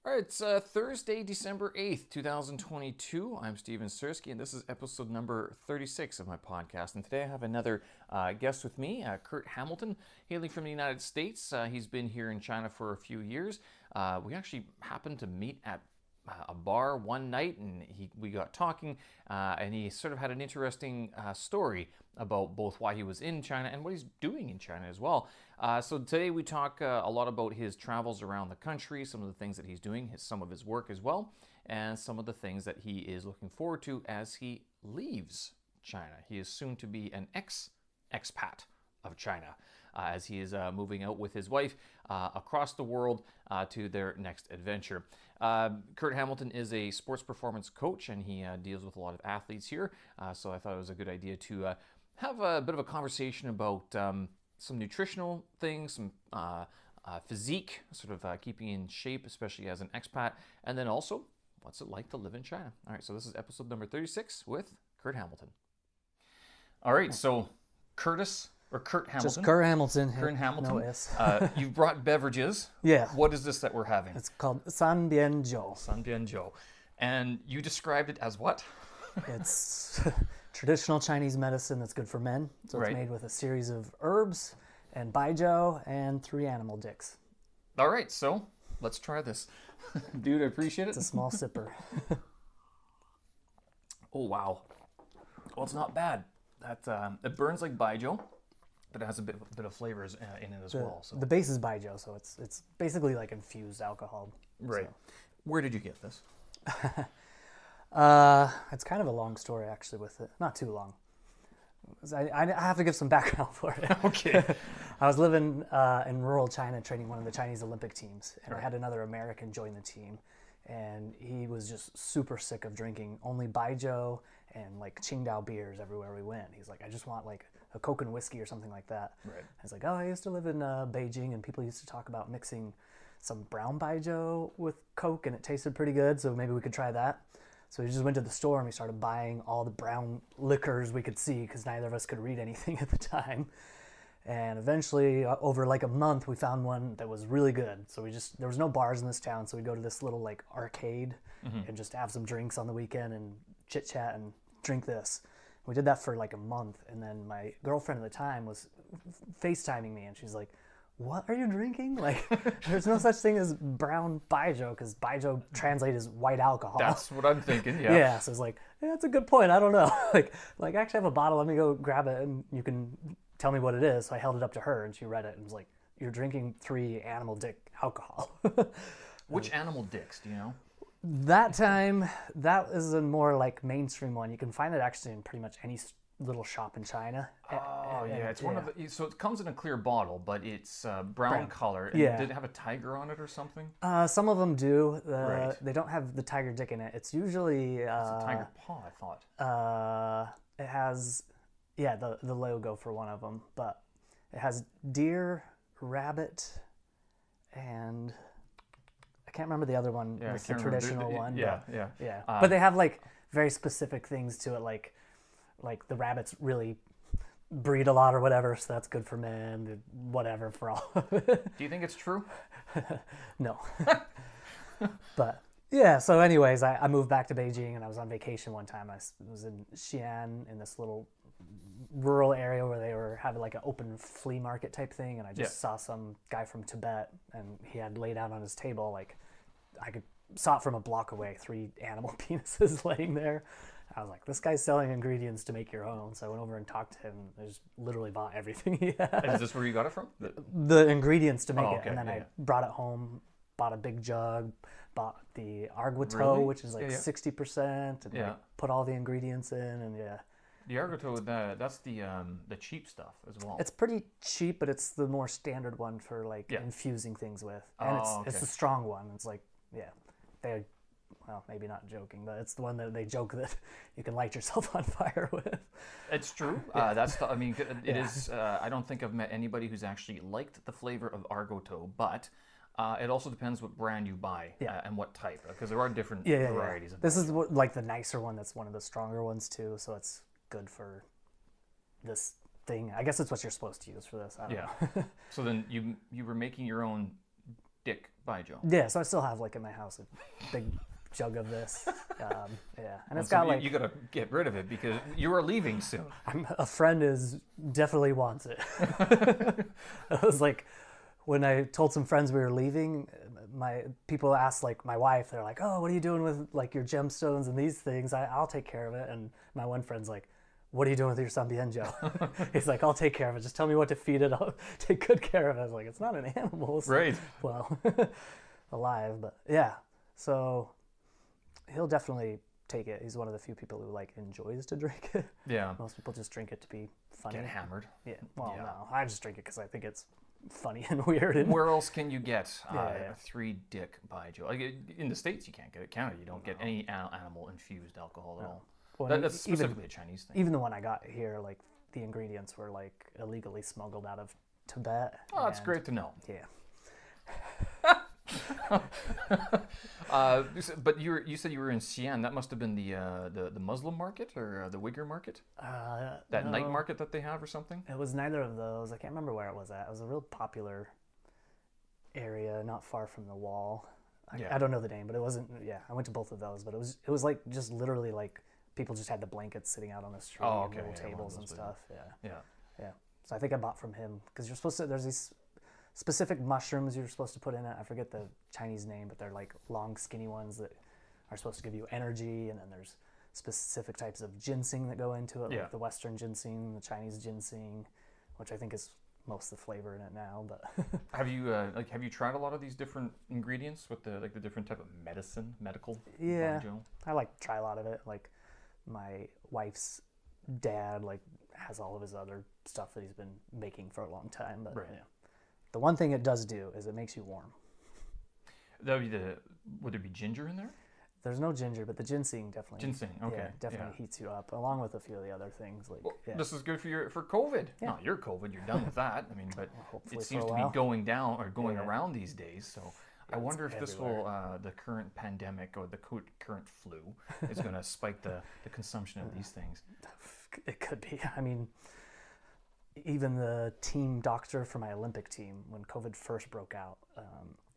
All right, it's Thursday, December 8th, 2022. I'm Steven Sersky, and this is episode number 36 of my podcast. And today I have another guest with me, Curt Hamilton, hailing from the United States. He's been here in China for a few years. We actually happened to meet at a bar one night, and we got talking, and he sort of had an interesting story about both why he was in China and what he's doing in China as well. So today we talk a lot about his travels around the country, some of the things that he's doing, some of his work as well, and some of the things that he is looking forward to as he leaves China. He is soon to be an ex-expat of China, as he is moving out with his wife across the world to their next adventure. Curt Hamilton is a sports performance coach, and he deals with a lot of athletes here, so I thought it was a good idea to have a bit of a conversation about some nutritional things, some physique, sort of keeping in shape, especially as an expat, and then also, what's it like to live in China? All right, so this is episode number 36 with Curt Hamilton. All right, so Curt Hamilton. Just Curt Hamilton. Curt Hamilton. No S. You've brought beverages. Yeah. What is this that we're having? It's called Sanbianzhou. Sanbianzhou. And you described it as what? It's traditional Chinese medicine that's good for men. So it's made with a series of herbs and baijiu and 3 animal dicks. All right, so let's try this. Dude, I appreciate it. It's a small sipper. Oh, wow. Well, it's not bad. That it burns like baijiu, but it has a bit of flavors in it as well. So. The base is baijiu, so it's basically like infused alcohol. Right. So. Where did you get this? It's kind of a long story, actually, with it. Not too long. I have to give some background for it. Okay. I was living in rural China training one of the Chinese Olympic teams, and I had another American join the team, and he was just super sick of drinking only baijiu and like Qingdao beers everywhere we went. He's like, I just want like a Coke and whiskey or something like that. Right. I was like, oh, I used to live in Beijing, and people used to talk about mixing some brown baijiu with Coke, and it tasted pretty good, so maybe we could try that. So we just went to the store and we started buying all the brown liquors we could see because neither of us could read anything at the time. And eventually, over like a month, we found one that was really good. So there was no bars in this town, so we'd go to this little like arcade and just have some drinks on the weekend and chit chat and drink this. We did that for like a month, and then my girlfriend at the time was FaceTiming me, and she's like, what are you drinking? Like, there's no such thing as brown baijiu, because baijiu translates as white alcohol. That's what I'm thinking, yeah. Yeah, so it's like, yeah, that's a good point. I don't know. like actually have a bottle. Let me go grab it, and you can tell me what it is. So I held it up to her, and she read it, and was like, you're drinking 3 animal dick alcohol. Which animal dicks, do you know? That time, that is a more like mainstream one. You can find it actually in pretty much any little shop in China. Oh, yeah. It's one of the... So it comes in a clear bottle, but it's brown color. And yeah. Did it have a tiger on it or something? Some of them do. Right. They don't have the tiger dick in it. It's usually... it's a tiger paw, I thought. It has... Yeah, the logo for one of them. But it has deer, rabbit, and... I can't remember the other one. Yeah, it's the traditional one. Yeah. But they have like very specific things to it, like the rabbits really breed a lot or whatever, so that's good for men, whatever for all. Do you think it's true? No. But yeah, so anyways, I moved back to Beijing, and I was on vacation one time. I was in Xi'an, in this little rural area where they were having like an open flea market type thing, and I just saw some guy from Tibet, and he had laid out on his table, like I saw it from a block away, 3 animal penises laying there. I was like, this guy's selling ingredients to make your own. So I went over and talked to him. I just literally bought everything he had. And is this where you got it from? The ingredients to make okay. it. And then I brought it home, bought a big jug, bought the arguito, Really? which is like 60%, and like put all the ingredients in, and The arguito, that's the cheap stuff as well. It's pretty cheap, but it's the more standard one for like infusing things with. And it's the strong one. It's like, well, maybe not joking, but it's the one that they joke that you can light yourself on fire with. It's true. It is. I don't think I've met anybody who's actually liked the flavor of arguito, but it also depends what brand you buy and what type, because there are different varieties. Of this is like the nicer one. That's one of the stronger ones too, so it's good for this thing. I guess it's what you're supposed to use for this. I don't know. So then you were making your own Dick Baijiu. Yeah, so I still have like in my house a big jug of this. Yeah, and it's So got like you got to get rid of it because you are leaving soon. a friend is definitely wants it. I was like, when I told some friends we were leaving, my people asked like my wife, they're like, "Oh, what are you doing with like your gemstones and these things? I'll take care of it." And my one friend's like, "What are you doing with your Sambienjo?" He's like, "I'll take care of it. Just tell me what to feed it. I'll take good care of it." I was like, "It's not an animal." So, Right. well, alive, but yeah. So he'll definitely take it. He's one of the few people who like enjoys to drink it. Yeah. Most people just drink it to be funny. Get hammered. Yeah. Well, Yeah. no, I just drink it because I think it's funny and weird. And Where else can you get Yeah. a 3 Dick Baijiu? Like in the States, you can't get it. Canada, you don't get any animal infused alcohol at all. well, That's specifically a Chinese thing. even the one I got here, like the ingredients were like illegally smuggled out of Tibet. Oh, that's and- great to know. Yeah. But you said you were in Xi'an. That must have been the Muslim market or the Uyghur market? That No, night market that they have or something? It was neither of those. I can't remember where it was at. It was a real popular area, not far from the wall. Yeah. I don't know the name, but it wasn't. Yeah, I went to both of those, but it was like just literally like people just had the blankets sitting out on the street Oh, and okay, little yeah, one of tables and those stuff. Yeah. Yeah. So I think I bought from him because you're supposed to. There's these specific mushrooms you're supposed to put in it. I forget the Chinese name, but they're like long, skinny ones that are supposed to give you energy. And then there's specific types of ginseng that go into it, Yeah. like the Western ginseng, the Chinese ginseng, which I think is most of the flavor in it now. But Have you tried a lot of these different ingredients with the different type of medical? Yeah. Baijiu? I like to try a lot of it. Like my wife's dad like has all of his other stuff that he's been making for a long time. But Right. yeah. The one thing it does do is it makes you warm. That would be would there be ginger in there? There's no ginger, but the ginseng definitely. Ginseng, okay, Yeah, definitely heats you up, along with a few of the other things. Like, Well, yeah. this is good for COVID. Yeah. No, you're COVID. You're done with that. I mean, but hopefully it seems for a to be while. going down or going Yeah. around these days. So I it's wonder if this will, everywhere. the current pandemic or the current flu is going to spike the consumption of these things. It could be. I mean, even the team doctor for my Olympic team, when COVID first broke out,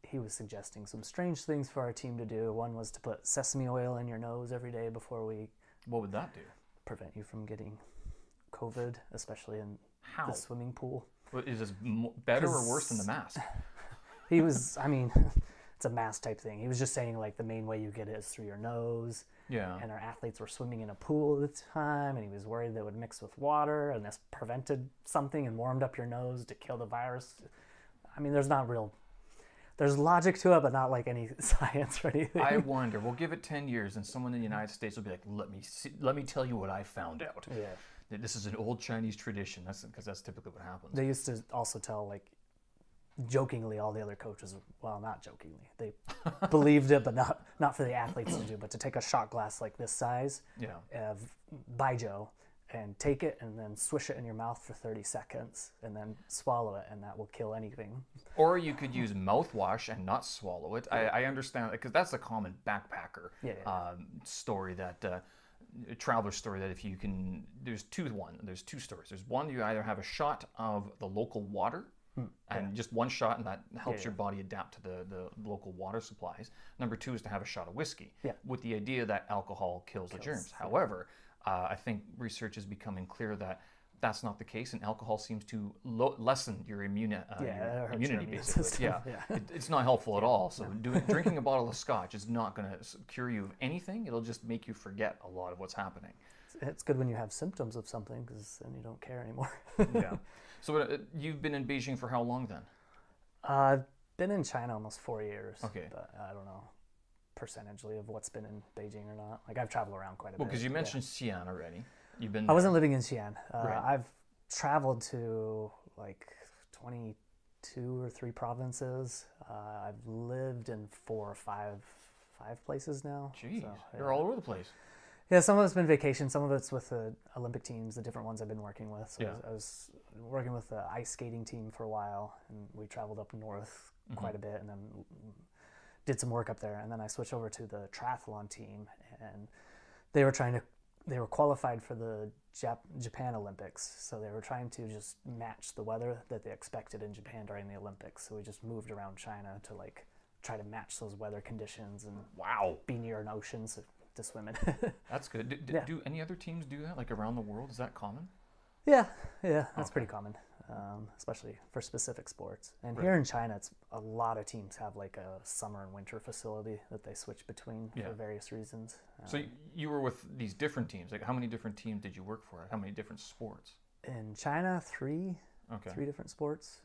he was suggesting some strange things for our team to do. One was to put sesame oil in your nose every day before we What would that do? prevent you from getting COVID, especially in How? the swimming pool. Is this better or worse than the mask? He was, I mean, it's a mask type thing. He was just saying like the main way you get it is through your nose. Yeah. And our athletes were swimming in a pool at the time, and he was worried that it would mix with water, and this prevented something and warmed up your nose to kill the virus. I mean, there's logic to it, but not like any science or anything. I wonder. We'll give it 10 years, and someone in the United States will be like, "Let me tell you what I found out." Yeah. This is an old Chinese tradition. That's because that's typically what happens. They used to also tell, like, jokingly, all the other coaches, well, not jokingly, they believed it, but not for the athletes to do, but to take a shot glass like this size Yeah. of Baijiu and take it and then swish it in your mouth for 30 seconds and then swallow it, and that will kill anything. Or you could use mouthwash and not swallow it. I understand, because that's a common backpacker story, that a traveler story, that if you can, there's two stories. There's one, you either have a shot of the local water, and just one shot, and that helps your body adapt to the local water supplies. Number two is to have a shot of whiskey, with the idea that alcohol kills the germs. However, I think research is becoming clear that that's not the case, and alcohol seems to lessen your immunity, immune basically. system. It's not helpful at all. So drinking a bottle of scotch is not going to cure you of anything. It'll just make you forget a lot of what's happening. It's good when you have symptoms of something, because then you don't care anymore. Yeah. So you've been in Beijing for how long then? I've been in China almost 4 years. Okay. But I don't know percentagely of what's been in Beijing or not. Like, I've traveled around quite a bit. Well, because you mentioned Xi'an already. You've been I there. wasn't living in Xi'an. Right. I've traveled to like 22 or 3 provinces. I've lived in 4 or 5 places now. Jeez, So, you're all over the place. Yeah, some of it's been vacation. Some of it's with the Olympic teams, the different ones I've been working with. So Yeah. I was working with the ice skating team for a while, and we traveled up north quite a bit, and then did some work up there. And then I switched over to the triathlon team, and they were trying to they were qualified for the Japan Olympics, so they were trying to just match the weather that they expected in Japan during the Olympics. So we just moved around China to like try to match those weather conditions and be near an ocean to swim in. That's good. Do any other teams do that, like around the world? Is that common? Yeah, that's pretty common, especially for specific sports. And here in China, it's a lot of teams have like a summer and winter facility that they switch between for various reasons. So you were with these different teams. Like, how many different teams did you work for? How many different sports? In China, three different sports.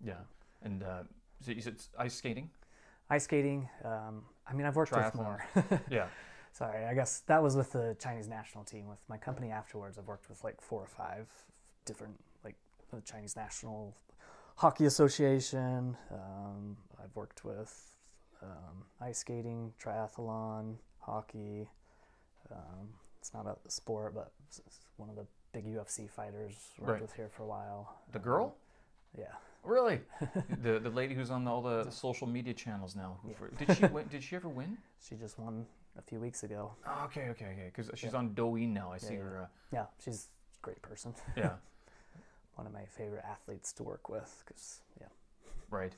Yeah. And so you said ice skating? Ice skating. I mean, I've worked with more. Yeah. Sorry, I guess that was with the Chinese national team. With my company afterwards, I've worked with like 4 or 5 different, like the Chinese National Hockey Association. I've worked with ice skating, triathlon, hockey. It's not a sport, but it's one of the big UFC fighters worked with here for a while. The girl? Yeah. Really? the lady who's on all the social media channels now. Did she win? Did she ever win? She just won a few weeks ago. Oh, okay. Because she's on Douyin now. I see her. Yeah, she's a great person. Yeah. One of my favorite athletes to work with. Right.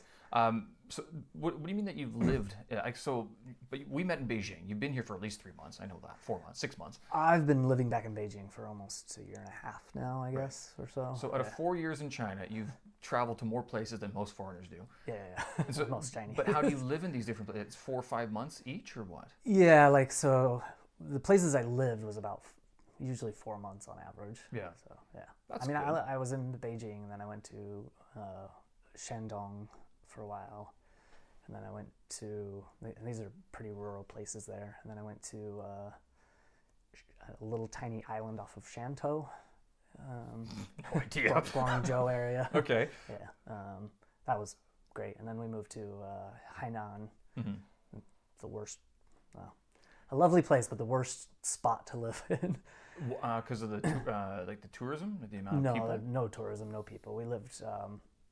So what do you mean that you've lived? But we met in Beijing. You've been here for at least 3 months. I know that. 4 months, 6 months. I've been living back in Beijing for almost a year and a half now, I guess, or so. So out of 4 years in China, you've traveled to more places than most foreigners do. Yeah. So, most Chinese. But how do you live in these different places? It's 4 or 5 months each, or what? Yeah, like so, the places I lived was about usually 4 months on average. Yeah. So yeah. That's I mean, good. I was in Beijing, and then I went to Shandong for a while, and then I went to, and these are pretty rural places there, and then I went to a little tiny island off of Shantou, No idea. Guangzhou area. Okay. Yeah, that was great, and then we moved to Hainan, the worst, a lovely place, but the worst spot to live in. Because of the like the tourism, the amount of people. No tourism, no people. We lived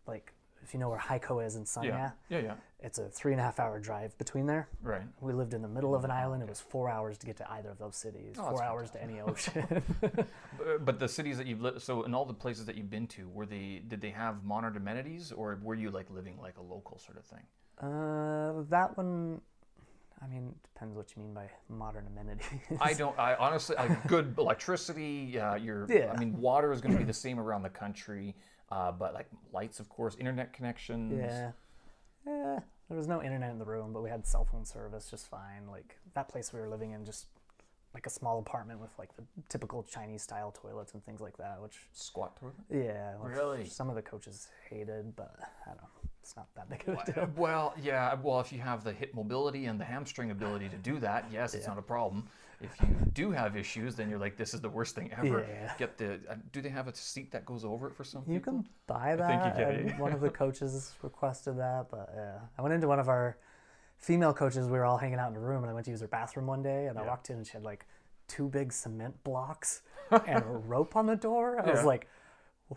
like, if you know where Haikou is in Sanya, Yeah. it's a 3.5-hour drive between there. Right. We lived in the middle of an island. It was 4 hours to get to either of those cities. Oh, 4 hours to any ocean. But the cities that you've lived, so in all the places that you've been to, did they have modern amenities, or were you like living like a local sort of thing? That one, I mean, depends what you mean by modern amenities. I honestly, good electricity. I mean, water is going to be the same around the country, but like lights, of course, internet connections. Yeah. There was no internet in the room, but we had cell phone service just fine. Like that place we were living in, just like a small apartment with like the typical Chinese style toilets and things like that, which Squat toilet? yeah, Really? some of the coaches hated, but I don't know. It's not that big of a deal. Well, yeah. Well, if you have the hip mobility and the hamstring ability to do that, yes, it's not a problem. If you do have issues, then you're like, this is the worst thing ever. Yeah. Get the. Do they have a seat that goes over it for some people? You can buy that. I think you can. And one of the coaches requested that, but I went into one of our female coaches. We were all hanging out in a room, and I went to use her bathroom one day, and I walked in, and she had like 2 big cement blocks and a rope on the door. I was like,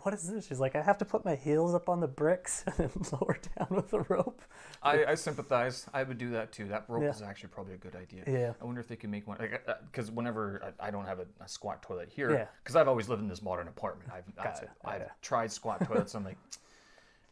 what is this? She's like, I have to put my heels up on the bricks and then lower down with the rope. I sympathize. I would do that too. That rope is actually probably a good idea. Yeah. I wonder if they can make one, because whenever I don't have a squat toilet here, because I've always lived in this modern apartment. I've tried squat toilets. I'm like,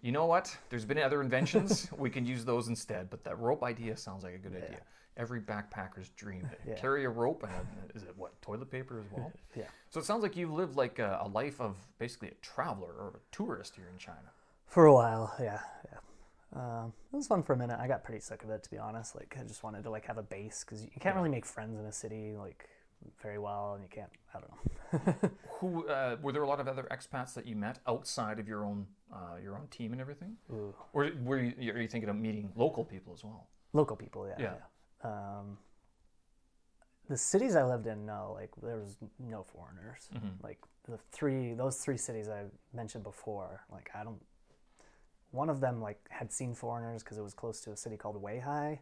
you know what? There's been other inventions. We can use those instead. But that rope idea sounds like a good idea. Every backpacker's dream. Carry a rope and is it what, toilet paper as well? Yeah. So it sounds like you've lived like a life of basically a traveler or a tourist here in China. For a while, yeah. It was fun for a minute. I got pretty sick of it, to be honest. Like, I just wanted to like have a base, because you can't really make friends in a city like very well, and you can't. I don't know. Who were there a lot of other expats that you met outside of your own team and everything? Ooh. Or are you thinking of meeting local people as well? Local people, yeah. The cities I lived in, no, like there was no foreigners. Like those three cities I mentioned before, like one of them like had seen foreigners because it was close to a city called Weihai,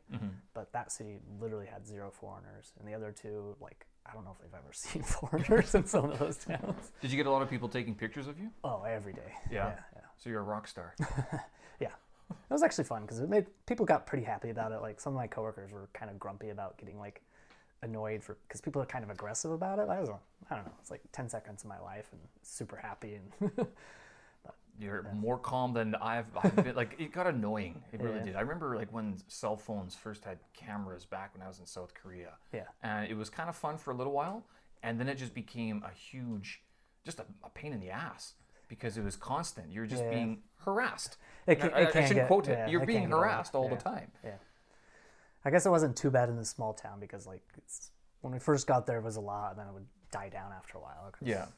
but that city literally had 0 foreigners, and the other 2, like, I don't know if they've ever seen foreigners in some of those towns. Did you get a lot of people taking pictures of you? Oh, every day. Yeah. So you're a rock star. Yeah. It was actually fun because people got pretty happy about it. Like some of my coworkers were kind of grumpy about getting like annoyed because people are kind of aggressive about it. I don't know. It's like 10 seconds of my life and super happy and. You're more calm than I've been. Like, it got annoying. It really did. I remember like when cell phones first had cameras back when I was in South Korea. Yeah. And it was kind of fun for a little while, and then it just became a huge, just a pain in the ass because it was constant. You're just being harassed. I shouldn't quote it. You're being harassed all the time. Yeah. I guess it wasn't too bad in the small town because like when we first got there, it was a lot, and then it would die down after a while. Yeah.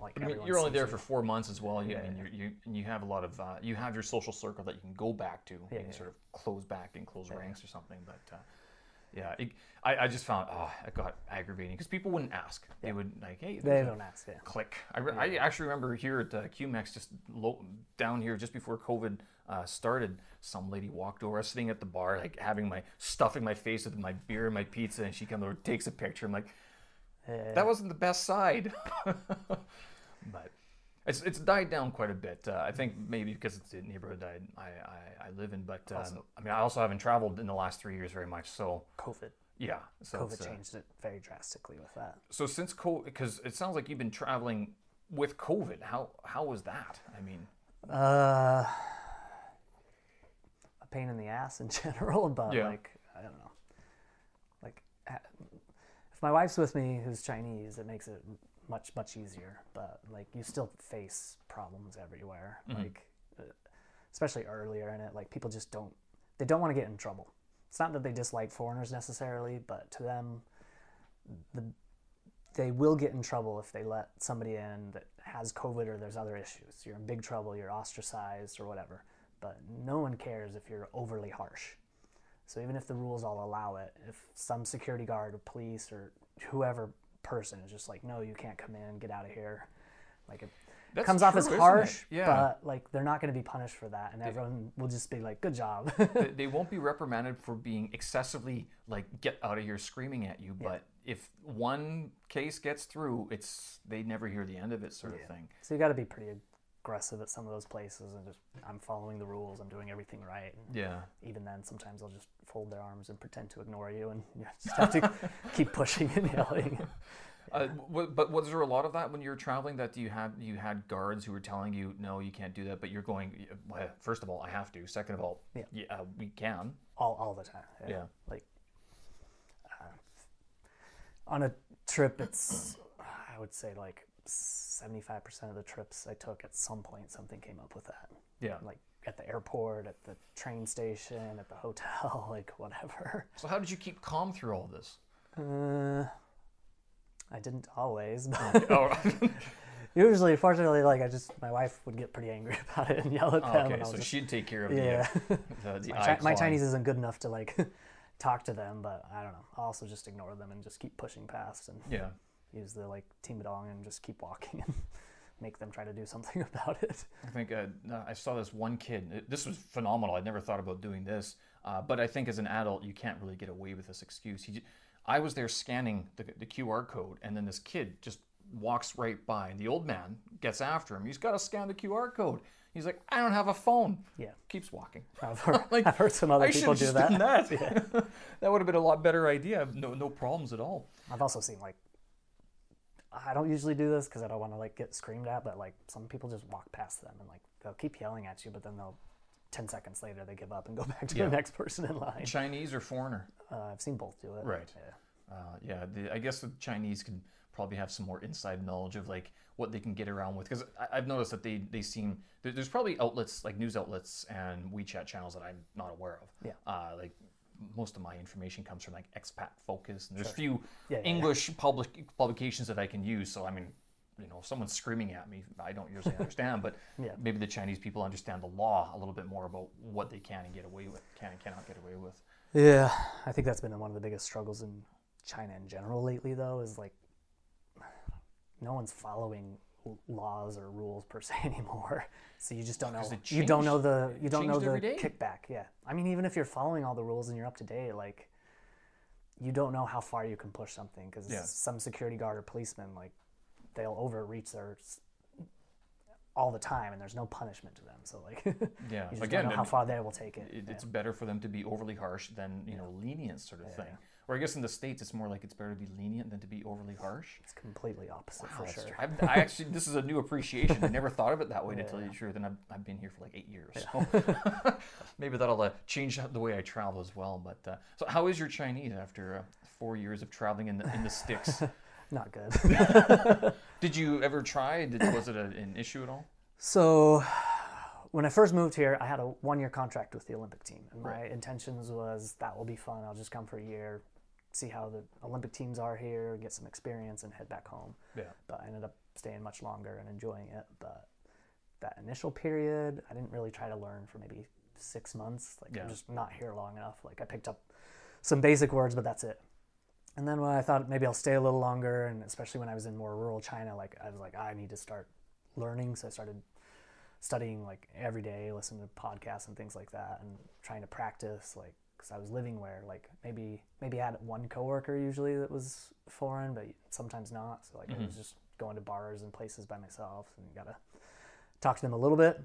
Like I mean, you're only there for 4 months as well. You have a lot of you have your social circle that you can go back to. You can sort of close back and close ranks or something. But I just found it got aggravating because people wouldn't ask. They would like, hey, they don't ask. Yeah. Click. I actually remember here at QMEX just down here just before COVID started. Some lady walked over, I was sitting at the bar, like stuffing my face with my beer and my pizza, and she comes over, takes a picture. I'm like, that wasn't the best side. But it's died down quite a bit. I think maybe because it's the neighborhood I live in. But I mean, I also haven't traveled in the last 3 years very much. So COVID. Yeah. So COVID changed it very drastically with that. So since COVID, because it sounds like you've been traveling with COVID. How was that? I mean, a pain in the ass in general. But like, I don't know. Like, if my wife's with me, who's Chinese, it makes it much easier, but like you still face problems everywhere. Like especially earlier in it, like people just don't want to get in trouble. It's not that they dislike foreigners necessarily, but to them they will get in trouble if they let somebody in that has COVID or there's other issues. You're in big trouble, you're ostracized or whatever, but no one cares if you're overly harsh. So even if the rules all allow it, if some security guard or police or whoever person is just like, no, you can't come in, get out of here. Like it comes off as harsh, but like they're not going to be punished for that, and everyone will just be like, good job. They won't be reprimanded for being excessively like get out of here screaming at you, but if one case gets through, they never hear the end of it sort of thing. So you got to be pretty aggressive at some of those places and just, I'm following the rules, I'm doing everything right. And even then, sometimes they'll just fold their arms and pretend to ignore you, and you just have to keep pushing and yelling. But was there a lot of that when you were traveling, that you had guards who were telling you, no, you can't do that, but you're going, first of all, I have to. Second of all, we can. All the time. Yeah. Like on a trip, it's, I would say like 75% of the trips I took, at some point something came up with that. Yeah. Like at the airport, at the train station, at the hotel, like whatever. So how did you keep calm through all this? I didn't always, but usually, fortunately, like my wife would get pretty angry about it and yell at them. Okay, so she'd take care of my Chinese isn't good enough to like talk to them, but I don't know. I'll also just ignore them and just keep pushing past and use the like timidong and just keep walking and make them try to do something about it. I think I saw this one kid. This was phenomenal. I'd never thought about doing this, but I think as an adult, you can't really get away with this excuse. I was there scanning the QR code, and then this kid just walks right by, and the old man gets after him. He's got to scan the QR code. He's like, I don't have a phone. Yeah. Keeps walking. I've heard some other people do that. That would have been a lot better idea. No problems at all. I've also seen like, I don't usually do this because I don't want to like get screamed at, but like some people just walk past them and like they'll keep yelling at you, but then 10 seconds later they give up and go back to the next person in line. Chinese or foreigner? I've seen both do it. Right. I guess the Chinese can probably have some more inside knowledge of like what they can get around with, because I've noticed that they seem, there's probably outlets like news outlets and WeChat channels that I'm not aware of. Yeah. Like most of my information comes from like expat focus, and there's few English publications that I can use. So I mean, if someone's screaming at me, I don't usually understand, but maybe the Chinese people understand the law a little bit more about what they can and get away with, can and cannot get away with. Yeah, I think that's been one of the biggest struggles in China in general lately, though, is like no one's following laws or rules per se anymore. So you just don't know. You don't know the kickback. Yeah, I mean, even if you're following all the rules and you're up to date, like you don't know how far you can push something, because some security guard or policeman, like they'll overreach all the time, and there's no punishment to them. So like, Yeah, you just again, don't know how far they will take it. it's better for them to be overly harsh than lenient sort of thing. Or I guess in the States, it's more like it's better to be lenient than to be overly harsh. It's completely opposite for That's sure. true. I actually, this is a new appreciation. I never thought of it that way, to tell you the truth. And I've been here for like 8 years. So maybe that'll change the way I travel as well. But so how is your Chinese after 4 years of traveling in the sticks? Not good. Did you ever try? Was it an issue at all? So when I first moved here, I had a 1-year contract with the Olympic team. And my intentions was that will be fun. I'll just come for a year, see how the Olympic teams are here, get some experience, and head back home. Yeah. But I ended up staying much longer and enjoying it. But that initial period, I didn't really try to learn for maybe 6 months. Like, I'm just not here long enough. Like, I picked up some basic words, but that's it. And then when I thought maybe I'll stay a little longer, and especially when I was in more rural China, like, I was like, I need to start learning. So I started studying like every day, listening to podcasts and things like that, and trying to practice, like, because I was living where like maybe I had one coworker usually that was foreign, but sometimes not. So like I was just going to bars and places by myself, and you gotta talk to them a little bit.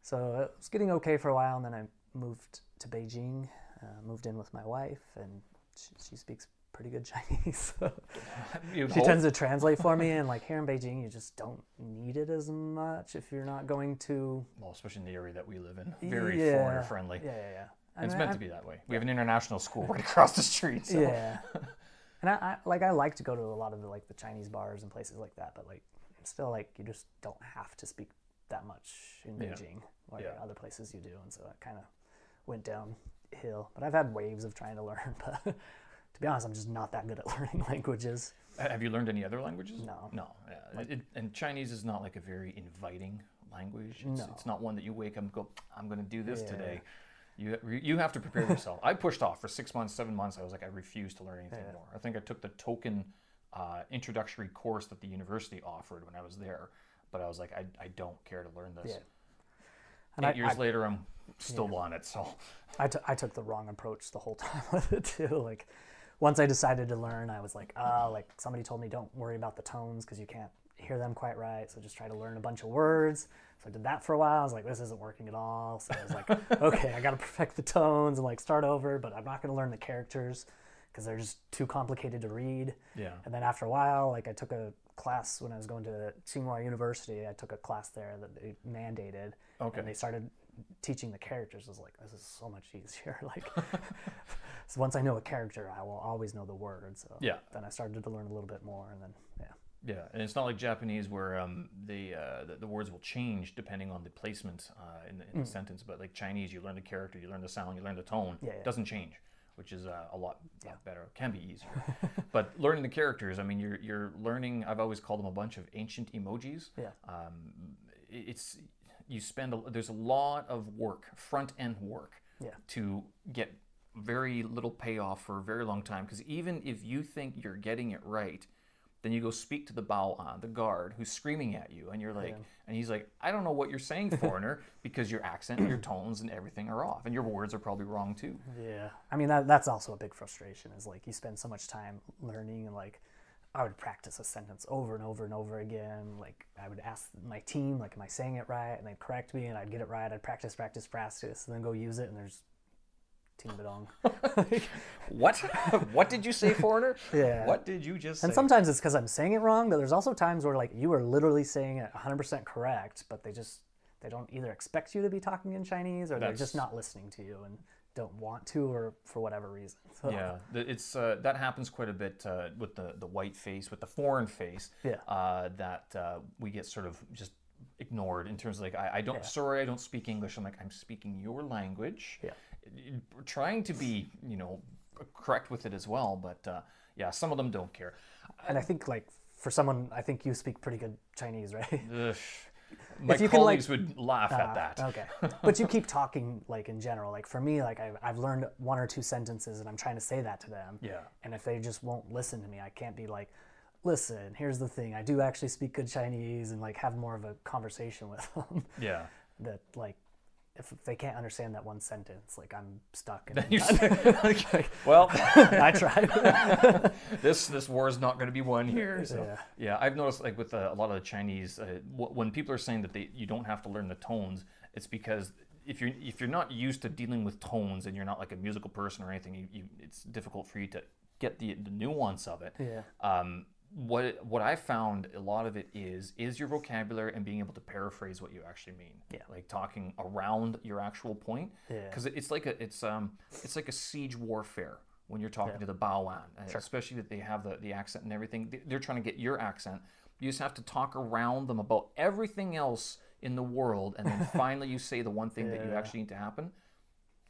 So it was getting okay for a while, and then I moved to Beijing, moved in with my wife, and she speaks pretty good Chinese. So she tends to translate for me, and like here in Beijing, you just don't need it as much if you're not going to. Well, especially in the area that we live in, very foreigner friendly. Yeah. And it's meant to be that way. We have an international school right across the street. So. Yeah. And I like to go to a lot of the Chinese bars and places like that, but like still like you just don't have to speak that much in Beijing, or other places you do, and so it kind of went downhill. But I've had waves of trying to learn, but to be honest, I'm just not that good at learning languages. Have you learned any other languages? No. No. Yeah. And Chinese is not like a very inviting language. No. It's not one that you wake up and go, I'm going to do this today. You have to prepare yourself. I pushed off for 6 months, 7 months. I was like, I refuse to learn anything more. I think I took the token introductory course that the university offered when I was there, but I was like, I don't care to learn this. And 8 years later, I'm still on it. So I took the wrong approach the whole time with it too. Like once I decided to learn, I was like, like somebody told me don't worry about the tones because you can't hear them quite right. So just try to learn a bunch of words. So I did that for a while. I was like, this isn't working at all. So I was like, okay, I got to perfect the tones and like start over, but I'm not going to learn the characters because they're just too complicated to read. Yeah. And then after a while, like I took a class when I was going to Tsinghua University. I took a class there that they mandated. Okay. And they started teaching the characters. I was like, this is so much easier. Like, so once I know a character, I will always know the word. So then I started to learn a little bit more, and then Yeah, and it's not like Japanese where the words will change depending on the placement in the sentence. But like Chinese, you learn the character, you learn the sound, you learn the tone. It doesn't change, which is a lot better. It can be easier. But learning the characters, I mean, you're learning. I've always called them a bunch of ancient emojis. There's a lot of work, front end work, to get very little payoff for a very long time. Because even if you think you're getting it right, then you go speak to the baoan, the guard, who's screaming at you, and you're like, and he's like, I don't know what you're saying, foreigner, because your accent, your tones, and everything are off, and your words are probably wrong too. Yeah, I mean that's also a big frustration. Is like you spend so much time learning, and like I would practice a sentence over and over and over again. Like I would ask my team, like, am I saying it right? And they'd correct me, and I'd get it right. I'd practice, and then go use it, and there's Ting-ba-dong. What? What did you say, foreigner? Yeah. What did you just say? And sometimes it's because I'm saying it wrong, but there's also times where like you are literally saying it 100% correct, but they don't either expect you to be talking in Chinese, or they're just not listening to you and don't want to, or for whatever reason. So. Yeah, it's that happens quite a bit with the white face, with the foreign face. That we get sort of just ignored in terms of like I don't sorry, I don't speak English. I'm like, I'm speaking your language. Trying to be correct with it as well, but some of them don't care. And I think like for someone, I think you speak pretty good Chinese, right? My colleagues would laugh at that. Okay, but you keep talking like in general. Like for me, like I've learned 1 or 2 sentences, and I'm trying to say that to them. Yeah. And if they just won't listen to me, I can't be like, listen, here's the thing. I do actually speak good Chinese, and like have more of a conversation with them. Yeah. That like. if they can't understand that one sentence, like I'm stuck. And well, I tried. this war is not going to be won here. So yeah, I've noticed like with a lot of the Chinese, when people are saying that you don't have to learn the tones, it's because if you're not used to dealing with tones and you're not like a musical person or anything, it's difficult for you to get the nuance of it. Yeah. What I found a lot of it is your vocabulary and being able to paraphrase what you actually mean. Yeah. Like talking around your actual point. Yeah. Because it's like a siege warfare when you're talking to the Baoan, especially that they have the accent and everything. They're trying to get your accent. You just have to talk around them about everything else in the world, and then finally you say the one thing that you actually need to happen.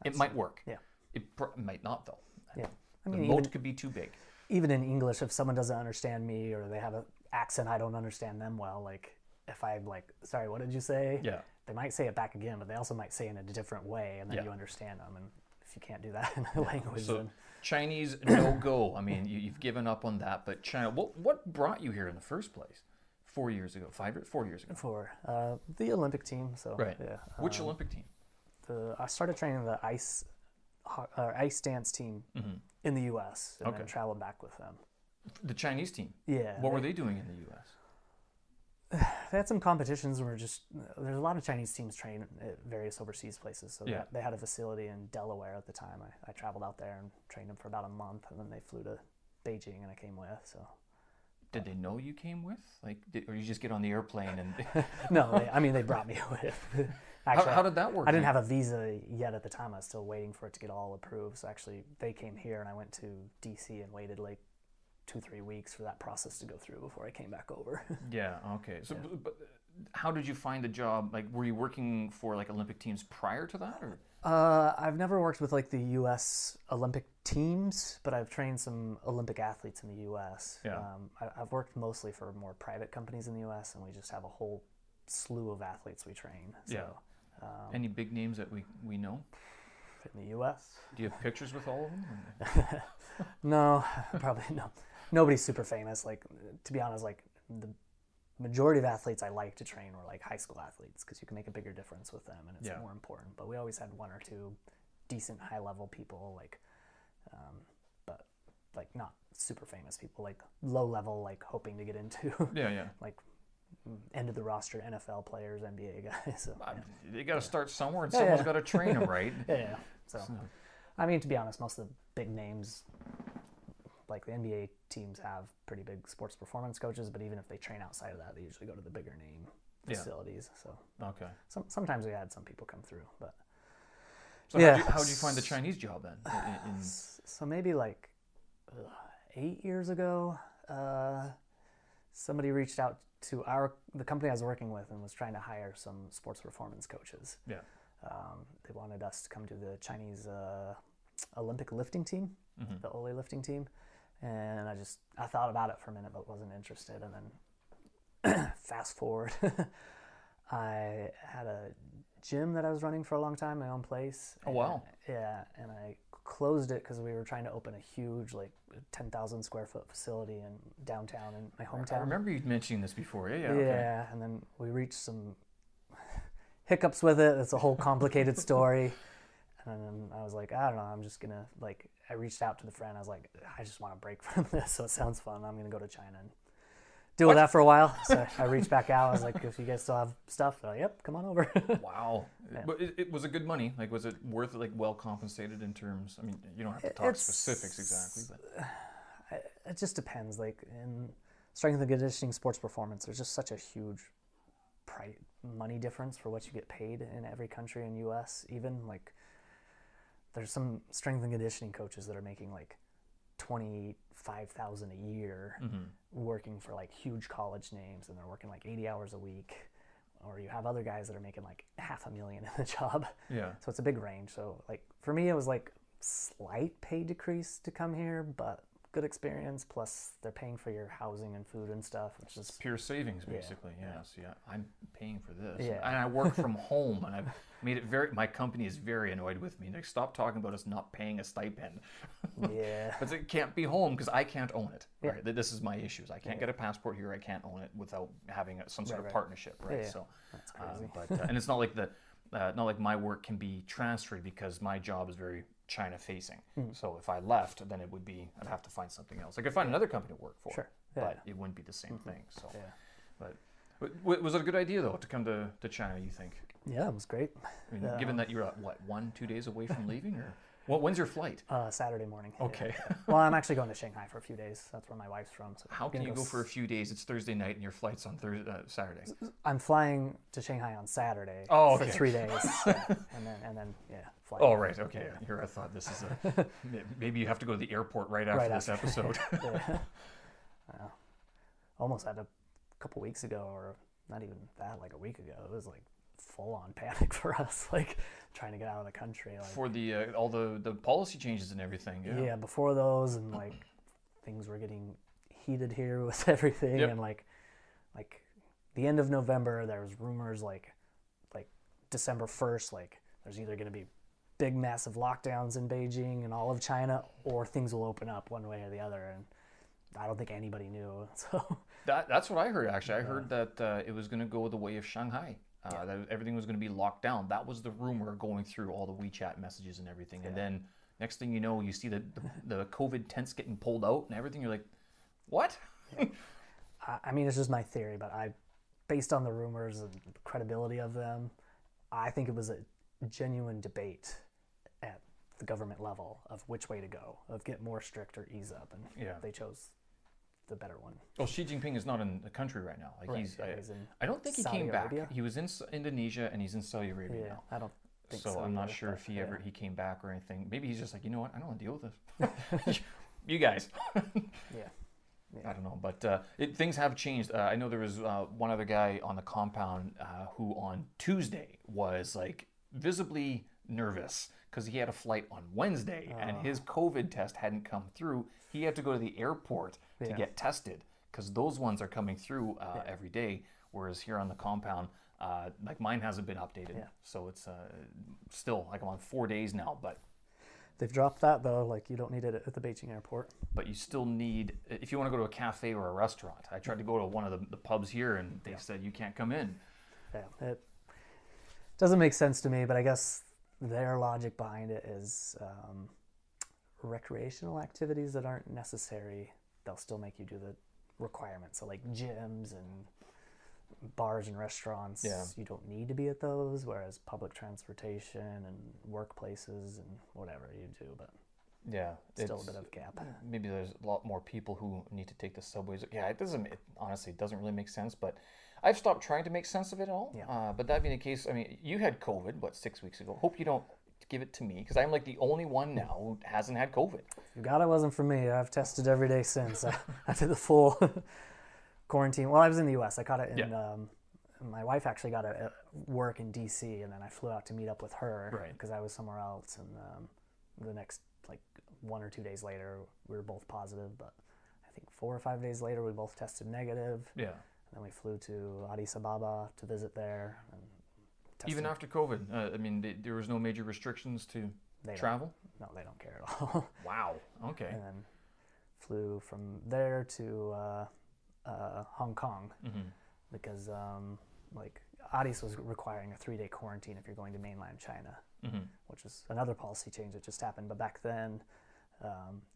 It might work. Yeah. It might not though. Yeah. I mean, the moat could be too big. Even in English, if someone doesn't understand me or they have an accent, I don't understand them well. Like if I'm like, sorry, what did you say? Yeah. They might say it back again, but they also might say it in a different way, and then you understand them. And if you can't do that in a language, then Chinese, no go. I mean, you've given up on that. But China, what brought you here in the first place? 4 years ago, 4 years ago. For the Olympic team. So right. Yeah. Which Olympic team? I started training the ice dance team in the U.S. and then traveled back with them. The Chinese team. Yeah. What were they doing in the U.S.? They had some competitions where there's a lot of Chinese teams train at various overseas places. So they had a facility in Delaware at the time. I traveled out there and trained them for about a month, and then they flew to Beijing and I came with. So. Did they know you came with? Like, or you just get on the airplane and? No, they brought me with. Actually, how did that work? I didn't have a visa yet at the time. I was still waiting for it to get all approved. So actually, they came here and I went to DC and waited like 2-3 weeks for that process to go through before I came back over. Yeah. Okay. So, but how did you find the job? Like, were you working for like Olympic teams prior to that, or? I've never worked with like the U.S. Olympic teams, but I've trained some Olympic athletes in the U.S. Yeah. I've worked mostly for more private companies in the U.S., and we just have a whole slew of athletes we train. So, yeah. Any big names that we know? In the U.S.? Do you have pictures with all of them? No, probably no. Nobody's super famous. Like, to be honest, like the majority of athletes I like to train were like high school athletes because you can make a bigger difference with them and it's more important. But we always had 1 or 2 decent high level people, like, but like not super famous people, like low level, like hoping to get into like end of the roster NFL players, NBA guys. So, you got to start somewhere, and someone's got to train them, right? Yeah. So, I mean, to be honest, most of the big names, like the NBA teams, have pretty big sports performance coaches, but even if they train outside of that, they usually go to the bigger name facilities. So okay. Sometimes we had some people come through, but so how did you find the Chinese job then? So maybe like 8 years ago, somebody reached out to the company I was working with and was trying to hire some sports performance coaches. Yeah. They wanted us to come to the Chinese Olympic lifting team, the Ole lifting team. And I thought about it for a minute, but wasn't interested. And then fast forward, I had a gym that I was running for a long time, my own place. Oh, wow. Yeah. And I closed it because we were trying to open a huge, like 10,000 square foot facility in downtown in my hometown. I remember you mentioning this before. Yeah. Yeah. And then we reached some hiccups with it. It's a whole complicated story. And then I was like, I don't know, I'm just going to, like, I reached out to the friend. I was like, I just want to break from this, so it sounds fun. I'm going to go to China and deal with that for a while. So I reached back out. I was like, if you guys still have stuff, they're like, yep, come on over. Wow. Yeah. But it was it good money? Like, was it worth it, like, well compensated in terms? I mean, you don't have to talk specifics exactly, but it just depends. Like, in strength and conditioning sports performance, there's just such a huge money difference for what you get paid in every country in U.S. Even, like, there's some strength and conditioning coaches that are making like $25,000 a year working for like huge college names, and they're working like 80 hours a week. Or you have other guys that are making like $500,000 in the job. Yeah. So it's a big range. So like for me, it was like slight pay decrease to come here, but good experience. Plus they're paying for your housing and food and stuff. Which is pure savings, basically. Yes. Yeah. I'm paying for this. Yeah. And I work from home, and I've made it my company is very annoyed with me. They stop talking about us not paying a stipend. Yeah. But it can't be home because I can't own it. Yeah. Right. This is my issues. I can't get a passport here. I can't own it without having some sort of partnership. Right. Yeah. So that's crazy. but and it's not like not like my work can be transferred because my job is very China facing. So if I left, then I'd have to find something else. I could find another company to work for, Sure. but it wouldn't be the same thing. So, but was it a good idea though to come to China? You think? Yeah, it was great. I mean, given that you're 1-2 days away from leaving, or when's your flight? Saturday morning. Okay. Yeah. Well, I'm actually going to Shanghai for a few days. That's where my wife's from. So how can you go for a few days? It's Thursday night and your flight's on Saturday. I'm flying to Shanghai on Saturday for 3 days, and then fly. Oh right, okay. Yeah. Here I thought this is maybe you have to go to the airport right after this episode. Almost had a couple weeks ago, or not even that, like a week ago. It was like full-on panic for us, like trying to get out of the country. Like, for the all the policy changes and everything. Yeah, before those, and like things were getting heated here with everything, and like the end of November, there was rumors like December 1st, like there's either going to be big massive lockdowns in Beijing and all of China, or things will open up one way or the other, and I don't think anybody knew. So that's what I heard actually. I heard that it was going to go the way of Shanghai. That everything was going to be locked down. That was the rumor going through all the WeChat messages and everything. And then next thing you know, you see the COVID tents getting pulled out and everything. You're like, what? I mean, it's just my theory, but based on the rumors and the credibility of them, I think it was a genuine debate at the government level of which way to go, of get more strict or ease up, and they chose the better one. Well, Xi Jinping is not in the country right now. Like he's I don't think he came back. He was in Indonesia and he's in Saudi Arabia now. I don't think so. So I'm not sure if he came back or anything. Maybe he's just like, you know what, I don't want to deal with this. You guys. I don't know, but things have changed. I know there was one other guy on the compound who on Tuesday was like visibly nervous because he had a flight on Wednesday and his COVID test hadn't come through. He had to go to the airport to get tested because those ones are coming through every day, whereas here on the compound, like mine hasn't been updated. So it's still like I'm on 4 days now, but they've dropped that though. Like you don't need it at the Beijing airport. But you still need, if you want to go to a cafe or a restaurant. I tried to go to one of the pubs here and they said you can't come in. Yeah, it doesn't make sense to me, but I guess their logic behind it is recreational activities that aren't necessary, they'll still make you do the requirements. So like gyms and bars and restaurants, you don't need to be at those, whereas public transportation and workplaces and whatever you do, but still a bit of a gap. Maybe there's a lot more people who need to take the subways. Honestly, it doesn't really make sense, but I've stopped trying to make sense of it all. But that being the case, I mean, you had COVID, 6 weeks ago? Hope you don't give it to me, because I'm like the only one now who hasn't had COVID. You got it wasn't for me. I've tested every day since. I did the full quarantine. Well, I was in the U.S. I caught it in, my wife actually got it at work in D.C., and then I flew out to meet up with her because I was somewhere else, and the next, 1 or 2 days later, we were both positive, but I think 4 or 5 days later, we both tested negative. And then we flew to Addis Ababa to visit there. And even after COVID, I mean, there was no major restrictions to travel? No, they don't care at all. Wow, okay. And then flew from there to Hong Kong because Addis was requiring a 3-day quarantine if you're going to mainland China, which is another policy change that just happened. But back then,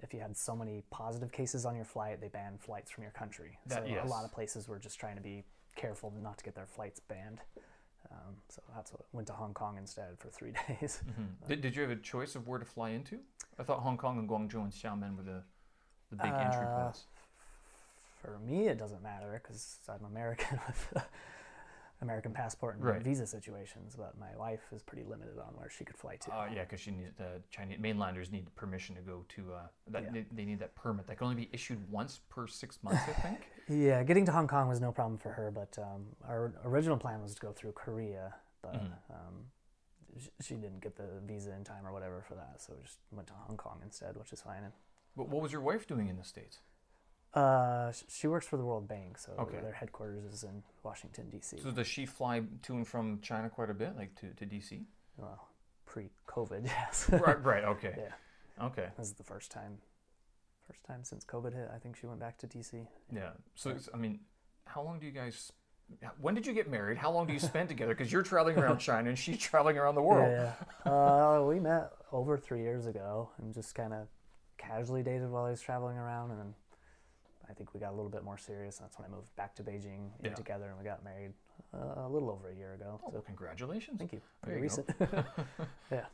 if you had so many positive cases on your flight, they banned flights from your country. A lot of places were just trying to be careful not to get their flights banned. So that's what went to Hong Kong instead for 3 days. Did you have a choice of where to fly into? I thought Hong Kong and Guangzhou and Xiamen were the big entry points. For me, it doesn't matter because I'm American with American passport and visa situations, but my wife is pretty limited on where she could fly to. Because she needs Chinese mainlanders need permission to go to they need that permit that can only be issued once per 6 months, I think. Getting to Hong Kong was no problem for her, but our original plan was to go through Korea, but she didn't get the visa in time or whatever for that, so just went to Hong Kong instead, which is fine. But what was your wife doing in the States? She works for the World Bank, so their headquarters is in Washington, D.C. So does she fly to and from China quite a bit, like to D.C.? Well, pre-COVID, yes. Right, okay. Okay. This is the first time since COVID hit, I think she went back to D.C. So, I mean, how long do you guys when did you get married? How long do you spend together? Because you're traveling around China and she's traveling around the world. We met over 3 years ago and just kind of casually dated while I was traveling around, and then I think we got a little bit more serious. That's when I moved back to Beijing together, and we got married a little over a year ago. Oh, so congratulations! Thank you. Very recent. Yeah.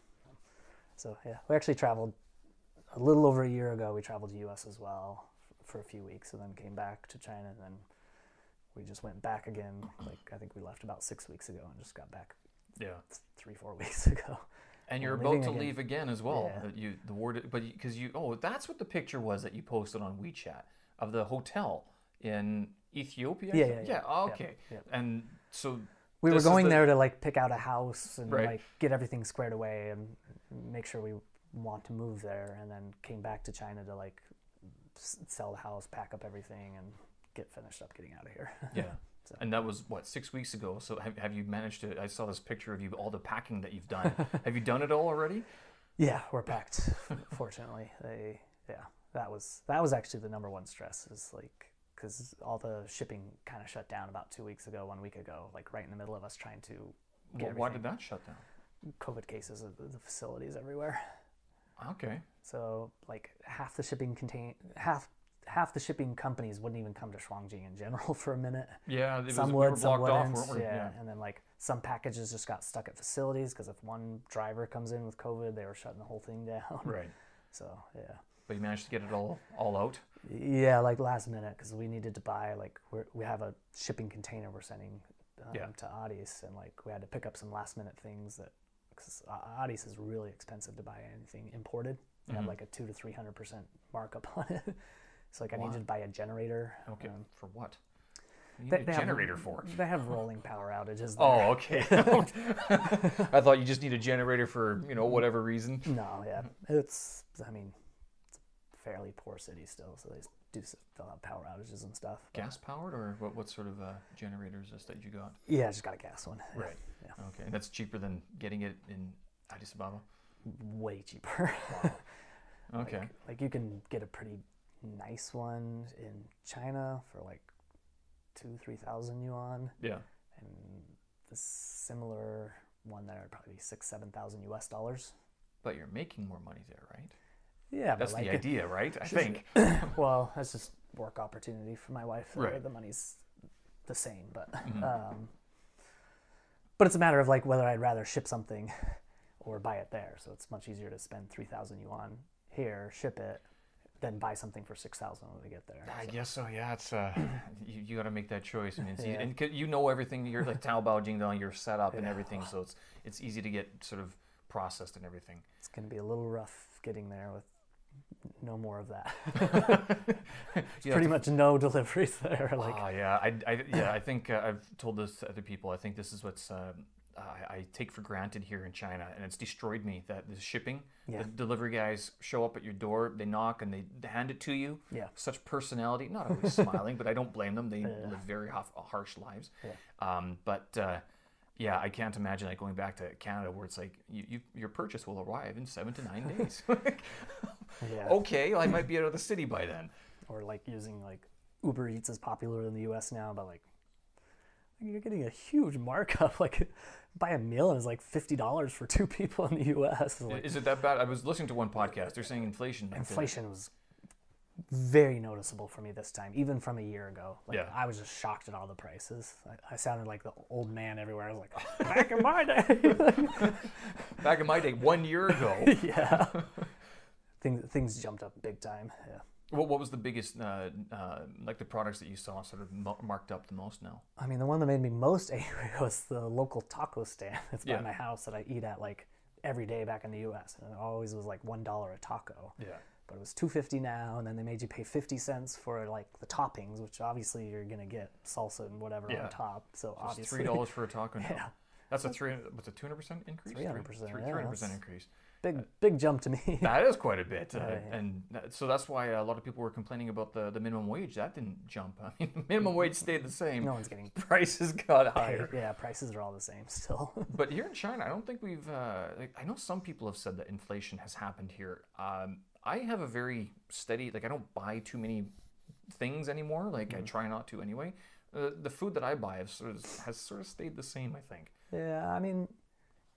So we actually traveled a little over a year ago. We traveled to U.S. as well for a few weeks, and then came back to China, and then we just went back again. Like I think we left about 6 weeks ago, and just got back. 3-4 weeks ago. And you're about to leave again as well. Yeah. That's what the picture was that you posted on WeChat of the hotel in Ethiopia. Yeah. Oh, okay. Yeah. And so we were going there to like pick out a house and like get everything squared away and make sure we want to move there, and then came back to China to like sell the house, pack up everything, and get finished up getting out of here. Yeah. So. And that was, 6 weeks ago? So have you managed to, I saw this picture of you, all the packing that you've done. Have you done it all already? Yeah, we're packed, fortunately. That was actually the number one stress, is like, because all the shipping kind of shut down about 2 weeks ago, 1 week ago, like right in the middle of us trying to get why did that shut down? COVID cases at the facilities everywhere. Okay. So like half the shipping companies wouldn't even come to Shuangji in general for a minute. Yeah, some would, some blocked wouldn't. Off, weren't we? Yeah, and then like some packages just got stuck at facilities because if one driver comes in with COVID, they were shutting the whole thing down. Right. So yeah. But you managed to get it all out? Yeah, like last minute, because we needed to buy, like we have a shipping container we're sending to Addis, and like we had to pick up some last minute things that, because Addis is really expensive to buy anything imported. They have like a 200 to 300% markup on it. So like I needed to buy a generator. Okay, for what? You need a generator for? They have rolling power outages there. Oh, okay. I thought you just need a generator for, whatever reason. No, yeah. It's a fairly poor city still, so they do still have power outages and stuff. Gas powered, or what sort of generator is this that you got? Yeah, I just got a gas one. Right. Yeah. Okay, and that's cheaper than getting it in Addis Ababa? Way cheaper. Wow. Okay. Like you can get a pretty nice one in China for like 2,000-3,000 yuan. Yeah. And the similar one there would probably be 6,000-7,000 US dollars. But you're making more money there, right? Yeah, that's the idea, right? I think. Well, that's just work opportunity for my wife. Right. The money's the same, but it's a matter of like whether I'd rather ship something or buy it there. So it's much easier to spend 3,000 yuan here, ship it, than buy something for 6,000 when we get there. I guess so. Yeah, it's you got to make that choice. I mean, it's and you know everything. You're like Taobao, Jingdong, you're set up and everything, so it's easy to get sort of processed and everything. It's going to be a little rough getting there with no more of that. Pretty much no deliveries there. Like, I think I've told this to other people. I think this is what's I take for granted here in China, and it's destroyed me, that the shipping, the delivery guys show up at your door, they knock and they hand it to you. Yeah. Such personality, not always smiling, but I don't blame them. They live very harsh lives. Yeah. I can't imagine like going back to Canada where it's like your purchase will arrive in 7 to 9 days. Okay, well, I might be out of the city by then. Or like using like Uber Eats is popular in the US now, but like you're getting a huge markup. Like buy a meal and it's like $50 for 2 people in the US. Like, is it that bad? I was listening to one podcast. They're saying inflation. Inflation was very noticeable for me this time, even from a year ago. Like I was just shocked at all the prices. I sounded like the old man everywhere. I was like, back in my day. Back in my day, 1 year ago. Yeah. Things jumped up big time. Yeah. What was the biggest, like the products that you saw sort of marked up the most now? I mean, the one that made me most angry was the local taco stand that's by my house that I eat at like every day back in the U.S. And it always was like $1 a taco. Yeah. But it was $2.50 now, and then they made you pay 50 cents for like the toppings, which obviously you're gonna get salsa and whatever on top. So obviously $3 for a taco now. Yeah. That's a 200% increase? 300%. 300% increase. Big jump to me. That is quite a bit. And so that's why a lot of people were complaining about the minimum wage. That didn't jump. I mean, minimum wage stayed the same. No one's getting... Prices got higher. Yeah, prices are all the same still. But here in China, I don't think we've... I know some people have said that inflation has happened here. I have a very steady... Like, I don't buy too many things anymore. Like, I try not to anyway. the food that I buy has sort of stayed the same, I think. Yeah, I mean,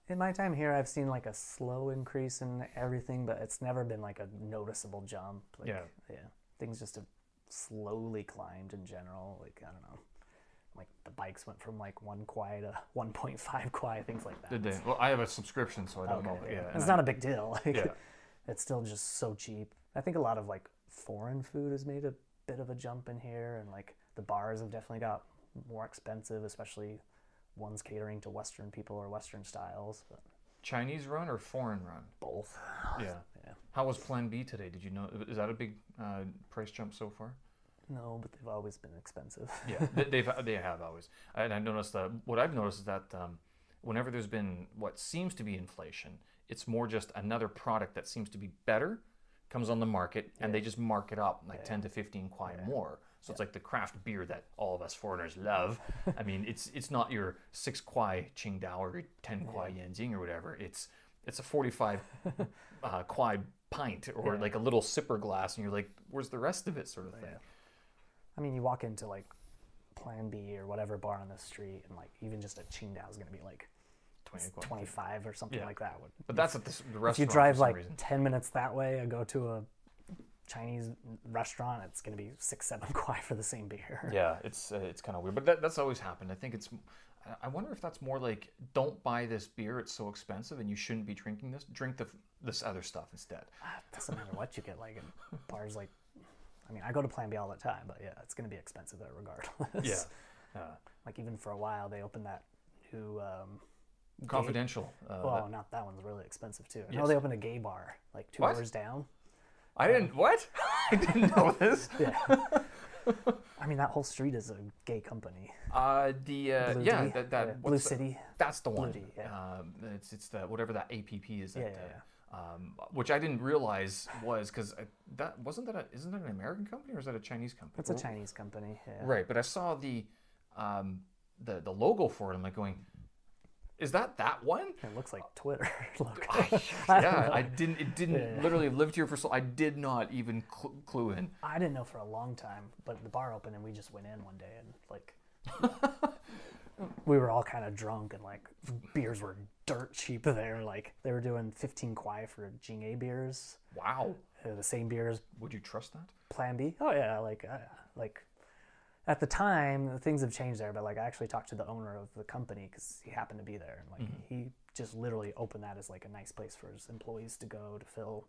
in my time here, I've seen like a slow increase in everything, but it's never been like a noticeable jump. Like, yeah. Things just have slowly climbed in general. Like, I don't know. Like the bikes went from like 1 kwai to 1.5 kwai, things like that. Did they? Well, I have a subscription, so I don't know. Yeah, it's not a big deal. Like, it's still just so cheap. I think a lot of like foreign food has made a bit of a jump in here, and like the bars have definitely got more expensive, especially ones catering to Western people or Western styles. But Chinese run or foreign run? both. Yeah. How was Plan B today? Did you know? Is that a big price jump so far? No, but they've always been expensive. Yeah, they have always. And I noticed that what I've noticed is that whenever there's been what seems to be inflation, it's more just another product that seems to be better comes on the market, and they just mark it up like 10 to 15 kwai more. So it's like the craft beer that all of us foreigners love. I mean, it's not your 6 kwai Qingdao or your 10 kwai Yanjing or whatever. It's a 45 kwai pint or like a little sipper glass, and you're like, where's the rest of it, sort of thing. I mean, you walk into like Plan B or whatever bar on the street, and like even just a Qingdao is going to be like 25 or something like that. But that's at the restaurant. If you drive like 10 minutes that way and go to a Chinese restaurant, it's going to be 6-7 kwai for the same beer. Yeah, it's kind of weird, but that's always happened. I think I wonder if that's more like, don't buy this beer, it's so expensive and you shouldn't be drinking this. Drink this other stuff instead. It doesn't matter what you get. Like in bars, like, I mean, I go to Plan B all the time, but yeah, it's going to be expensive there regardless. Yeah. Like even for a while, they opened that new Confidential. Well, not that one's really expensive too. No, they opened a gay bar like 2 hours down. I didn't. What? I didn't know this. Yeah. I mean, that whole street is a gay company. Blue City. That's the one. Blue D, It's the whatever that APP is. Which I didn't realize was because isn't that an American company or is that a Chinese company? It's a Chinese company. Yeah. Right, but I saw the logo for it. I'm like going, is that one? It looks like Twitter logo. I didn't. It didn't literally lived here for so. I did not even clue in. I didn't know for a long time, but the bar opened and we just went in one day and like we were all kind of drunk and like beers were dirt cheap there. Like they were doing 15 kwai for Jing'e beers. Wow. The same beers. Would you trust that? Plan B? Oh yeah, like at the time, things have changed there, but like I actually talked to the owner of the company because he happened to be there, and like he just literally opened that as like a nice place for his employees to go to feel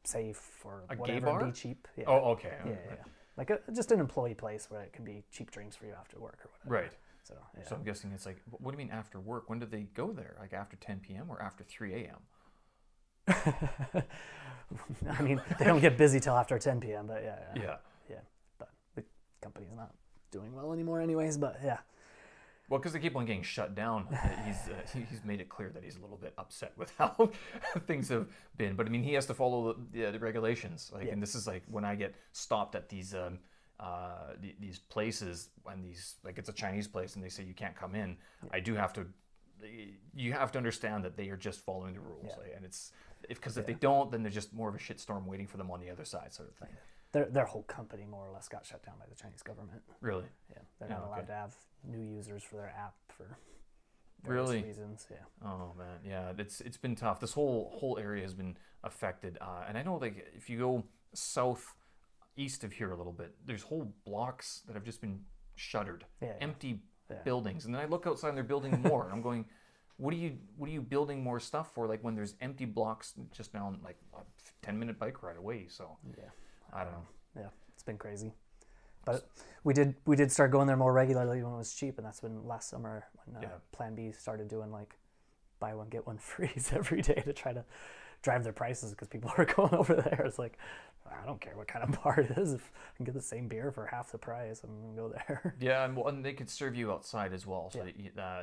safe or a whatever, gay bar? And be cheap. Yeah. Oh, okay. Yeah. Like just an employee place where it can be cheap drinks for you after work or whatever. Right. So I'm guessing it's like, what do you mean after work? When do they go there? Like after 10 p.m. or after 3 a.m.? I mean, they don't get busy till after 10 p.m., but yeah. But the company's not doing well anymore anyways, but yeah. Well, because they keep on getting shut down, he's made it clear that he's a little bit upset with how things have been. But I mean, he has to follow the regulations. Like, and this is like when I get stopped at these places, when like it's a Chinese place and they say you can't come in. I do have to. You have to understand that they are just following the rules, and it's because if they don't, then there's just more of a shitstorm waiting for them on the other side, sort of thing. Their whole company more or less got shut down by the Chinese government. Really? Yeah, they're not allowed to have new users for their app for various reasons. Yeah. Oh man, yeah, it's been tough. This whole area has been affected, and I know like if you go southeast of here a little bit, there's whole blocks that have just been shuttered, empty buildings, and then I look outside and they're building more, and I'm going, what are you building more stuff for? Like when there's empty blocks just down like a 10-minute bike ride away. So I don't know. Yeah, it's been crazy. But we did start going there more regularly when it was cheap, and that's when last summer when Plan B started doing like buy one get one frees every day to try to drive their prices because people are going over there. It's like, I don't care what kind of bar it is. If I can get the same beer for half the price, I'm gonna go there. Yeah, and they could serve you outside as well. So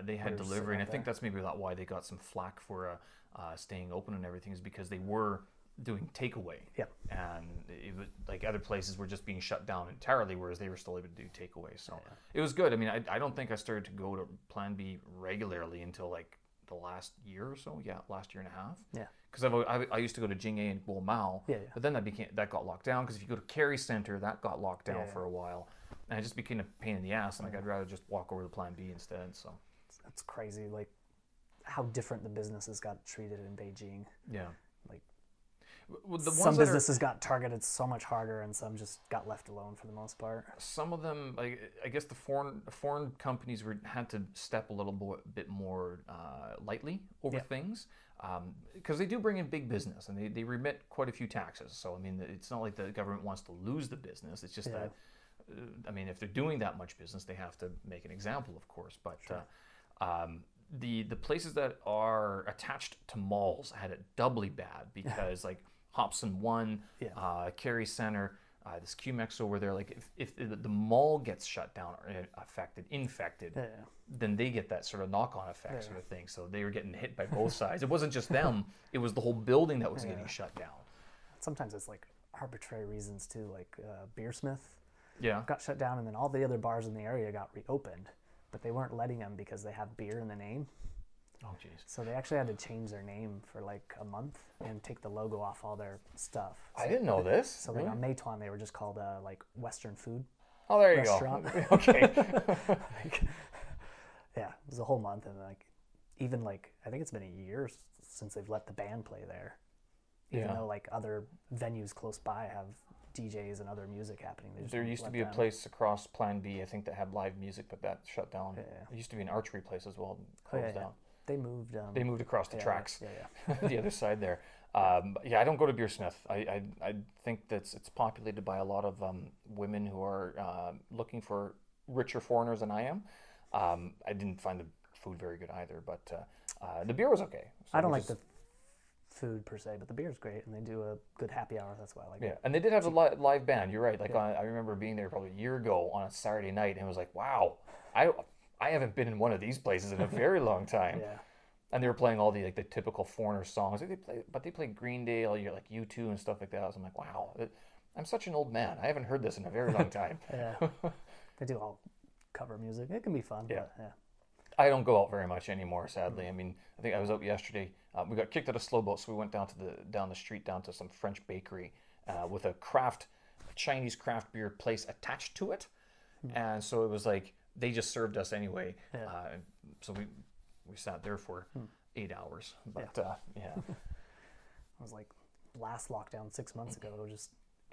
they had delivery, and I think that's maybe why they got some flack for staying open and everything, is because they were doing takeaway. Yeah. And it was like other places were just being shut down entirely, whereas they were still able to do takeaway. So it was good. I mean, I don't think I started to go to Plan B regularly until like the last year or so. Yeah, last year and a half. Yeah. Because I used to go to Jing'e and Guomao, but then that got locked down. Because if you go to Kerry Center, that got locked down for a while, and it just became a pain in the ass. And like I'd rather just walk over to Plan B instead. So that's crazy. Like how different the businesses got treated in Beijing. Yeah. Like some businesses got targeted so much harder, and some just got left alone for the most part. Some of them, like I guess the foreign companies had to step a little bit more lightly over things, because they do bring in big business and they remit quite a few taxes. So I mean, it's not like the government wants to lose the business. It's just that, I mean, if they're doing that much business, they have to make an example, of course. But the places that are attached to malls had it doubly bad because like Hobson 1, Kerry Center, this QMX over there, like if the mall gets shut down or infected, then they get that sort of knock-on effect sort of thing. So they were getting hit by both sides. It wasn't just them, it was the whole building that was getting shut down. Sometimes it's like arbitrary reasons too, like Beersmith Yeah. got shut down, and then all the other bars in the area got reopened, but they weren't letting them because they have beer in the name. Oh, jeez. So they actually had to change their name for like a month and take the logo off all their stuff. So I didn't know this. So like on Meituan, they were just called like Western food. Oh, there you restaurant. go. Okay. Like, yeah, it was a whole month, and like even like I think it's been a year since they've let the band play there. Even though like other venues close by have DJs and other music happening. There used to be a place across Plan B, I think, that had live music, but that shut down. Yeah. There used to be an archery place as well, closed down. They moved. They moved across the tracks, Yeah. the other side there. Yeah, I don't go to Beersmith. I think that it's populated by a lot of women who are looking for richer foreigners than I am. I didn't find the food very good either, but the beer was okay. So I don't like the food per se, but the beer's great, and they do a good happy hour. That's why I like it. Yeah, and they did have a live band. You're right. Like I remember being there probably a year ago on a Saturday night, and it was like, wow, I haven't been in one of these places in a very long time. Yeah. And they were playing all the like the typical foreigner songs. They played Green Day, all your like U2 and stuff like that. So I'm like, wow, I'm such an old man. I haven't heard this in a very long time. Yeah. They do all cover music. It can be fun. Yeah. But, yeah. I don't go out very much anymore, sadly. I mean, I think I was out yesterday. We got kicked out of Slow Boat, so we went down the street down to some French bakery with a Chinese craft beer place attached to it, and so it was like they just served us anyway. Yeah. So we sat there for 8 hours. But yeah, It was like last lockdown 6 months ago.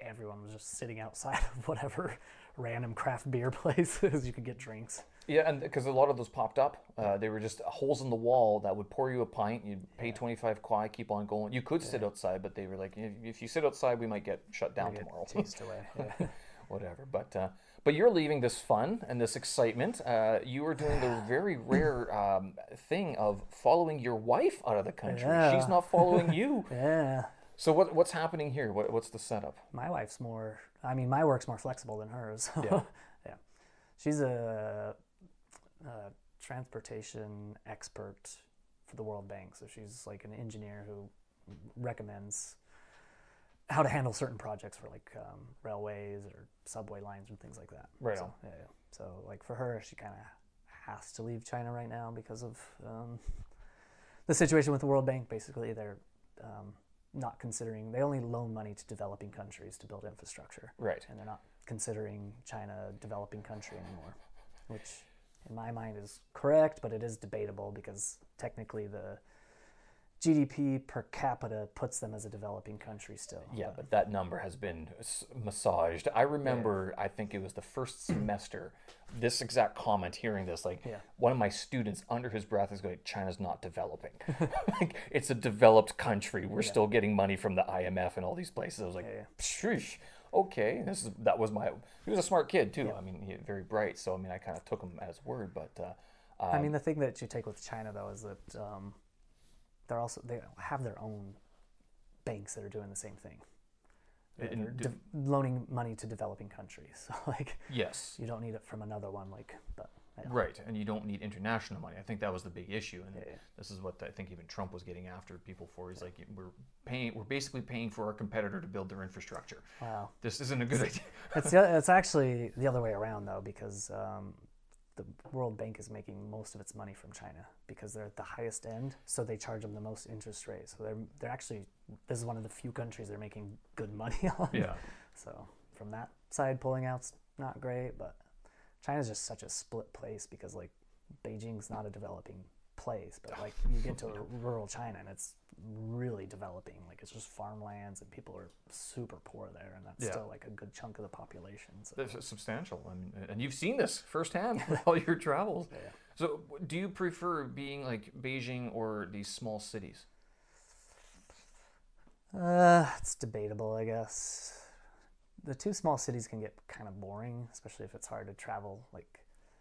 Everyone was just sitting outside of whatever random craft beer places you could get drinks. Yeah, and because a lot of those popped up, they were just holes in the wall that would pour you a pint. You'd pay 25 kwai, keep on going. You could sit outside, but they were like, if you sit outside, we might get shut down tomorrow. Chased away. Yeah. Whatever. But you're leaving this fun and this excitement. You are doing the very rare thing of following your wife out of the country. Yeah. She's not following you. Yeah. So what's happening here? What's the setup? My wife's more, my work's more flexible than hers. Yeah. Yeah. She's a transportation expert for the World Bank. So she's like an engineer who recommends how to handle certain projects for like railways or subway lines and things like that. Right So, on. yeah. So like for her, she kind of has to leave China right now because of the situation with the World Bank. Basically, they're not considering, they only loan money to developing countries to build infrastructure. Right. And they're not considering China a developing country anymore, which in my mind is correct, but it is debatable because technically the GDP per capita puts them as a developing country still. Yeah, but that number has been massaged. I remember, I think it was the first semester, this exact comment, hearing this, like one of my students under his breath is going, China's not developing. Like, it's a developed country. We're still getting money from the IMF and all these places. I was like, Psh, okay. That was he was a smart kid too. I mean, very bright. So, I mean, I kind of took him at his word, but. I mean, the thing that you take with China though is that they have their own banks that are doing the same thing. They're loaning money to developing countries. So like, yes, you don't need it from another one. Right, and you don't need international money. I think that was the big issue, and this is what I think even Trump was getting after people for. He's like, we're basically paying for our competitor to build their infrastructure. Wow, this isn't a good idea. It's actually the other way around though, because the World Bank is making most of its money from China because they're at the highest end, so they charge them the most interest rate. So they're actually, this is one of the few countries they're making good money on. Yeah. So from that side, pulling out's not great, but China's just such a split place because like Beijing's not a developing place, but like you get to rural China and it's really developing. Like it's just farmlands and people are super poor there, and that's still like a good chunk of the population. So. It's substantial, and you've seen this firsthand with all your travels. Yeah. So do you prefer being like Beijing or these small cities? It's debatable, I guess. The two small cities can get kind of boring, especially if it's hard to travel. Like,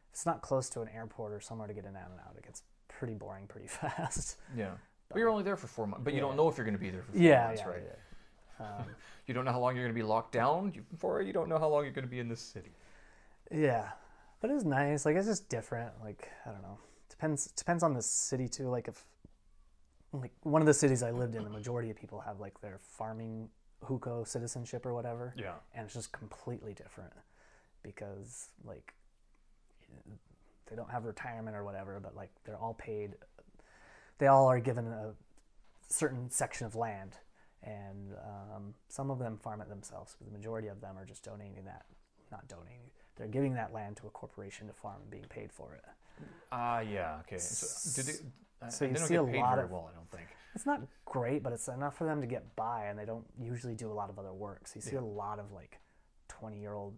if it's not close to an airport or somewhere to get in and out, it gets pretty boring pretty fast. Yeah. But you're only there for 4 months. But you don't know if you're going to be there for 4 months, right? Yeah. You don't know how long you're going to be locked down for. You don't know how long you're going to be in this city. Yeah. But it's nice. Like, it's just different. Like, I don't know. Depends on the city, too. Like, if... Like, one of the cities I lived in, the majority of people have, like, their farming hukou citizenship or whatever. Yeah. And it's just completely different because, like, they don't have retirement or whatever, but, like, they're all paid. They all are given a certain section of land, and some of them farm it themselves, but the majority of them are just donating that. Not donating. They're giving that land to a corporation to farm and being paid for it. Yeah, okay. So, So they don't see get a paid lot very of, well, I don't think. It's not great, but it's enough for them to get by, and they don't usually do a lot of other work. So you see a lot of like 20-year-old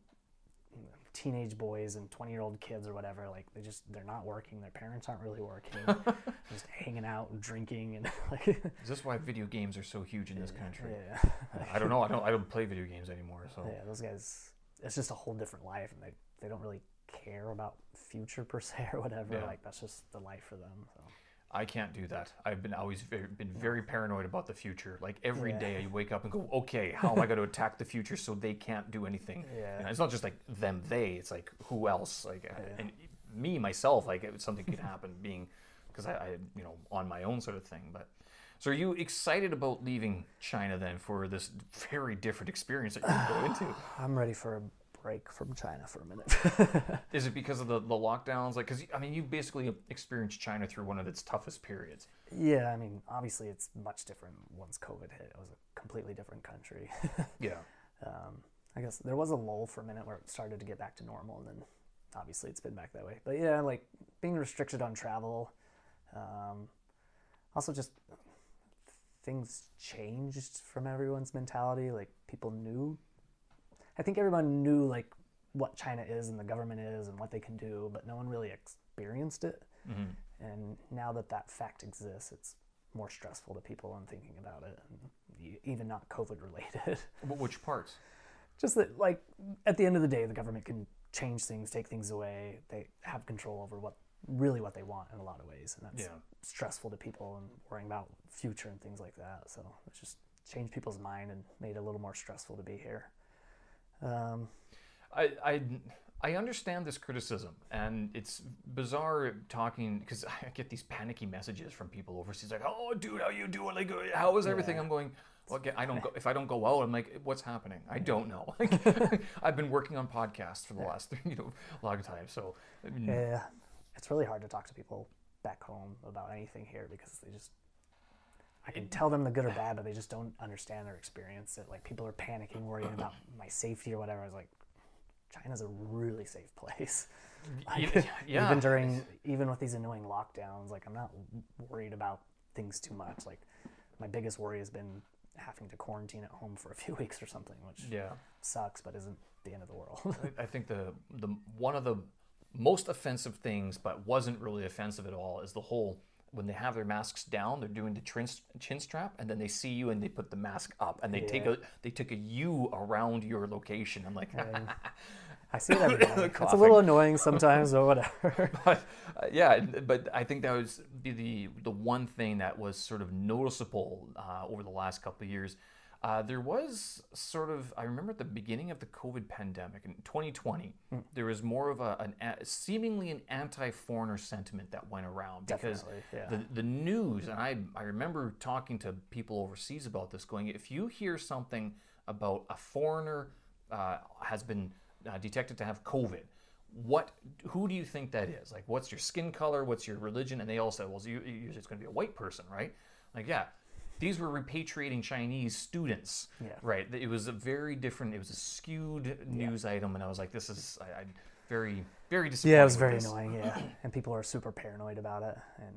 teenage boys and 20-year-old kids or whatever. Like they're not working. Their parents aren't really working. Just hanging out and drinking and like. Is this why video games are so huge in this country? Yeah. I don't know. I don't play video games anymore. So yeah, those guys. It's just a whole different life, and they don't really care about future per se or whatever. Yeah. Like that's just the life for them. So. I can't do that. I've been very paranoid about the future. Like every day I wake up and go, okay, how am I going to attack the future so they can't do anything? Yeah. And it's not just like them, they. It's like who else? Like and me myself. Like something could happen, being because I on my own sort of thing. But so are you excited about leaving China then for this very different experience that you're going into? I'm ready for a break from China for a minute. Is it because of the lockdowns? Like, because I mean, you basically experienced China through one of its toughest periods. Yeah, I mean, obviously it's much different once COVID hit. It was a completely different country. Yeah. I guess there was a lull for a minute where it started to get back to normal, and then obviously it's been back that way. But yeah, like being restricted on travel. Also just things changed from everyone's mentality. Like people knew. I think everyone knew like what China is and the government is and what they can do, but no one really experienced it. Mm-hmm. And now that fact exists, it's more stressful to people and thinking about it, and even not COVID related. Which parts? Just that, like, at the end of the day, the government can change things, take things away. They have control over what they want in a lot of ways, and that's stressful to people and worrying about future and things like that. So it's just changed people's mind and made it a little more stressful to be here. I understand this criticism, and it's bizarre talking because I get these panicky messages from people overseas, like, "Oh, dude, how you doing? Like, how is everything?" I'm going, "Well, I don't go. If I don't go out, I'm like, what's happening? I don't know." Like, I've been working on podcasts for the last long time, so yeah, it's really hard to talk to people back home about anything here because they just. I can tell them the good or bad, but they just don't understand or experience it. Like people are panicking, worrying about my safety or whatever. I was like, China's a really safe place. Like, yeah. Even with these annoying lockdowns, like I'm not worried about things too much. Like my biggest worry has been having to quarantine at home for a few weeks or something, which sucks, but isn't the end of the world. I think the one of the most offensive things, but wasn't really offensive at all, is the whole. When they have their masks down, they're doing the chin strap, and then they see you and they put the mask up, and they take a U around your location. I'm like, I see it every day. It's a little annoying sometimes, or whatever. But I think that was the one thing that was sort of noticeable over the last couple of years. There was sort of, I remember at the beginning of the COVID pandemic in 2020, there was more of seemingly an anti-foreigner sentiment that went around because the news, and I remember talking to people overseas about this, going, if you hear something about a foreigner has been detected to have COVID, who do you think that is? Like, what's your skin color? What's your religion? And they all said, well, usually it's going to be a white person, right? Like, yeah, these were repatriating Chinese students, right? It was a very different, it was a skewed news item, and I was like, this is very, very disappointing. Yeah, it was very annoying, yeah. And people are super paranoid about it, and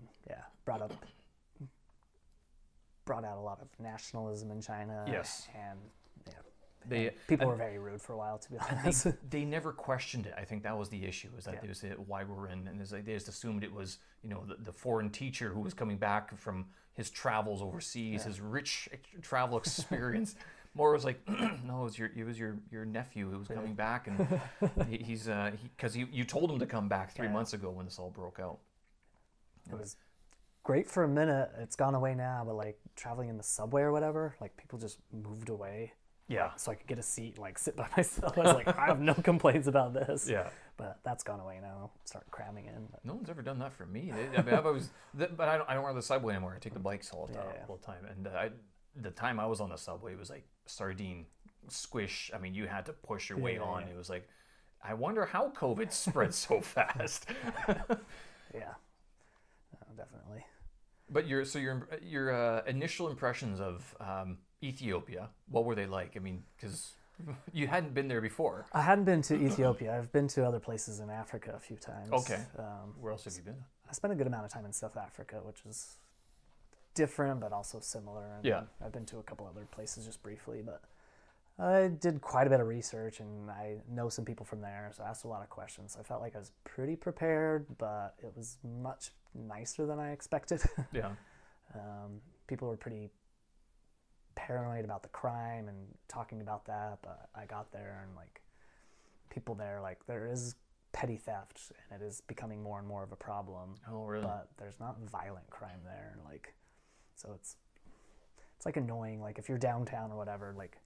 brought out a lot of nationalism in China. Yes. And people were very rude for a while, to be honest. They never questioned it. I think that was the issue, is that they was why we're in, and like they just assumed it was, the foreign teacher who was coming back from his travels overseas, his rich travel experience. More was like, no, it was your nephew who was coming back, and because you told him to come back 3 months ago when this all broke out. It was great for a minute. It's gone away now, but like traveling in the subway or whatever, like people just moved away. Yeah. So I could get a seat and like sit by myself. I was like, I have no complaints about this. Yeah. But that's gone away now. Start cramming in. But. No one's ever done that for me. But I don't ride the subway anymore. I take the bikes all the time. And the time I was on the subway, it was like sardine squish. I mean, you had to push your way on. It was like, I wonder how COVID spread so fast. Yeah. Definitely. But your initial impressions of Ethiopia, what were they like? I mean, because you hadn't been there before. I hadn't been to Ethiopia. I've been to other places in Africa a few times. Okay. Where else have you been? I spent a good amount of time in South Africa, which is different but also similar. And I've been to a couple other places just briefly, but I did quite a bit of research, and I know some people from there, so I asked a lot of questions. I felt like I was pretty prepared, but it was much nicer than I expected. Yeah. People were pretty paranoid about the crime and talking about that, but I got there and like people there, like there is petty theft and it is becoming more and more of a problem. Oh, really? But there's not violent crime there, and like, so it's like annoying. Like if you're downtown or whatever, like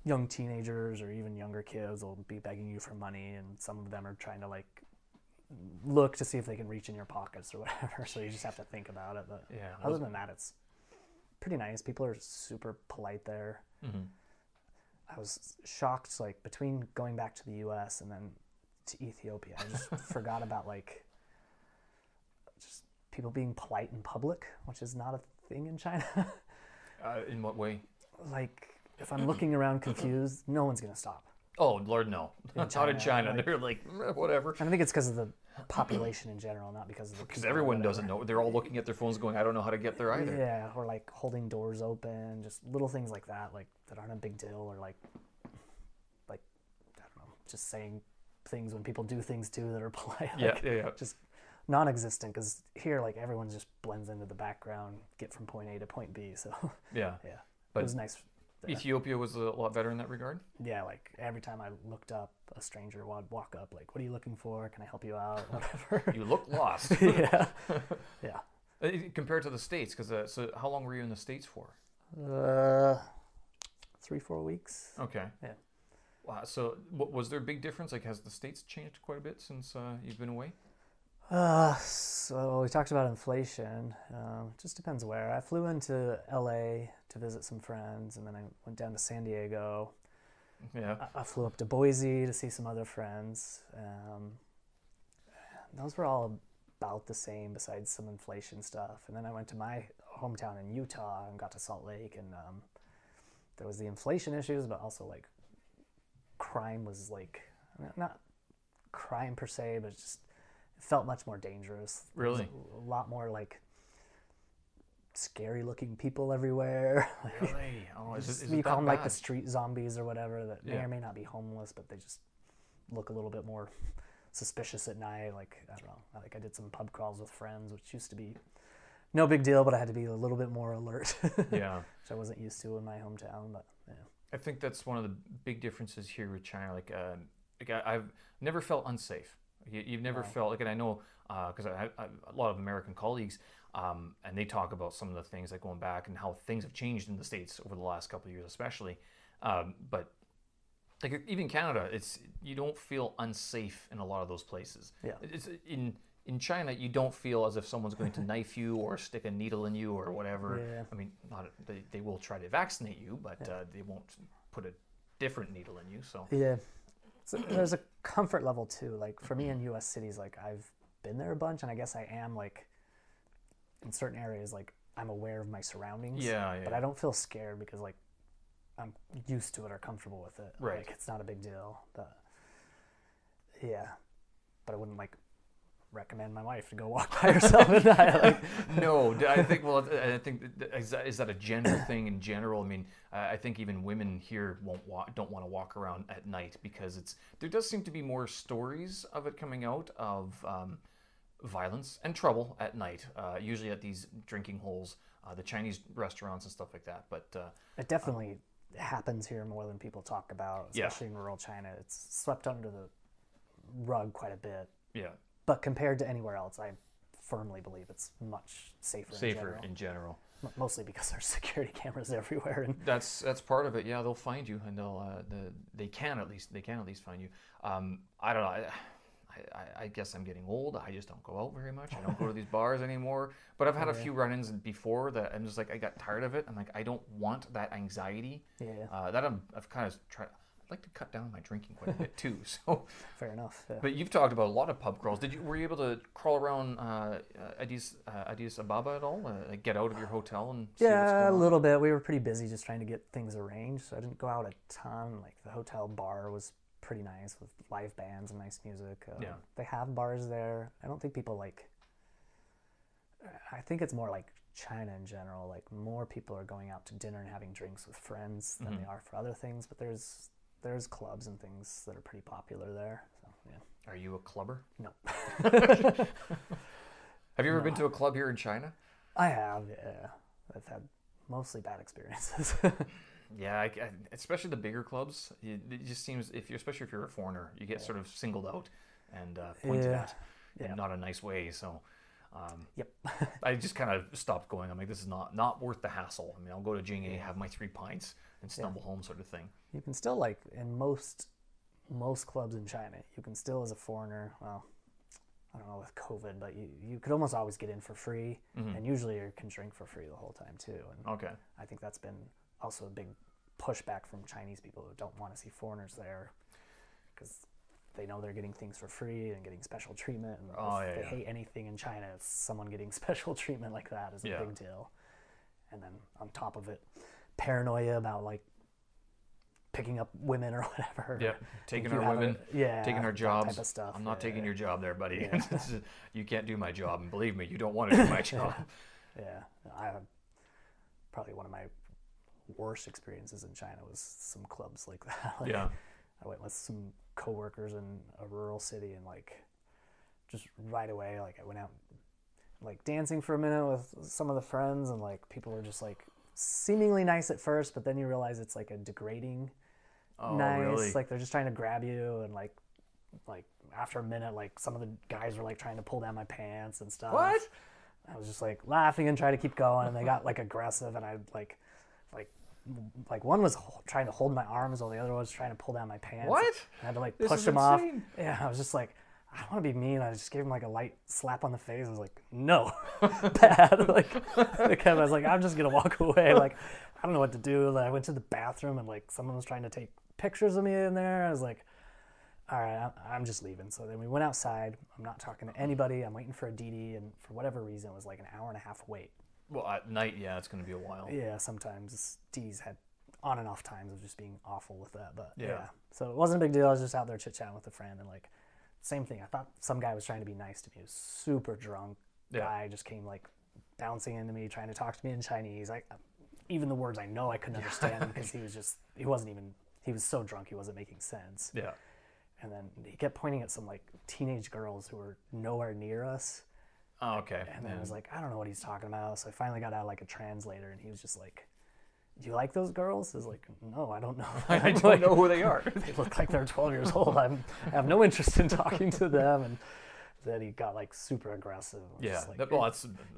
young teenagers or even younger kids will be begging you for money, and some of them are trying to like look to see if they can reach in your pockets or whatever. So you just have to think about it. But other than that, it's pretty nice. People are super polite there. Mm-hmm. I was shocked, like between going back to the U.S. and then to Ethiopia, I just forgot about like just people being polite in public, which is not a thing in China. In what way? Like if I'm looking around confused, no one's gonna stop. Oh Lord, no! Not in China. Like, they're like whatever. I think it's because of the population in general, not because of the. Because everyone doesn't know. They're all looking at their phones, going, "I don't know how to get there either." Yeah, or like holding doors open, just little things like that, like that aren't a big deal, or like I don't know, just saying things when people do things too that are polite. Like, yeah. Just non-existent, because here, like everyone just blends into the background, get from point A to point B. So yeah. But it was nice. Ethiopia was a lot better in that regard? Yeah, like every time I looked up, a stranger would walk up, like, what are you looking for? Can I help you out? Whatever. You look lost. Yeah. Compared to the States, because so how long were you in the States for? 3-4 weeks. Okay. Yeah. Wow. So was there a big difference? Like, has the States changed quite a bit since you've been away? So we talked about inflation. It just depends where. I flew into LA to visit some friends, and then I went down to San Diego. Yeah. I flew up to Boise to see some other friends. Those were all about the same besides some inflation stuff. And then I went to my hometown in Utah and got to Salt Lake, and there was the inflation issues, but also like crime was like, not crime per se, but just it felt much more dangerous. Really? A lot more like scary looking people everywhere. Really? Oh, is you call them like the street zombies or whatever that may or may not be homeless, but they just look a little bit more suspicious at night. Like, I don't know. Like I did some pub crawls with friends, which used to be no big deal, but I had to be a little bit more alert. Yeah. Which I wasn't used to in my hometown, but yeah. I think that's one of the big differences here with China. Like I've never felt unsafe. You've never felt like, and I know because I a lot of American colleagues, and they talk about some of the things like going back and how things have changed in the States over the last couple of years, especially. But like even Canada, you don't feel unsafe in a lot of those places. Yeah. It's in China, you don't feel as if someone's going to knife you or stick a needle in you or whatever. Yeah. I mean, they will try to vaccinate you, but they won't put a different needle in you. So yeah. So there's a comfort level too. Like for me in U.S. cities, like I've been there a bunch, and I guess I am like in certain areas, like I'm aware of my surroundings. Yeah. But I don't feel scared because like I'm used to it or comfortable with it. Right. Like it's not a big deal. Yeah. But I wouldn't like recommend my wife to go walk by herself at night. Like, No, I think. Well, I think is that a gender thing in general? I mean, I think even women here don't want to walk around at night because there does seem to be more stories of it coming out of violence and trouble at night. Usually at these drinking holes, the Chinese restaurants and stuff like that. But it definitely happens here more than people talk about, especially in rural China. It's swept under the rug quite a bit. Yeah. But compared to anywhere else, I firmly believe it's much safer in general. Mostly because there's security cameras everywhere, and That's part of it. Yeah, they'll find you, and they can at least find you. I don't know. I guess I'm getting old. I just don't go out very much. I don't go to these bars anymore. But I've had a few run-ins before that I'm just like, I got tired of it. I'm like, I don't want that anxiety. Yeah. I've kind of tried. I'd like to cut down my drinking quite a bit too. So. Fair enough. Yeah. But you've talked about a lot of pub crawls. Were you able to crawl around Addis Ababa at all? Like get out of your hotel and see what's going on? Yeah, a little bit. We were pretty busy just trying to get things arranged, so I didn't go out a ton. Like the hotel bar was pretty nice with live bands and nice music. They have bars there. I don't think people like. I think it's more like China in general. Like more people are going out to dinner and having drinks with friends than they are for other things. But there's clubs and things that are pretty popular there. So yeah. Are you a clubber? No. Have you ever been to a club here in China? I have. Yeah. I've had mostly bad experiences. Yeah, especially the bigger clubs. It just seems especially if you're a foreigner, you get sort of singled out and pointed at in not a nice way. So. Yep. I just kind of stopped going. I'm like, this is not worth the hassle. I mean, I'll go to Jing'e, have my 3 pints, and stumble home, sort of thing. You can still, like, in most clubs in China, you can still, as a foreigner, well, I don't know with COVID, but you could almost always get in for free, and usually you can drink for free the whole time too. And okay. I think that's been also a big pushback from Chinese people who don't want to see foreigners there because they know they're getting things for free and getting special treatment. And they hate anything in China, it's someone getting special treatment like that is a big deal. And then on top of it, paranoia about like picking up women or whatever. Yeah, taking our women, taking our jobs. Type of stuff. I'm not taking your job there, buddy. Yeah. You can't do my job, and believe me, you don't want to do my job. I probably one of my worst experiences in China was some clubs like that. Like, I went with some coworkers in a rural city, and like just right away, like I went out like dancing for a minute with some of the friends, and like people were just like seemingly nice at first, but then you realize it's like a degrading Really? Like they're just trying to grab you, and like after a minute, like some of the guys were like trying to pull down my pants and stuff. What? I was just like laughing and trying to keep going, and they got like aggressive, and I like one was trying to hold my arms while the other was trying to pull down my pants. What? I had to like This push is him insane. off. Yeah, I was just like, I don't want to be mean. I just gave him like a light slap on the face. I was like, no, bad. I was like, I'm just gonna walk away. Like, I don't know what to do. Like, I went to the bathroom, and like someone was trying to take pictures of me in there. I was like, all right, I'm just leaving. So then we went outside. I'm not talking to anybody. I'm waiting for a DD, and for whatever reason, it was like an hour and a half wait. Well, at night, it's going to be a while. Yeah, sometimes DDs had on and off times of just being awful with that. But yeah. So it wasn't a big deal. I was just out there chit-chatting with a friend, and like, same thing. I thought some guy was trying to be nice to me. He was super drunk guy, just came like bouncing into me, trying to talk to me in Chinese. Even the words I know I couldn't understand because he was so drunk he wasn't making sense. Yeah. And then he kept pointing at some like teenage girls who were nowhere near us. Oh, okay. And then I was like, I don't know what he's talking about. So I finally got out like a translator, and he was just like, do you like those girls? I was like, no, I don't know. I don't know who they are. They look like they're 12 years old. I have no interest in talking to them. And then he got like super aggressive. Like,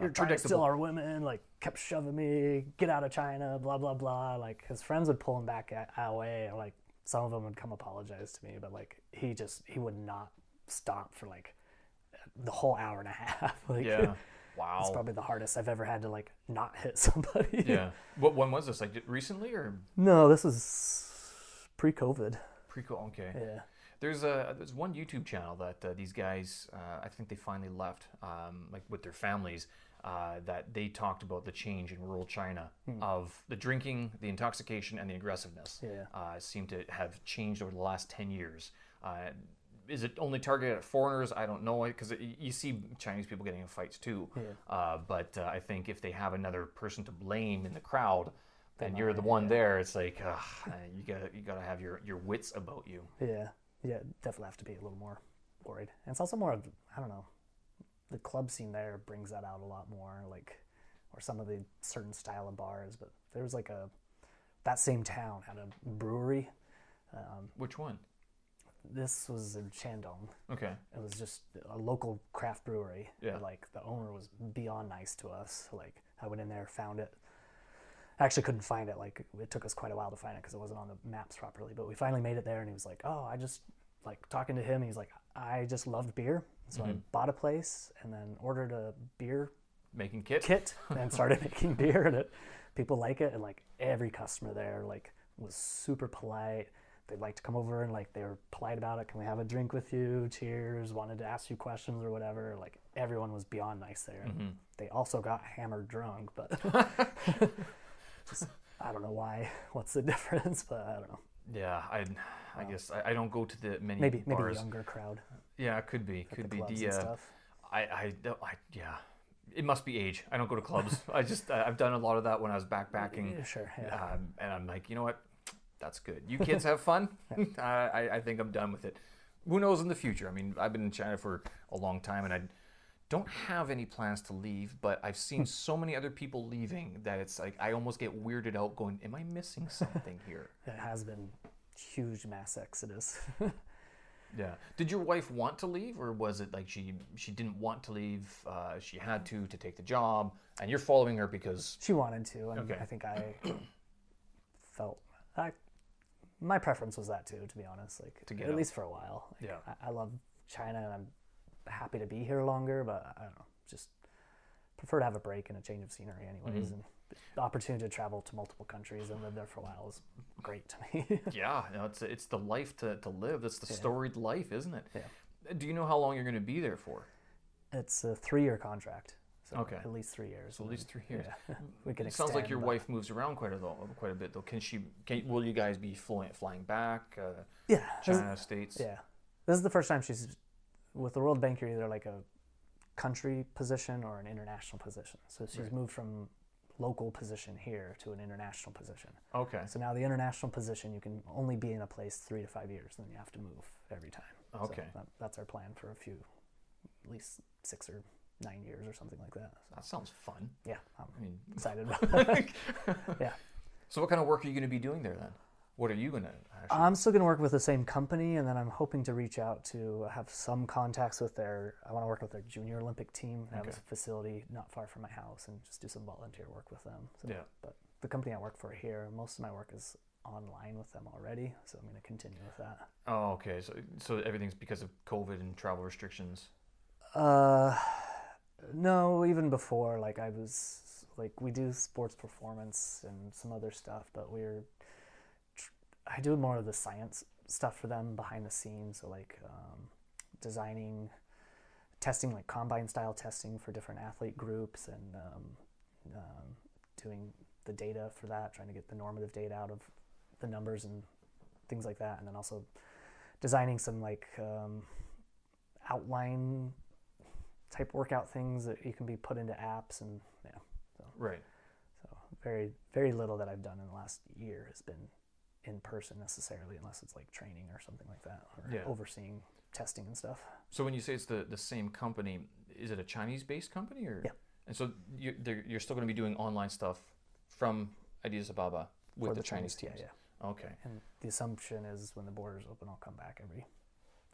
you're trying to steal our women. Like, kept shoving me. Get out of China. Blah blah blah. Like his friends would pull him back away. Like some of them would come apologize to me, but like he would not stop for like the whole hour and a half. Like, wow. It's probably the hardest I've ever had to like not hit somebody. Yeah. When was this? Like recently or? No, this was pre-COVID. Pretty cool. Okay. Yeah. There's one YouTube channel that these guys, I think they finally left, like with their families, that they talked about the change in rural China of the drinking, the intoxication, and the aggressiveness. Yeah. Seem to have changed over the last 10 years. Is it only targeted at foreigners? I don't know, because you see Chinese people getting in fights too. Yeah. But I think if they have another person to blame in the crowd, and you're the one there, it's like you gotta have your wits about you. Yeah. Yeah, definitely have to be a little more worried. And it's also more of, I don't know, the club scene there brings that out a lot more, like, or some of the certain style of bars. But there was like that same town had a brewery. Which one? This was in Shandong. Okay. It was just a local craft brewery. Yeah. But, like, the owner was beyond nice to us. Like, I went in there, found it. I actually couldn't find it. Like, it took us quite a while to find it because it wasn't on the maps properly. But we finally made it there, and he was like, "Oh, I just," like, talking to him, he's like, "I just loved beer, so I bought a place and then ordered a beer Making kit and started making beer, and people like it, and like every customer there like was super polite. They'd like to come over and like they were polite about it. Can we have a drink with you? Cheers. Wanted to ask you questions or whatever. Like everyone was beyond nice there. And they also got hammered drunk, but just, I don't know why. What's the difference? But I don't know. Yeah, I guess I don't go to the many maybe bars. A younger crowd. Yeah, it could be. Could be the stuff. Yeah. It must be age. I don't go to clubs. I've done a lot of that when I was backpacking. Yeah, sure. Yeah. And I'm like, you know what? That's good. You kids have fun. I think I'm done with it. Who knows in the future? I mean, I've been in China for a long time, and I don't have any plans to leave, but I've seen so many other people leaving that it's like I almost get weirded out going, am I missing something here? It has been huge mass exodus. Yeah. Did your wife want to leave, or was it like she didn't want to leave? She had to take the job, and you're following her because she wanted to, and okay. I think I felt my preference was that too, to be honest. Like to get at least for a while. Like, yeah. I love China, and I'm happy to be here longer, but I don't know, just prefer to have a break and a change of scenery, anyways. And the opportunity to travel to multiple countries and live there for a while is great to me. Yeah, no, it's the life to live. It's the storied life, isn't it? Yeah. Do you know how long you're going to be there for? It's a 3-year contract. So okay. At least 3 years. So at least 3 years. Yeah. We can it extend, sounds like your wife moves around quite a bit, though. Will you guys be flying back? Yeah. China, States? Yeah. This is the first time she's with the World Bank. You're either like a country position or an international position. So she's moved from local position here to an international position. Okay. So now the international position, you can only be in a place 3 to 5 years, then you have to move every time. Okay. So that's our plan for at least 6 or 9 years or something like that. So, that sounds fun. Yeah, I'm excited about it. Yeah. So what kind of work are you going to be doing there then? What are you going to actually... I'm still going to work with the same company, and then I'm hoping to reach out to have some contacts with I want to work with their junior Olympic team. They have a facility not far from my house and just do some volunteer work with them. So, yeah. But the company I work for here, most of my work is online with them already, so I'm going to continue with that. Oh, okay. So everything's because of COVID and travel restrictions? No, even before, like we do sports performance and some other stuff, but I do more of the science stuff for them behind the scenes, so like designing, testing, like combine style testing for different athlete groups, and doing the data for that, trying to get the normative data out of the numbers and things like that, and then also designing some like outline type workout things that you can be put into apps, and right. So very, very little that I've done in the last year has been in person necessarily, unless it's like training or something like that, or overseeing testing and stuff. So when you say it's the same company, is it a Chinese-based company, or? Yeah. And so you're still going to be doing online stuff from Addis Ababa with the Chinese teams? Yeah. Okay. And the assumption is when the borders open, I'll come back every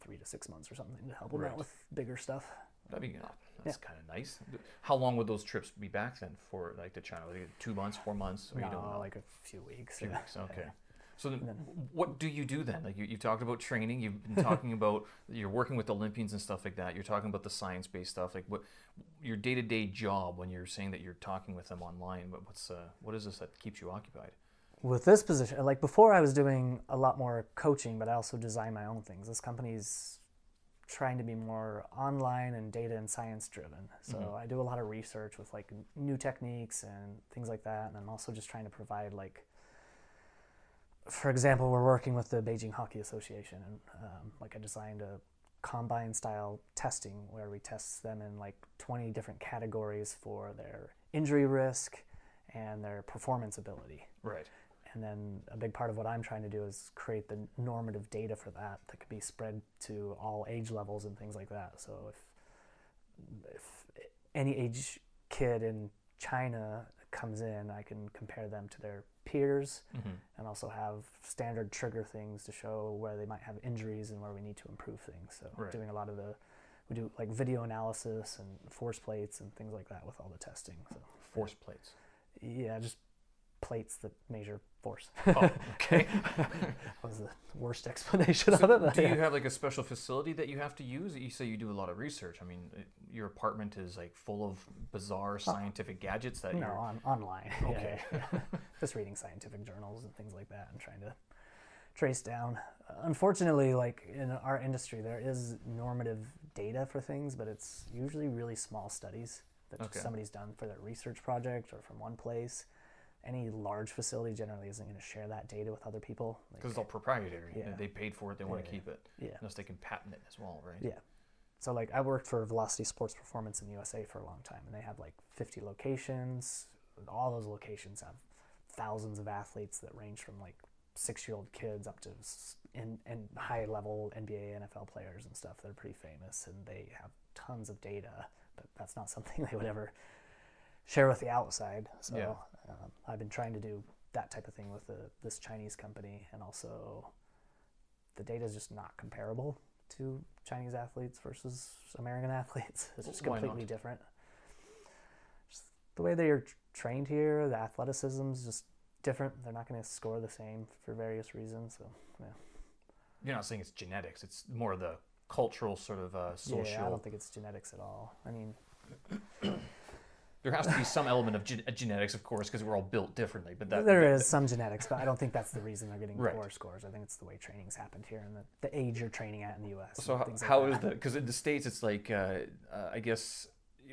3 to 6 months or something to help them out with bigger stuff. That's kind of nice. How long would those trips be back then for, like, to China? Like 2 months, 4 months? Or no, you don't know? like a few weeks. Okay. Yeah. So then, what do you do then? Like you talked about training. You've been talking about you're working with Olympians and stuff like that. You're talking about the science-based stuff. Like what your day-to-day job when you're saying that you're talking with them online. What is this that keeps you occupied? with this position, like before I was doing a lot more coaching, but I also design my own things. This company's trying to be more online and data and science driven. So I do a lot of research with like new techniques and things like that. And I'm also just trying to provide like, for example, we're working with the Beijing Hockey Association, and like I designed a combine style testing where we test them in like 20 different categories for their injury risk and their performance ability. Right. And then a big part of what I'm trying to do is create the normative data for that could be spread to all age levels and things like that. So if any age kid in China comes in, I can compare them to their peers and also have standard trigger things to show where they might have injuries and where we need to improve things. So doing a lot of we do like video analysis and force plates and things like that with all the testing. So force plates? Yeah, just plates that measure force. Oh, okay. That was the worst explanation of it. Do you have like a special facility that you have to use? You say you do a lot of research. I mean, your apartment is like full of bizarre scientific gadgets that online. Okay. Yeah. Just reading scientific journals and things like that and trying to trace down. Unfortunately, like in our industry, there is normative data for things, but it's usually really small studies that somebody's done for their research project or from one place. Any large facility generally isn't going to share that data with other people. Because it's all proprietary. Yeah. They paid for it, they want to keep it. Yeah. Unless they can patent it as well, right? Yeah. So like I worked for Velocity Sports Performance in the USA for a long time, and they have like 50 locations. All those locations have thousands of athletes that range from like 6-year-old kids up to in high-level NBA, NFL players and stuff that are pretty famous, and they have tons of data, but that's not something they would ever share with the outside. So I've been trying to do that type of thing with this Chinese company, and also the data is just not comparable to Chinese athletes versus American athletes. It's just completely different. Just the way they are trained here, the athleticism is just different. They're not going to score the same for various reasons. So yeah. You're not saying it's genetics. It's more the cultural sort of social. Yeah, I don't think it's genetics at all. I mean, there has to be some element of genetics, of course, because we're all built differently. But there is some genetics, but I don't think that's the reason they're getting poor scores. I think it's the way training's happened here and the age you're training at in the U.S. So how is that? Because in the States, it's like, I guess,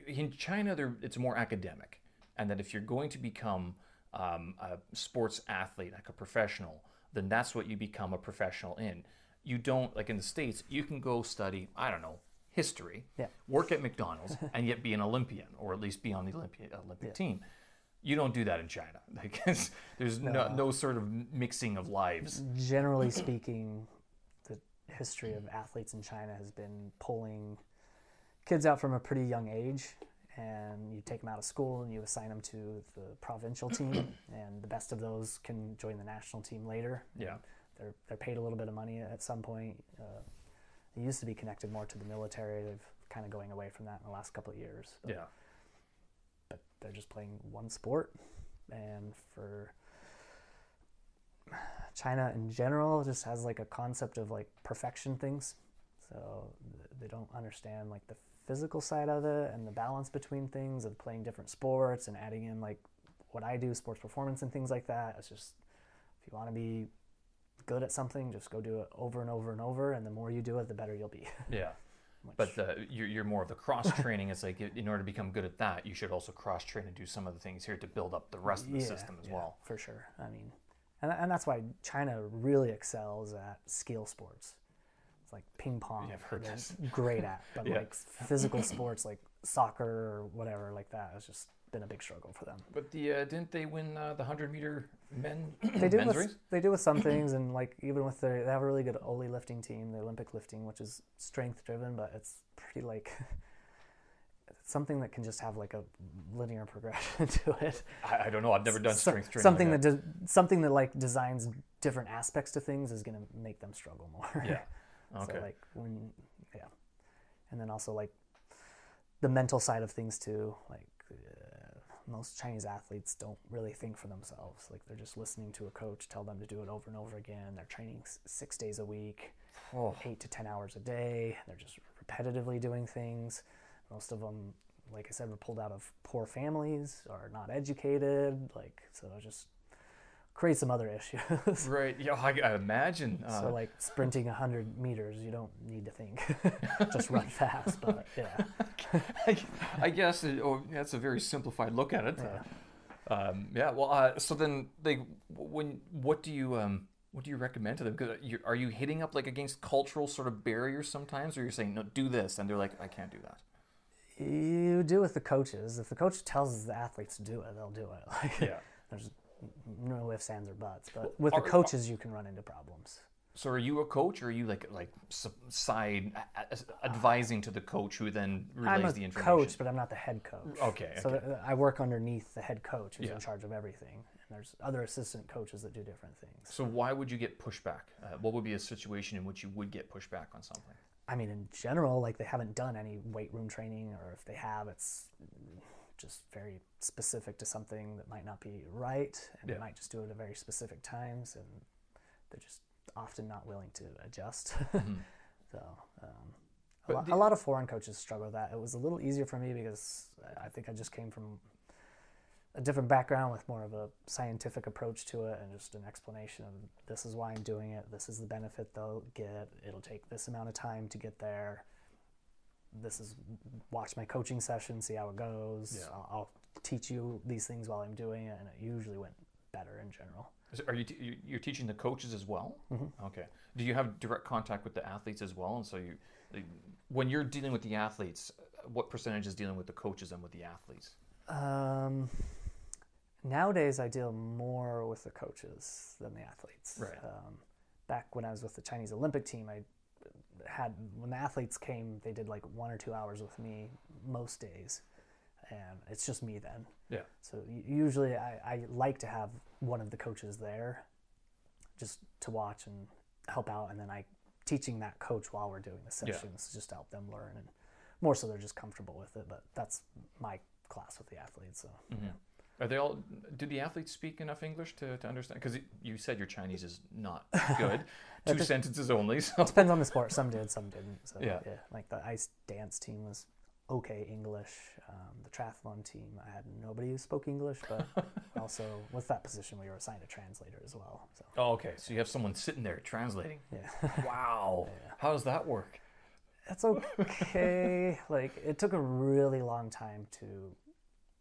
in China, it's more academic. And that if you're going to become a sports athlete, like a professional, then that's what you become a professional in. You don't, like in the States, you can go study, I don't know, history, work at McDonald's, and yet be an Olympian, or at least be on the Olympic team. You don't do that in China. Like, there's no sort of mixing of lives. Generally speaking, the history of athletes in China has been pulling kids out from a pretty young age, and you take them out of school and you assign them to the provincial team, and the best of those can join the national team later. Yeah. They're paid a little bit of money at some point. They used to be connected more to the military. They've kind of going away from that in the last couple of years. But they're just playing one sport. And for China in general, just has like a concept of like perfection things. So they don't understand like the physical side of it and the balance between things of playing different sports and adding in like what I do, sports performance and things like that. It's just, if you want to be good at something, just go do it over and over and over, and the more you do it, the better you'll be. Yeah. But you're more of the cross training. It's like, in order to become good at that, you should also cross train and do some of the things here to build up the rest of the system as well. For sure. I mean, and that's why China really excels at skill sports. It's like ping pong. Yeah, I've heard this. Great at, but like physical sports like soccer or whatever like that has just been a big struggle for them. But didn't they win the 100-meter men's race? They do with some things, and like even with they have a really good Oli lifting team, the Olympic lifting, which is strength driven, but it's pretty like it's something that can just have like a linear progression to it. I don't know. I've never done strength training. Something that like designs different aspects to things is going to make them struggle more. Yeah. Okay. So like and then also like the mental side of things too, like. Most Chinese athletes don't really think for themselves. Like they're just listening to a coach tell them to do it over and over again. They're training 6 days a week, 8 to 10 hours a day. They're just repetitively doing things. Most of them, like I said, were pulled out of poor families or not educated. Like, so just create some other issues. Right. Yeah, I imagine. So like sprinting 100 meters, you don't need to think, just run fast. But yeah, I guess that's a very simplified look at it. yeah. Well, so then, like, what do you recommend to them? Because are you hitting up like against cultural sort of barriers sometimes, or you're saying no, do this, and they're like, I can't do that. You do with the coaches. If the coach tells the athletes to do it, they'll do it. Like, Yeah. There's no ifs, ands, or buts. But with the coaches, you can run into problems. So are you a coach, or are you like side advising to the coach who then relays the information? I'm a coach, but I'm not the head coach. Okay. So I work underneath the head coach who's in charge of everything. And there's other assistant coaches that do different things. So why would you get pushback? What would be a situation in which you would get pushback on something? I mean, in general, like they haven't done any weight room training, or if they have, it's just very specific to something that might not be right, and they might just do it at very specific times, and they're just often not willing to adjust. Mm-hmm. So a lot of foreign coaches struggle with that. It was a little easier for me because I think I just came from a different background with more of a scientific approach to it, and just an explanation of this is why I'm doing it, this is the benefit they'll get, it'll take this amount of time to get there, watch my coaching session, see how it goes. Yeah. I'll teach you these things while I'm doing it, and it usually went better in general. Are you're teaching the coaches as well? Mm-hmm. Okay. Do you have direct contact with the athletes as well? And so when you're dealing with the athletes, what percentage is dealing with the coaches and with the athletes? Nowadays, I deal more with the coaches than the athletes. Right. Back when I was with the Chinese Olympic team, when the athletes came, they did like 1 or 2 hours with me most days, and it's just me then. Yeah. So usually, I like to have one of the coaches there, just to watch and help out, and then teaching that coach while we're doing the sessions just to help them learn, and more so they're just comfortable with it. But that's my class with the athletes. So. Mm-hmm. Yeah. Do the athletes speak enough English to understand? Because you said your Chinese is not good. Two sentences only. So. Depends on the sport. Some did, some didn't. So, yeah. Like the ice dance team was okay English. The triathlon team, I had nobody who spoke English, but also with that position we were assigned a translator as well. So. Oh, okay. So you have someone sitting there translating. Yeah. Wow. Yeah. How does that work? It's okay. Like it took a really long time to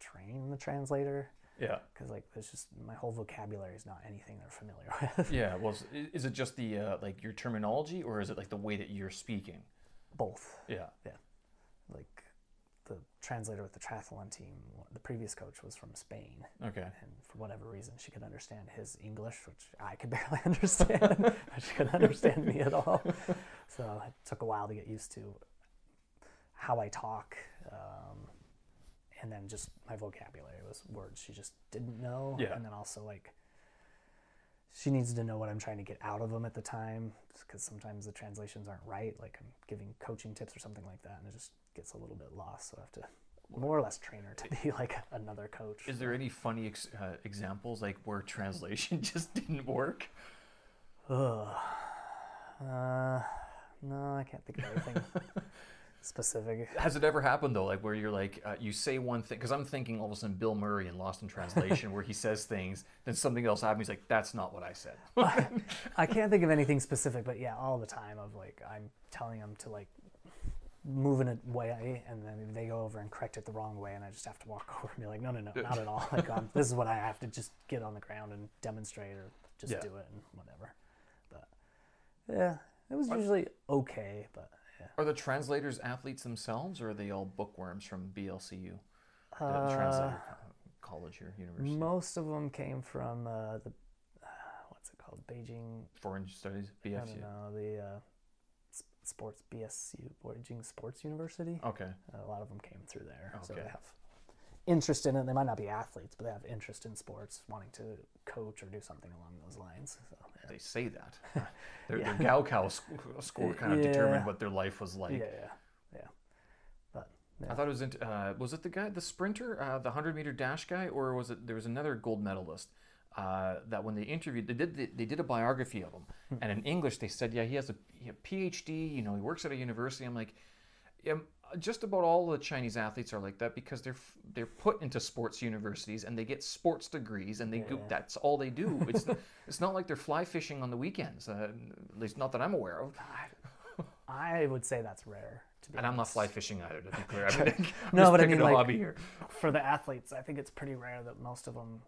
train the translator. Yeah. Because like there's just my whole vocabulary is not anything they're familiar with. Yeah. Well, is it just the like your terminology, or is it like the way that you're speaking? Both. Yeah. Yeah. Like the translator with the triathlon team, the previous coach was from Spain. Okay. And for whatever reason, she could understand his English, which I could barely understand. But she couldn't understand me at all. So it took a while to get used to how I talk. And then just my vocabulary was words she just didn't know. Yeah. And then also like she needs to know what I'm trying to get out of them at the time, because sometimes the translations aren't right. Like I'm giving coaching tips or something like that, and it just gets a little bit lost. So I have to more or less train her to be like another coach. Is there any funny examples like where translation just didn't work? No, I can't think of anything specific. Has it ever happened though, like where you're like you say one thing, because I'm thinking all of a sudden Bill Murray in Lost in Translation where he says things, then something else happens, he's like, that's not what I said. I can't think of anything specific, but yeah, all the time of like I'm telling them to like move in a way, and then they go over and correct it the wrong way, and I just have to walk over and be like, no, not at all. Like this is what I have to just get on the ground and demonstrate, or just do it and whatever. But yeah, it was usually okay, but. Yeah. Are the translators athletes themselves, or are they all bookworms from BLCU, the translator college or university? Most of them came from the what's it called, Beijing Foreign Studies, BFU. No, the sports BSU, Beijing Sports University. Okay. A lot of them came through there, okay. So they have interest in it. They might not be athletes, but they have interest in sports, wanting to coach or do something along those lines. So, yeah. They say that. Their Gaokao score kind of determined what their life was like. Yeah. But I thought it was it the guy, the sprinter, the 100-meter dash guy, or was it there was another gold medalist that when they interviewed, they did a biography of him, and in English they said, yeah, he has a PhD, he works at a university. I'm like, Just about all the Chinese athletes are like that because they're put into sports universities and they get sports degrees and that's all they do. It's not like they're fly fishing on the weekends. At least not that I'm aware of. I would say that's rare. To be and honest. I'm not fly fishing either, to be clear. I mean, no, but I mean, a like, hobby here. For the athletes, I think it's pretty rare that most of them,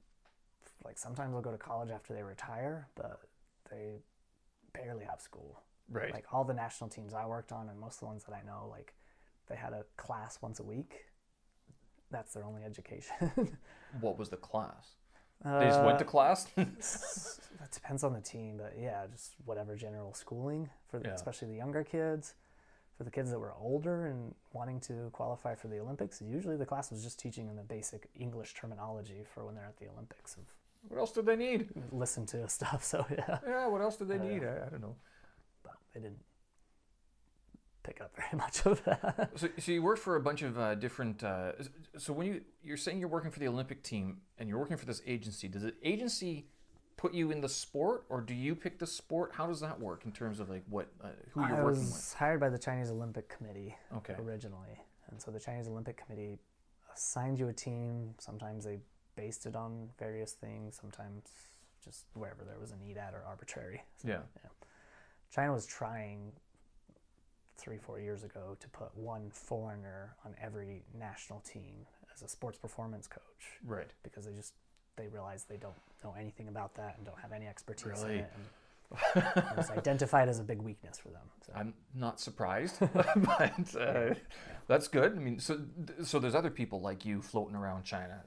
like, sometimes they'll go to college after they retire, but they barely have school. Right. Like, all the national teams I worked on and most of the ones that I know, like, they had a class once a week. That's their only education. What was the class? They just went to class? That depends on the team, but yeah, just whatever general schooling for especially the younger kids. For the kids that were older and wanting to qualify for the Olympics, usually the class was just teaching them the basic English terminology for when they're at the Olympics. What else did they need? Listen to stuff, so yeah. Yeah, what else did they need? I don't know. But they didn't pick up very much of that. So you worked for a bunch of different. So when you're saying you're working for the Olympic team and you're working for this agency, does the agency put you in the sport, or do you pick the sport? How does that work in terms of like what who you're working with? I was hired by the Chinese Olympic Committee originally, and so the Chinese Olympic Committee assigned you a team. Sometimes they based it on various things. Sometimes just wherever there was a need at or arbitrary. So, yeah. China was trying 3-4 years ago to put one foreigner on every national team as a sports performance coach. Right. Because they realize they don't know anything about that and don't have any expertise in Really? it. And it was identified as a big weakness for them. So. I'm not surprised, but that's good. I mean, so there's other people like you floating around China.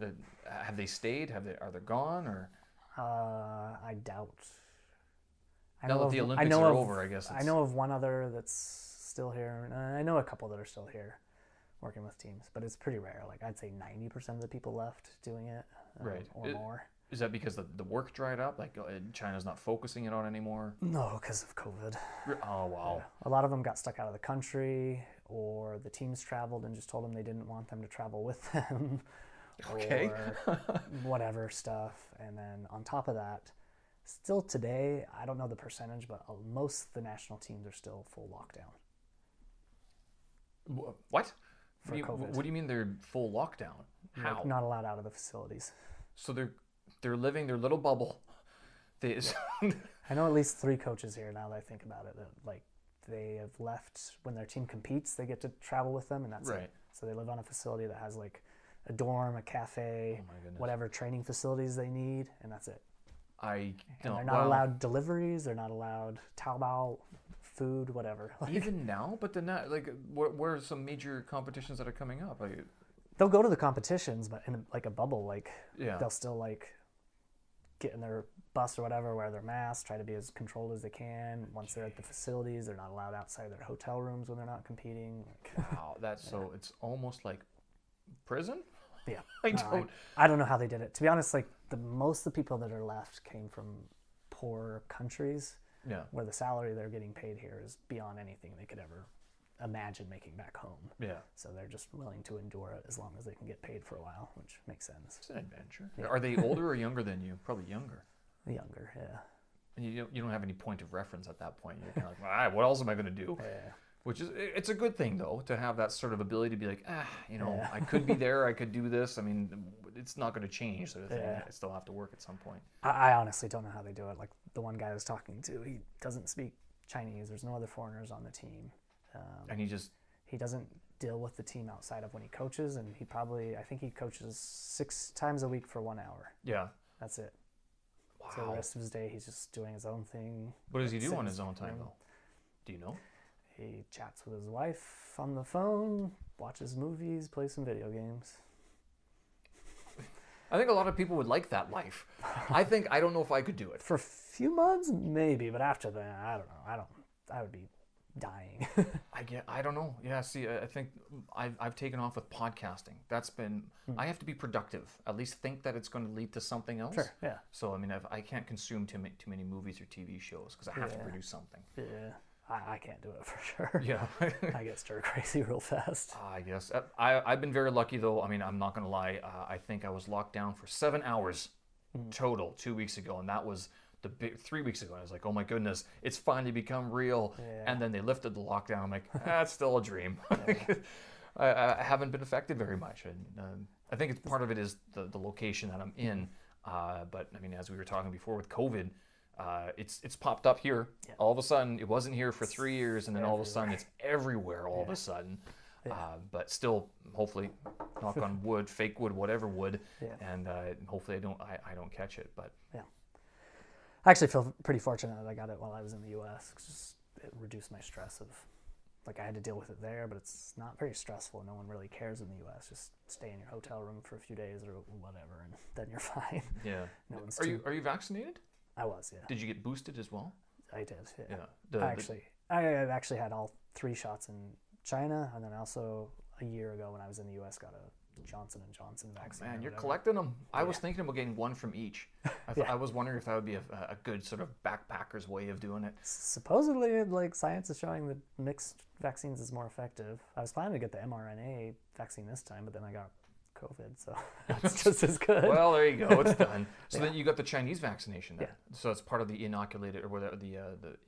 Have they stayed? Are they gone? Or I doubt. Now that the Olympics are over, I guess. I know of one other that's still here. I know a couple that are still here working with teams, but it's pretty rare. Like, I'd say 90% of the people left doing it, right, or more. Is that because the work dried up? Like, China's not focusing it on anymore? No, because of COVID. Oh, wow. Yeah. A lot of them got stuck out of the country, or the teams traveled and just told them they didn't want them to travel with them. Okay. Or whatever stuff. And then on top of that, still today, I don't know the percentage, but most of the national teams are still full lockdown. What? For COVID. What do you mean they're full lockdown? How? Like, not allowed out of the facilities. So they're living their little bubble. I know at least 3 coaches here now that I think about it, that like they have left when their team competes, they get to travel with them, and that's right. it. So they live on a facility that has like a dorm, a cafe, whatever training facilities they need, and that's it. And they're not allowed deliveries, they're not allowed Taobao, food, whatever. Even now? But then that, like, what are some major competitions that are coming up? Like, they'll go to the competitions, but in like a bubble, like they'll still like get in their bus or whatever, wear their masks, try to be as controlled as they can. Once they're at the facilities, they're not allowed outside their hotel rooms when they're not competing. Wow, that's so it's almost like prison? Yeah. I don't know how they did it. To be honest, like most of the people that are left came from poor countries where the salary they're getting paid here is beyond anything they could ever imagine making back home. Yeah. So they're just willing to endure it as long as they can get paid for a while, which makes sense. It's an adventure. Yeah. Are they older or younger than you? Probably younger. Younger, yeah. And you don't have any point of reference at that point. You're kind of like, all right, what else am I going to do? Yeah. Which is, it's a good thing though, to have that sort of ability to be like, I could be there, I could do this. I mean, it's not going to change sort of thing. I still have to work at some point. I honestly don't know how they do it. Like the one guy I was talking to, he doesn't speak Chinese. There's no other foreigners on the team. And he doesn't deal with the team outside of when he coaches, and I think he coaches 6 times a week for 1 hour. Yeah. That's it. Wow. So the rest of his day, he's just doing his own thing. What does he do on his own time though? Do you know? He chats with his wife on the phone, watches movies, plays some video games. I think a lot of people would like that life. I don't know if I could do it. For a few months, maybe, but after that, I don't know. I would be dying. I don't know. Yeah, see, I think I've taken off with podcasting. That's been, I have to be productive. At least think that it's going to lead to something else. Sure, yeah. So, I mean, I can't consume too many movies or TV shows because I have to produce something. Yeah. I can't do it for sure. Yeah. I get stir crazy real fast. I guess. I've been very lucky though. I mean, I'm not going to lie. I think I was locked down for 7 hours total 2 weeks ago. And that was big 3 weeks ago. I was like, oh my goodness, it's finally become real. Yeah. And then they lifted the lockdown. I'm like, that's still a dream. I haven't been affected very much. And, I think it's part of it is the location that I'm in. But I mean, as we were talking before with COVID, it's popped up here. Yeah. All of a sudden, it wasn't here for 3 years, and then all of a sudden, it's everywhere all of a sudden. But still, hopefully, knock on wood, fake wood, whatever wood, and hopefully I don't catch it. But yeah, I actually feel pretty fortunate that I got it while I was in the U.S. 'cause it reduced my stress of, like, I had to deal with it there, but it's not very stressful. No one really cares in the U.S. Just stay in your hotel room for a few days or whatever, and then you're fine. Yeah. No one's Are you vaccinated? I was, yeah. Did you get boosted as well? I did, yeah. Yeah. I actually had all 3 shots in China, and then also a year ago when I was in the U.S. got a Johnson & Johnson vaccine. Man, you're collecting them. I was thinking about getting one from each. I was wondering if that would be a good sort of backpacker's way of doing it. Supposedly, like, science is showing that mixed vaccines is more effective. I was planning to get the mRNA vaccine this time, but then I got COVID, so it's just as good. Well, there you go. It's done. So then you got the Chinese vaccination then. Yeah. So it's part of the inoculated or whatever the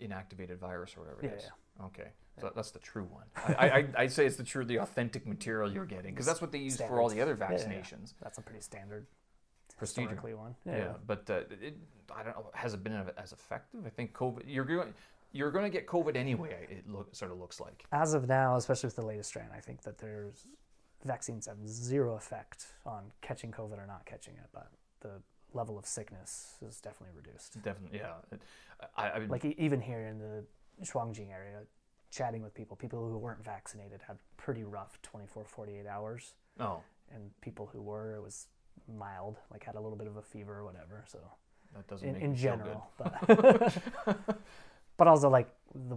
inactivated virus or whatever it is. Yeah. Okay. So that's the true one. I'd say it's the authentic material you're getting because that's what they use for all the other vaccinations. That's a pretty standard procedure one. Yeah. But I don't know. Has it been as effective? I think COVID. You're going to get COVID anyway. It sort of looks like. As of now, especially with the latest strain, I think that vaccines have zero effect on catching COVID or not catching it, but the level of sickness is definitely reduced. Definitely, yeah. I mean, like even here in the Shuangjing area, chatting with people who weren't vaccinated had pretty rough 24, 48 hours. Oh. And people who were, it was mild, like had a little bit of a fever or whatever. So that doesn't make in me general, feel good. but also like the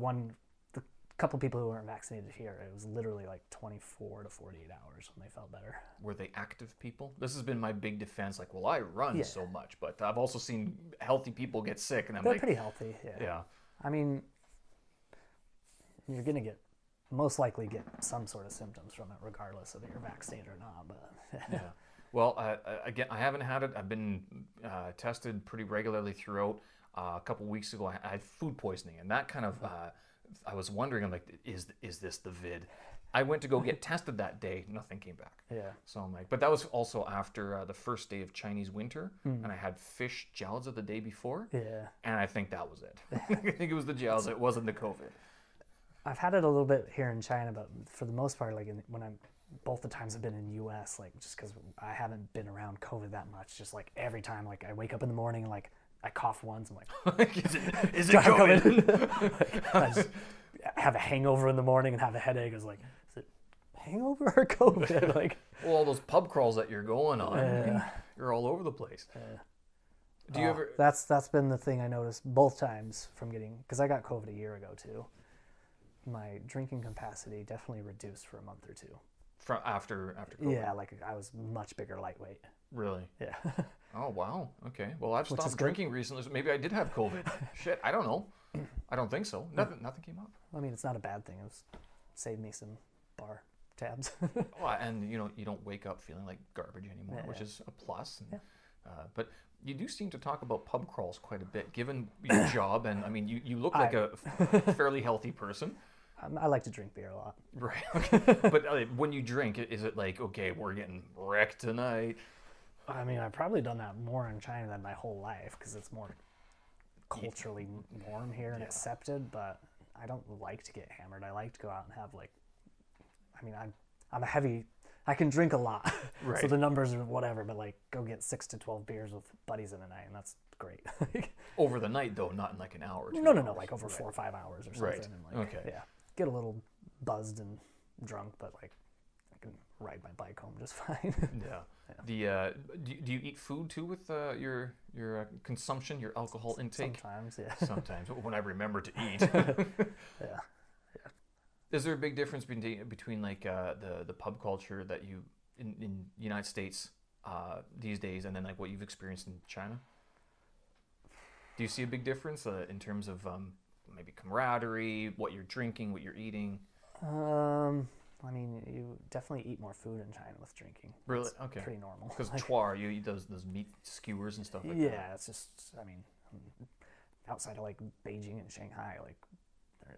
couple people who weren't vaccinated here, it was literally like 24 to 48 hours when they felt better. Were they active people? This has been my big defense. Like, well, I run so much, but I've also seen healthy people get sick, and They're pretty healthy. Yeah. I mean, you're gonna most likely get some sort of symptoms from it, regardless of if you're vaccinated or not. But yeah. Well, again, I haven't had it. I've been tested pretty regularly throughout. A couple weeks ago, I had food poisoning, and that kind of. I was wondering, I'm like, is this the vid? I went to go get tested that day. Nothing came back. Yeah. So I'm like, but that was also after the first day of Chinese winter, and I had fish gels the day before. Yeah. And I think that was it. I think it was the gels. It wasn't the COVID. I've had it a little bit here in China, but for the most part, like both the times I've been in the U.S., like just because I haven't been around COVID that much, just like every time, like I wake up in the morning and like I cough once, I'm like, is it COVID? Like, I just have a hangover in the morning and have a headache. It's like, is it hangover or COVID? Like, well, all those pub crawls that you're going on, you're all over the place. Do you ever? That's been the thing I noticed both times from getting, because I got COVID a year ago too. My drinking capacity definitely reduced for a month or two. From after COVID? Yeah, like I was much bigger lightweight. Really? Yeah. Oh, wow. Okay. Well, I've stopped drinking recently, so maybe I did have COVID. Shit, I don't know. I don't think so. Nothing came up. I mean, it's not a bad thing. It saved me some bar tabs. Well, and you don't wake up feeling like garbage anymore, which is a plus. And, but you do seem to talk about pub crawls quite a bit, given your job, and I mean, you look like a fairly healthy person. I like to drink beer a lot. Right. Okay. But when you drink, is it like, okay, we're getting wrecked tonight? I mean, I've probably done that more in China than my whole life because it's more culturally norm here and accepted, but I don't like to get hammered. I like to go out and have I'm a heavy, I can drink a lot. Right. So the numbers are whatever, but like go get 6 to 12 beers with buddies in a night and that's great. Over the night though, not in like an hour or 2 No, hours. like over 4 or 5 hours or something. Right. And like, yeah, get a little buzzed and drunk, but like I can ride my bike home just fine. Yeah. Do you eat food too with your consumption, your alcohol intake? Sometimes, yeah. Sometimes when I remember to eat. Yeah. Is there a big difference between like the pub culture that you in United States these days, and then like what you've experienced in China? Do you see a big difference in terms of maybe camaraderie, what you're drinking, what you're eating? I mean, you definitely eat more food in China with drinking. Really? It's okay. Pretty normal. Because tuar, you eat those meat skewers and stuff like that. Yeah, it's just, I mean, outside of like Beijing and Shanghai, like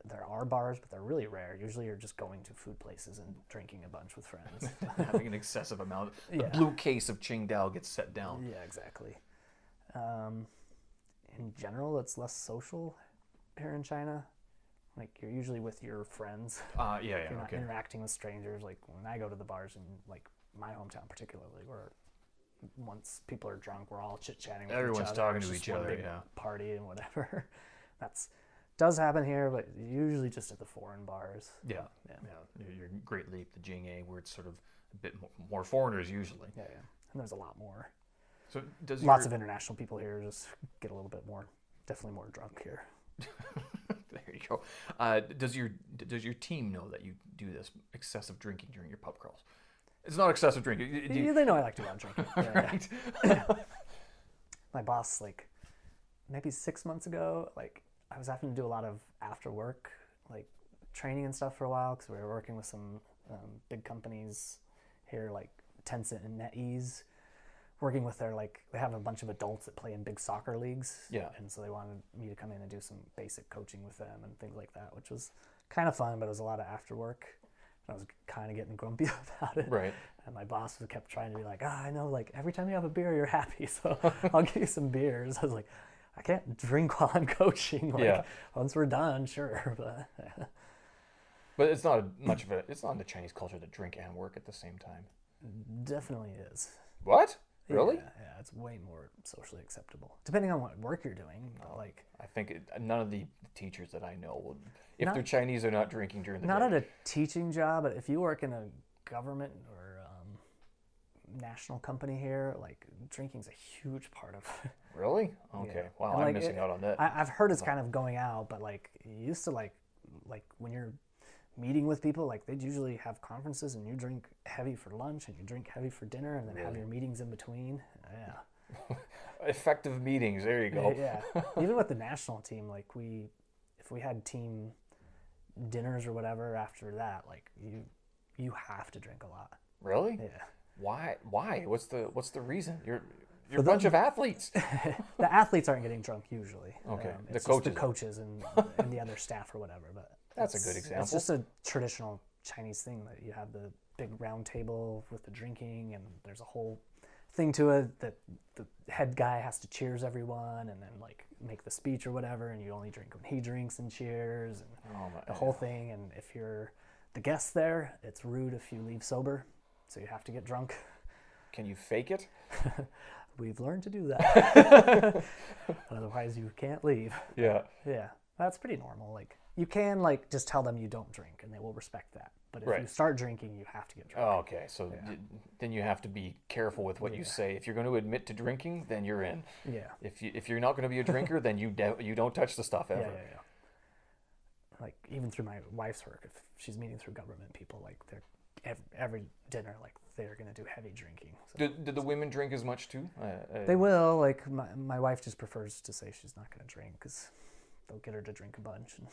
there are bars, but they're really rare. Usually you're just going to food places and drinking a bunch with friends. Having an excessive amount. The Yeah. blue case of Qingdao gets set down. Yeah, exactly. In general, it's less social here in China. Like, you're usually with your friends. Yeah, You're not okay. interacting with strangers. Like, when I go to the bars in, like, my hometown particularly, where once people are drunk, we're all chit-chatting with Everyone's each other. talking It's to just each one other, big yeah. party and whatever. Does happen here, but usually just at the foreign bars. Yeah. Yeah. Your Great Leap, the Jing'e, where it's sort of a bit more foreigners usually. Yeah. And there's a lot more. So does Lots of international people here just get a little bit more, definitely more drunk here. There you go. Does your team know that you do this excessive drinking during your pub crawls? It's not excessive drinking. They know I like to go out drinking. Right. Yeah. My boss, like, maybe 6 months ago, like, I was having to do a lot of after work, like, training and stuff for a while, because we were working with some big companies here, like Tencent and NetEase, working with their, like, they have a bunch of adults that play in big soccer leagues. Yeah. And so they wanted me to come in and do some basic coaching with them and things like that, which was kind of fun, but it was a lot of after work. I was kind of getting grumpy about it. Right. And my boss kept trying to be like, I know, like, every time you have a beer, you're happy, so I'll give you some beers. I was like, I can't drink while I'm coaching. Like, Yeah. Once we're done, sure. But it's not it's not in the Chinese culture to drink and work at the same time. Definitely is. What? Really? Yeah, it's way more socially acceptable. Depending on what work you're doing. But like, I think none of the teachers that I know will, if Not- they're Chinese, they're not drinking during the not day. at a teaching job, but if you work in a government or national company here, like, drinking's a huge part of it. Really? Okay. Yeah. Wow, And, I'm like, missing out on that. I've heard it's kind of going out, but like, you used to like when you're meeting with people, like, they'd usually have conferences and you drink heavy for lunch and you drink heavy for dinner and then have your meetings in between. Yeah. Effective meetings. There you go. Yeah. Even with the national team, like, if we had team dinners or whatever after that, like, you have to drink a lot. Really? Yeah. Why? What's the reason? You're a bunch of athletes. The athletes aren't getting drunk usually. Okay. The It's just coaches. the coaches and the other staff or whatever. But That's a good example. It's just a traditional Chinese thing that you have the big round table with the drinking, and there's a whole thing to it that the head guy has to cheers everyone and then, like, make the speech or whatever, and you only drink when he drinks and cheers, and the whole thing. And if you're the guest there, it's rude if you leave sober, so you have to get drunk. Can you fake it? We've learned to do that. Otherwise, you can't leave. Yeah. Yeah, that's pretty normal. Like, you can, like, just tell them you don't drink, and they will respect that. But if Right. you start drinking, you have to get drunk. Oh, okay. So then you have to be careful with what you say. If you're going to admit to drinking, then you're in. Yeah. If you're not going to be a drinker, then you don't touch the stuff ever. Yeah. Like, even through my wife's work, if she's meeting through government people, like, they're every dinner, like, they're gonna do heavy drinking. So. Did the women drink as much too? They will. Like, my wife just prefers to say she's not gonna drink because they'll get her to drink a bunch. And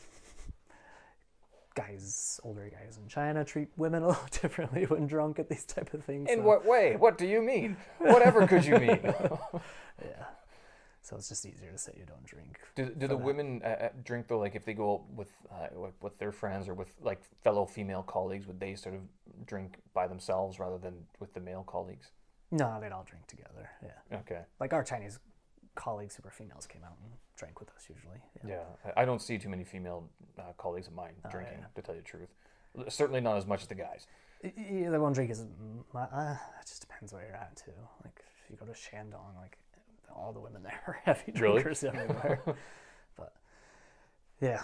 older guys in China treat women a little differently when drunk at these type of things. In what way? What do you mean? Whatever could you mean? Yeah. So it's just easier to say you don't drink. Do the women drink though? Like, if they go out with their friends or with, like, fellow female colleagues, would they sort of drink by themselves rather than with the male colleagues? No, they'd all drink together. Yeah. Okay. Like, our Chinese colleagues who were females came out and drank with us usually. Yeah, I don't see too many female colleagues of mine drinking, to tell you the truth. Certainly not as much as the guys. Yeah, they won't drink as much. It just depends where you're at too. Like, if you go to Shandong, like, all the women there are heavy drinkers everywhere. But yeah,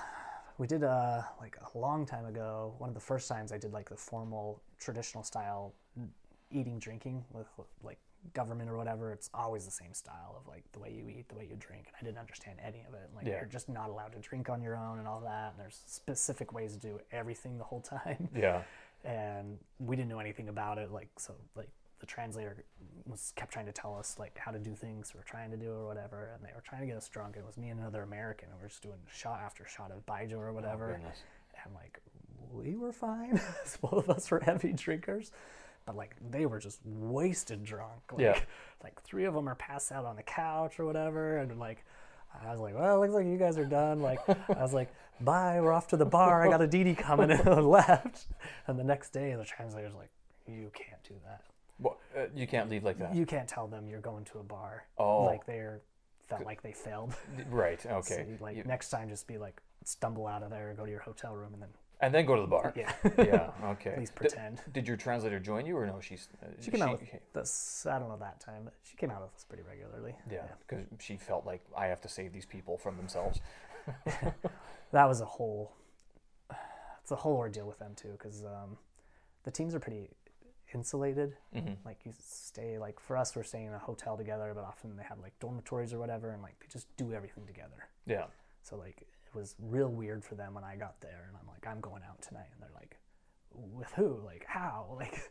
we did like a long time ago. One of the first times I did, like, the formal traditional style eating drinking with, like, government or whatever. It's always the same style of, like, the way you eat, the way you drink, and I didn't understand any of it. Like, you're just not allowed to drink on your own and all that, and there's specific ways to do everything the whole time. Yeah. And we didn't know anything about it, like, so, like, the translator kept trying to tell us, like, how to do things we're trying to do or whatever, and they were trying to get us drunk. It was me and another American, and we were just doing shot after shot of baijiu or whatever. goodness. And, like, we were fine. Both of us were heavy drinkers, but, like, they were just wasted drunk. Like, like, 3 of them are passed out on the couch or whatever, and, like, I was like, well, it looks like you guys are done. Like, I was like, bye, we're off to the bar. I got a DD coming in and left. And the next day, the translator's like, you can't do that. Well, you can't leave like that. You can't tell them you're going to a bar. Oh. Like felt like they failed. Right, okay. So next time, just be like, stumble out of there, go to your hotel room, and then go to the bar. Yeah. Yeah, okay. At least pretend. Did your translator join you, or no? She came out with this, I don't know that time, but she came out with us pretty regularly. Yeah, because she felt like, I have to save these people from themselves. That was it's a whole ordeal with them too, because the teams are pretty insulated. Mm-hmm. Like you stay, like for us, we're staying in a hotel together, but often they have like dormitories or whatever, and like they just do everything together. Yeah. So like it was real weird for them when I got there, and I'm like, I'm going out tonight, and they're like, with who? Like how? Like,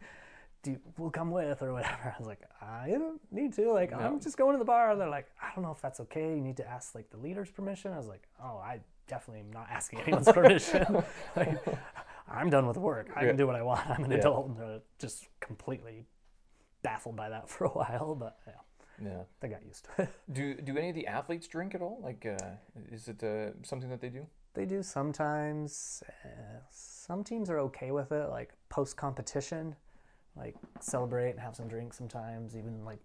we'll come with or whatever. I was like, I don't need to. Like, no. I'm just going to the bar. And they're like, I don't know if that's okay. You need to ask like the leader's permission. I was like, oh, I definitely am not asking anyone's permission. Like, I'm done with work. I can do what I want. I'm an adult. And they're just completely baffled by that for a while, but yeah, they got used to it. Do any of the athletes drink at all? Like, is it something that they do? They do sometimes. Some teams are okay with it, like post-competition, like celebrate and have some drinks sometimes. Even like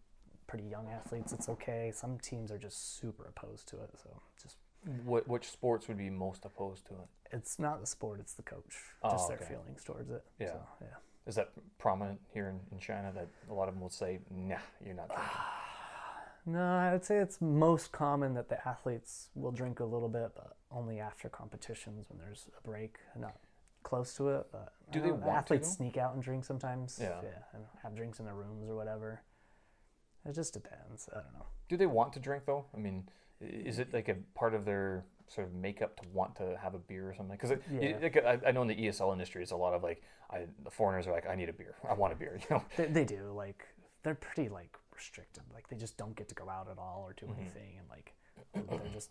pretty young athletes, it's okay. Some teams are just super opposed to it. So just which sports would be most opposed to it? It's not the sport; it's the coach. Just their feelings towards it. Yeah. So, yeah. Is that prominent here in China that a lot of them will say, nah, you're not drinking? No, I would say it's most common that the athletes will drink a little bit, but only after competitions when there's a break, not close to it. But do they want athletes to, sneak out and drink sometimes? Yeah, and have drinks in their rooms or whatever. It just depends. I don't know. Do they want to drink though? I mean, is it like a part of their sort of makeup to want to have a beer or something? Because I know in the ESL industry, it's a lot of like the foreigners are like, I need a beer. I want a beer. You know, they do. Like they're pretty like restricted. Like they just don't get to go out at all or do anything, and like they're just.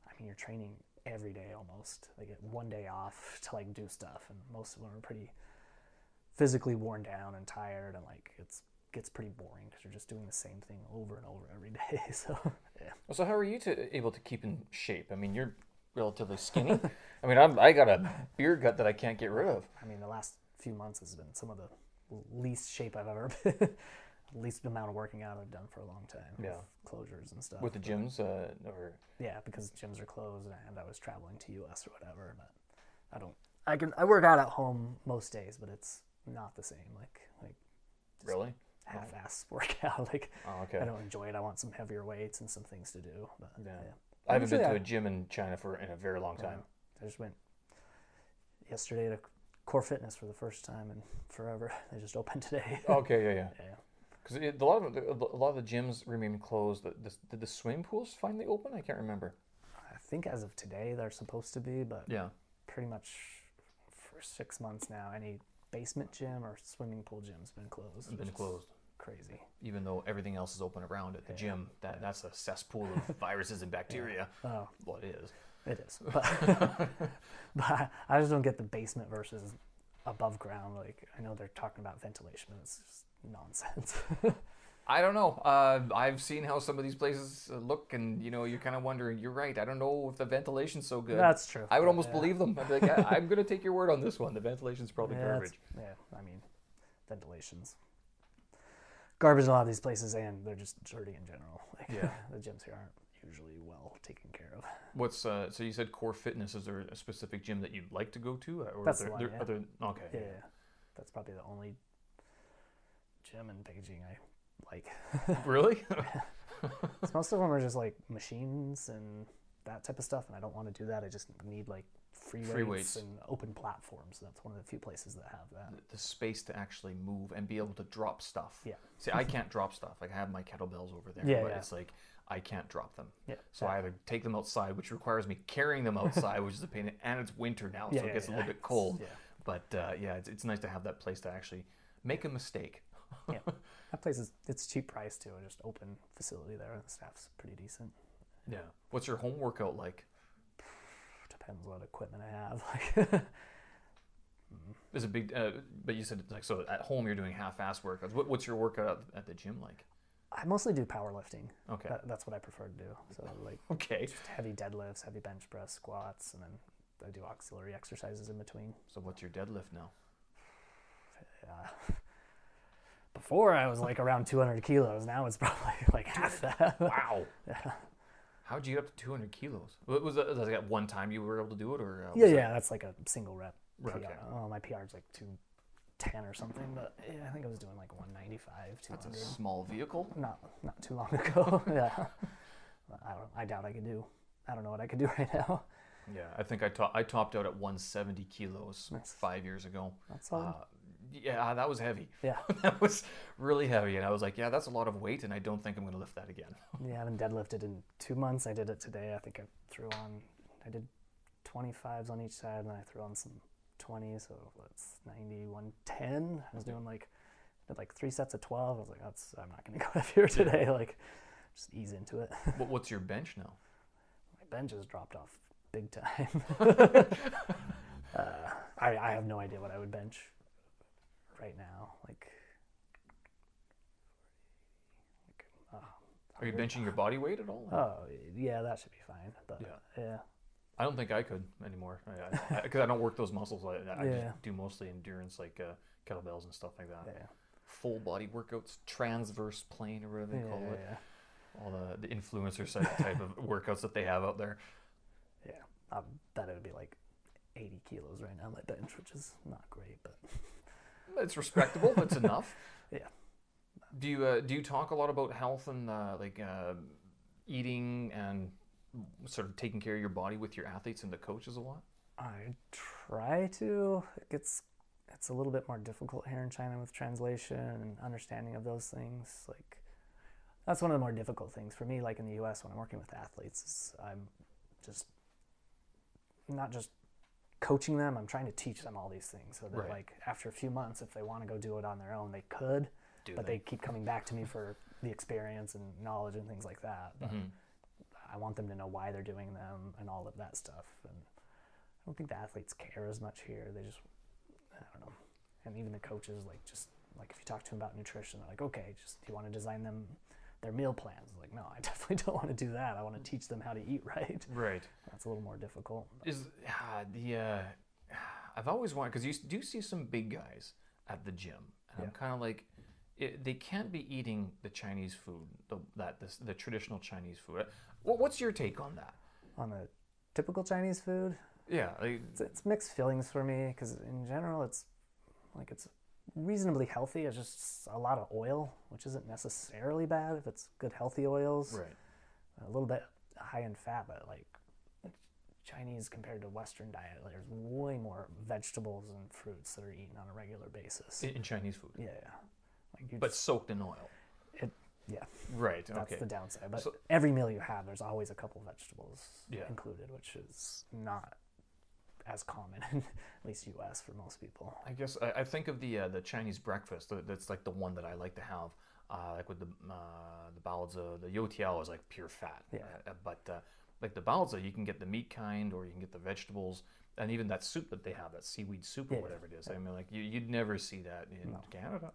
I mean, you're training every day almost. They get one day off to like do stuff, and most of them are pretty physically worn down and tired, and like gets pretty boring because you're just doing the same thing over and over every day. So yeah. So how are you able to keep in shape? I mean, you're relatively skinny. I mean, I got a beer gut that I can't get rid of. I mean, the last few months has been some of the least shape I've ever been. Least amount of working out I've done for a long time. Yeah. With closures and stuff. With the gyms, or yeah, because gyms are closed and I was traveling to US or whatever. But I work out at home most days, but it's not the same. Like really half-ass workout. Like okay. I don't enjoy it. I want some heavier weights and some things to do. But yeah. I haven't been to a gym in China in a very long time. I just went yesterday to Core Fitness for the first time in forever. They just opened today. Okay, yeah. Because a lot of the gyms remain closed. Did the swimming pools finally open? I can't remember. I think as of today they're supposed to be, but pretty much for 6 months now, any basement gym or swimming pool gym's been closed. It's been closed. Crazy. Even though everything else is open around at the gym, that's a cesspool of viruses and bacteria. Oh, well, it is. It is, but I just don't get the basement versus above ground. Like I know they're talking about ventilation, but it's just nonsense. I don't know. I've seen how some of these places look, and you're kind of wondering. You're right. I don't know if the ventilation's so good. That's true. I would almost believe them. I'd be like, I'm going to take your word on this one. The ventilation's probably garbage. I mean, ventilation's garbage in a lot of these places, and they're just dirty in general. Like, the gyms here aren't usually well taken care of. What's so you said Core Fitness? Is there a specific gym that you'd like to go to, or that's are there other? Okay. Yeah, that's probably the only gym in Beijing I like. Really? Most of them are just like machines and that type of stuff, and I don't want to do that. I just need like free weights and open platforms. That's one of the few places that have that. The space to actually move and be able to drop stuff. Yeah. See, I can't drop stuff. Like I have my kettlebells over there, but it's like I can't drop them. Yeah. So I either take them outside, which requires me carrying them outside, which is a pain, and it's winter now, so it gets a little bit cold. But it's nice to have that place to actually make a mistake. Yeah. That place it's cheap price too. Just open facility there, and the staff's pretty decent. Yeah. What's your home workout like? Depends what equipment I have. Is a big, but you said like so at home you're doing half-ass workouts. What's your workout at the gym like? I mostly do powerlifting. Okay. That's what I prefer to do. So like Okay. just heavy deadlifts, heavy bench press, squats, and then I do auxiliary exercises in between. So what's your deadlift now? Before I was like around 200 kilos. Now it's probably like half that. Wow. Yeah. How'd you get up to 200 kilos? Was that like at one time you were able to do it, or? Yeah, that's like a single rep. Right, PR. okay. Oh, my PR is like 210 or something, but yeah, I think I was doing like 195, 200. That's a small vehicle. Not too long ago. Yeah. I doubt I could do. I don't know what I could do right now. Yeah, I think I topped out at 170 kilos 5 years ago. That's all. Yeah, that was heavy. Yeah. That was really heavy, and I was like, yeah, that's a lot of weight, and I don't think I'm going to lift that again. Yeah, I haven't deadlifted in 2 months. I did it today. I think I did 25s on each side, and then I threw on some 20s, so that's 90, 110. I was doing did 3 sets of 12. I was like, I'm not going to go heavier today. Like, just ease into it. What's your bench now? My bench has dropped off big time. I have no idea what I would bench right now. Are you benching your body weight at all? Oh, yeah, that should be fine. But yeah. I don't think I could anymore because I don't work those muscles. I Yeah. just do mostly endurance, like kettlebells and stuff like that. Yeah. Full body workouts, transverse plane or whatever they call it. Yeah. All the influencer type of workouts that they have out there. Yeah. I bet it would be like 80 kilos right now, my bench, which is not great, but It's respectable. That's enough. yeah. Do you talk a lot about health and eating and sort of taking care of your body with your athletes and the coaches a lot? I try to. It's a little bit more difficult here in China with translation and understanding of those things. Like, that's one of the more difficult things for me. Like in the U.S., when I'm working with athletes, is I'm just not just coaching them. I'm trying to teach them all these things so that Right. like after a few months, if they want to go do it on their own, they could. But they keep coming back to me for the experience and knowledge and things like that. But I want them to know why they're doing them and all of that stuff. And I don't think the athletes care as much here. They just, I don't know. And even the coaches, like if you talk to them about nutrition, they're like, okay, do you want to design them their meal plans? Like, no, I definitely don't want to do that. I want to teach them how to eat right. Right. That's a little more difficult. I've always wanted, because you do see some big guys at the gym, and I'm kind of like, they can't be eating the Chinese food, the traditional Chinese food. What's your take on that? On the typical Chinese food, Yeah, it's mixed feelings for me because in general it's reasonably healthy. It's just a lot of oil, which isn't necessarily bad if it's good healthy oils. right. A little bit high in fat, but like Chinese compared to Western diet, there's way more vegetables and fruits that are eaten on a regular basis. In Chinese food. Yeah. Like But soaked in oil. Yeah. Right. That's Okay. the downside. But So- every meal you have, there's always a couple vegetables Yeah. included, which is not as common in at least U.S. for most people. I guess I think of the Chinese breakfast. That's like the one that I like to have. Like with the baozi, the youtiao is like pure fat. Yeah. But like the baozi, you can get the meat kind, or you can get the vegetables, and even that soup that they have, that seaweed soup or whatever it is. I mean, like you'd never see that in Canada.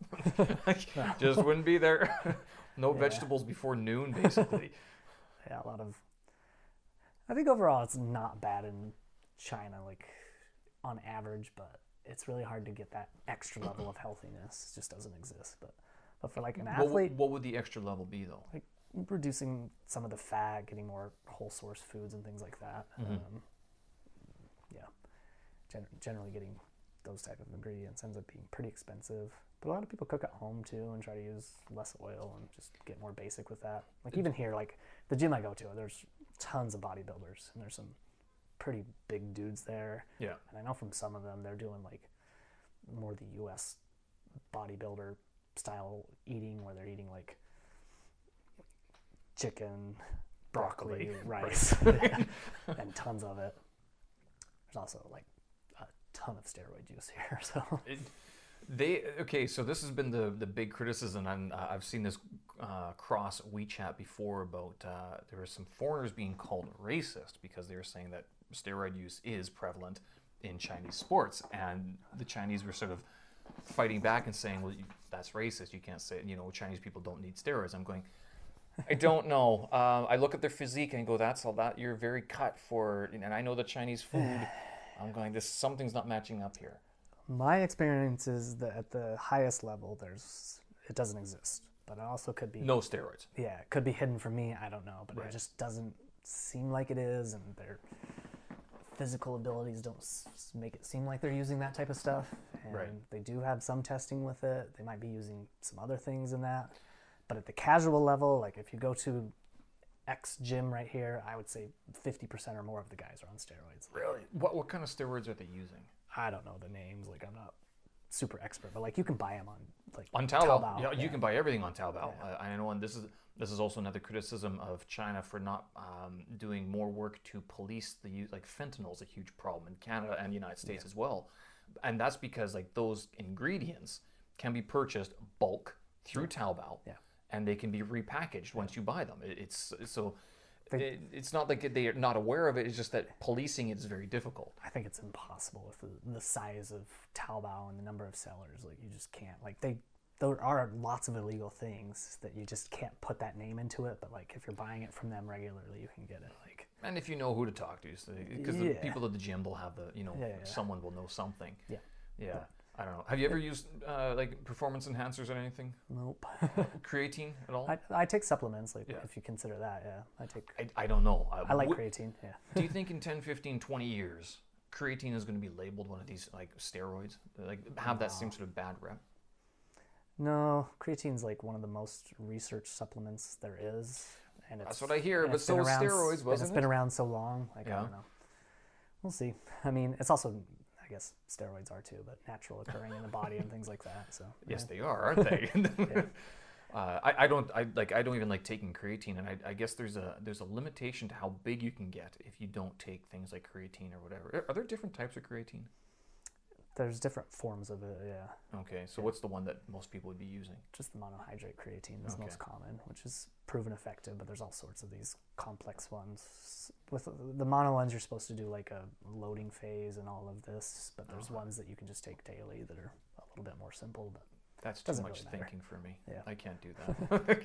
Just wouldn't be there. No vegetables before noon, basically. Yeah, I think overall it's not bad in China, like on average, but it's really hard to get that extra level of healthiness. It just doesn't exist. But for like an athlete, What would the extra level be though? like reducing some of the fat, getting more whole source foods and things like that. Generally getting those type of ingredients ends up being pretty expensive. But a lot of people cook at home too and try to use less oil and just get more basic with that. Like even here, like the gym I go to, there's tons of bodybuilders and there's some pretty big dudes there. Yeah. And I know from some of them, they're doing like more the U.S. bodybuilder style eating, where they're eating like chicken, broccoli, rice, and tons of it. There's also like a ton of steroid use here. So So this has been the big criticism, and I've seen this cross WeChat before about there were some foreigners being called racist because they were saying that steroid use is prevalent in Chinese sports, and the Chinese were sort of fighting back and saying, well, that's racist. You can't say, Chinese people don't need steroids. I'm going, I don't know. I look at their physique and go, that's all that. You're very cut for, and I know the Chinese food. I'm going, something's not matching up here. My experience is that at the highest level, it doesn't exist. But it also could be... No steroids. Yeah, it could be hidden from me. I don't know. But Right. it just doesn't seem like it is. And their physical abilities don't make it seem like they're using that type of stuff. And Right. they do have some testing with it. They might be using some other things in that. But at the casual level, like if you go to X gym right here, I would say 50% or more of the guys are on steroids. Really? What kind of steroids are they using? I don't know the names. Like I'm not super expert, but like you can buy them on Taobao. Yeah, you can buy everything on Taobao. Yeah. I know, and this is also another criticism of China for not doing more work to police the use. Like fentanyl is a huge problem in Canada and the United States as well, and that's because like those ingredients can be purchased bulk through Taobao, and they can be repackaged once you buy them. It's not like they are not aware of it. It's just that policing it is very difficult. I think it's impossible with the size of Taobao and the number of sellers. Like you just can't. Like there are lots of illegal things that you just can't put that name into it. But like if you're buying it from them regularly, you can get it. Like and if you know who to talk to, because the people at the gym will have someone will know something. Yeah. Yeah. I don't know. Have you ever used like performance enhancers or anything? Nope. Creatine at all? I take supplements, like if you consider that, I take... I don't know. I like creatine, yeah. Do you think in 10, 15, 20 years, creatine is going to be labeled one of these like steroids? Like have that same sort of bad rep? No, creatine's like one of the most researched supplements there is. And that's what I hear, but so steroids, wasn't it? It's been around so long, like I don't know. We'll see. I mean, it's also... I guess steroids are too, but natural occurring in the body and things like that. So yes, they are, aren't they? I don't even like taking creatine, and I guess there's a limitation to how big you can get if you don't take things like creatine or whatever. Are there different types of creatine? There's different forms of it, yeah. Okay, so what's the one that most people would be using? Just the monohydrate creatine is most common, which is proven effective, but there's all sorts of these complex ones. With the mono ones, you're supposed to do like a loading phase and all of this, but there's ones that you can just take daily that are a little bit more simple, but that's too much thinking for me. Yeah. I can't do that.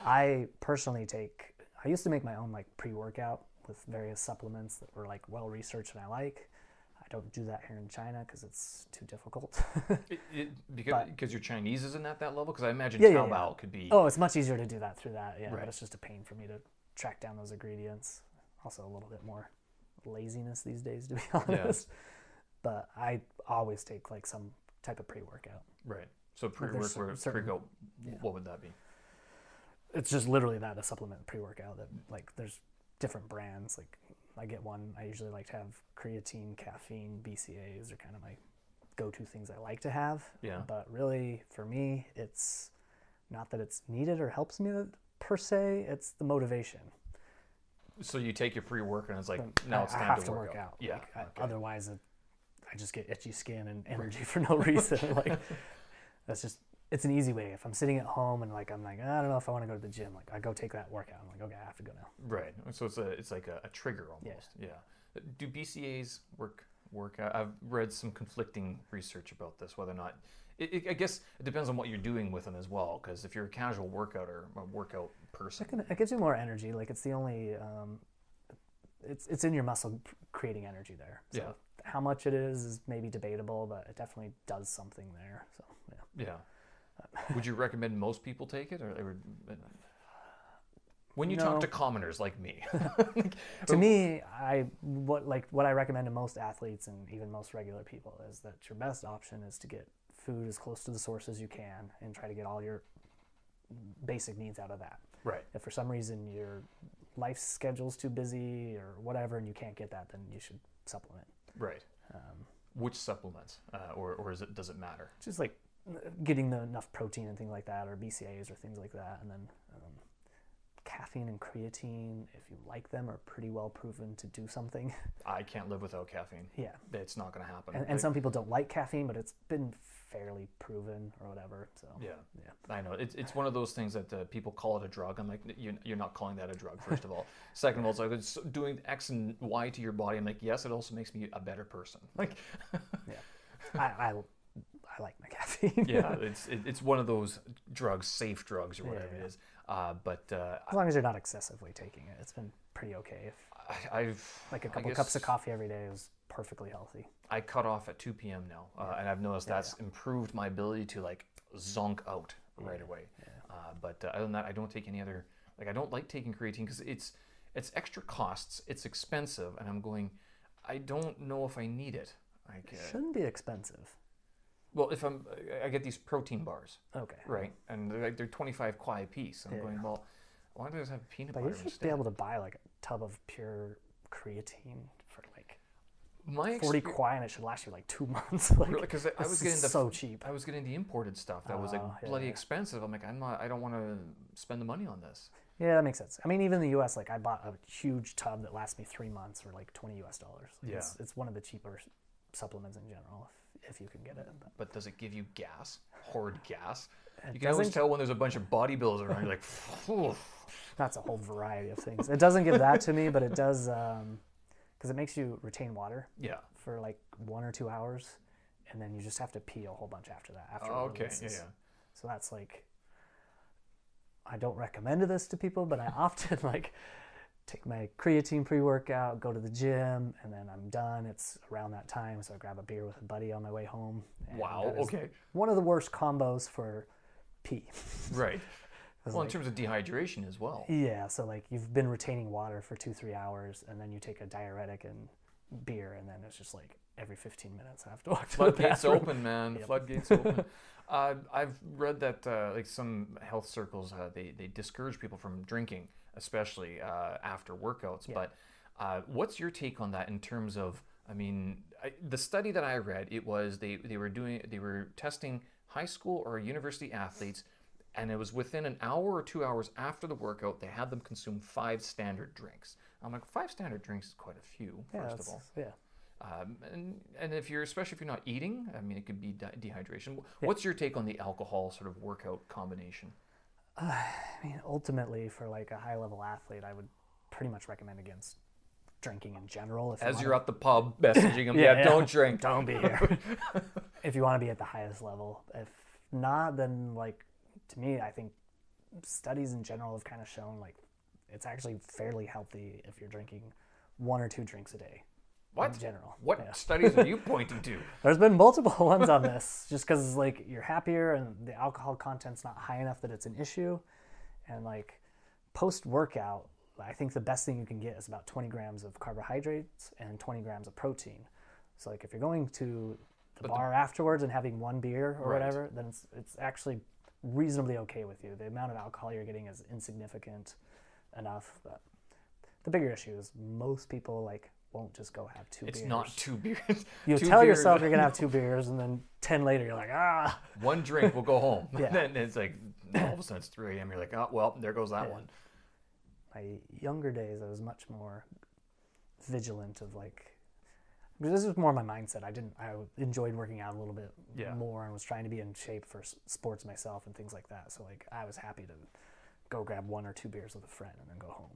I personally I used to make my own like pre-workout with various supplements that were like well researched and I like. I don't do that here in China because it's too difficult. Because your Chinese isn't at that level? Because I imagine Taobao could be... Oh, it's much easier to do that through that, but it's just a pain for me to track down those ingredients. Also a little bit more laziness these days, to be honest. Yeah. But I always take like some type of pre-workout. Right. So pre-workout, what would that be? It's just literally that, a supplement pre-workout that like there's different brands. Like I get one, I usually like to have creatine, caffeine, BCAAs are kind of my go-to things I like to have. Yeah. But really, for me, it's not that it's needed or helps me per se, it's the motivation. So you take your pre-workout and it's like, now it's time to work out. Yeah. Like, otherwise, I just get itchy skin and energy for no reason. Like it's an easy way. If I'm sitting at home and I'm like, I don't know if I want to go to the gym, like I go take that workout. I'm like, okay, I have to go now. Right. So it's like a trigger almost. Yeah. Do BCAAs work out? I've read some conflicting research about this, whether or not. I guess it depends on what you're doing with them as well. Because if you're a casual workout or a workout person, it gives you more energy. Like it's the only, it's in your muscle creating energy there. So how much it is maybe debatable, but it definitely does something there. So yeah. Would you recommend most people take it, or when you talk to commoners like me? To me, what I recommend to most athletes and even most regular people is that your best option is to get food as close to the source as you can and try to get all your basic needs out of that. Right. If for some reason your life schedule's too busy or whatever and you can't get that, then you should supplement. Right. Which supplements, or does it matter? Just like getting enough protein and things like that, or BCAAs or things like that, and then caffeine and creatine, if you like them, are pretty well proven to do something. I can't live without caffeine. Yeah. It's not going to happen. And some people don't like caffeine, but it's been fairly proven or whatever. So yeah. I know it's one of those things that people call it a drug. I'm like, you're not calling that a drug, first of all. Second of all, it's like it's doing X and Y to your body. I'm like, yes, it also makes me a better person. Like, yeah, I like my creatine. Yeah, it's one of those drugs, safe drugs or whatever it is. But as long as you're not excessively taking it, it's been pretty okay. I've Like a couple cups of coffee every day is perfectly healthy. I cut off at 2 p.m. now, and I've noticed that's improved my ability to like zonk out right away. But other than that, I don't take any other. Like I don't like taking creatine because it's extra costs, it's expensive, and I'm going. I don't know if I need it. Like, it shouldn't be expensive. Well, if I get these protein bars. Okay. Right, and they're 25 kwai a piece. I'm going, well, why don't I just have peanut butter instead? You should be able to buy like a tub of pure creatine for like my 40 kwai, and it should last you like 2 months. Like, because I was getting so cheap. I was getting the imported stuff that was like bloody expensive. I'm like, I don't want to spend the money on this. Yeah, that makes sense. I mean, even in the U.S., like I bought a huge tub that lasts me 3 months for like $20 US. Like, it's one of the cheaper supplements in general if you can get it. But does it give you gas? Horde gas? You can always tell when there's a bunch of bodybuilders around. You're like, phew. That's a whole variety of things. It doesn't give that to me, but it does because it makes you retain water. Yeah. For like 1 or 2 hours, and then you just have to pee a whole bunch after that. Okay. Yeah. So that's like. I don't recommend this to people, but I often like take my creatine pre-workout, go to the gym, and then I'm done. It's around that time, so I grab a beer with a buddy on my way home. Wow, okay. One of the worst combos for pee. Right. Well, in terms of dehydration as well. Yeah, so like you've been retaining water for 2-3 hours, and then you take a diuretic and beer, and then it's just like every 15 minutes I have to walk to the bathroom. Floodgates open, man. Yep. Floodgates open. I've read that like some health circles, they discourage people from drinking, especially after workouts. Yeah. But what's your take on that in terms of, I mean, the study that I read, it was they were testing high school or university athletes, and it was within an hour or 2 hours after the workout, they had them consume 5 standard drinks. I'm like, 5 standard drinks is quite a few, first of all. Yeah. And especially if you're not eating, I mean, it could be dehydration. What's your take on the alcohol sort of workout combination? I mean, ultimately, for like a high-level athlete, I would pretty much recommend against drinking in general. As you're at the pub messaging them, don't drink. Don't be here. If you want to be at the highest level. If not, then like, to me, I think studies in general have kind of shown like it's actually fairly healthy if you're drinking 1 or 2 drinks a day. What? In general. What studies are you pointing to? There's been multiple ones on this, just because like you're happier and the alcohol content's not high enough that it's an issue. And like post-workout, I think the best thing you can get is about 20 grams of carbohydrates and 20 grams of protein. So like if you're going to the bar afterwards and having 1 beer or whatever, then it's actually reasonably okay with you. The amount of alcohol you're getting is insignificant enough. But the bigger issue is most people like won't just go have 2 beers. It's not 2 beers. You tell yourself you're going to have 2 beers, and then 10 later you're like, 1 drink, we'll go home. Yeah. Then it's like, all of a sudden it's 3 a.m. You're like, oh, well, there goes that one. My younger days, I was much more vigilant of like, because this was more my mindset. I enjoyed working out a little bit more and was trying to be in shape for sports myself and things like that. So like, I was happy to go grab 1 or 2 beers with a friend and then go home.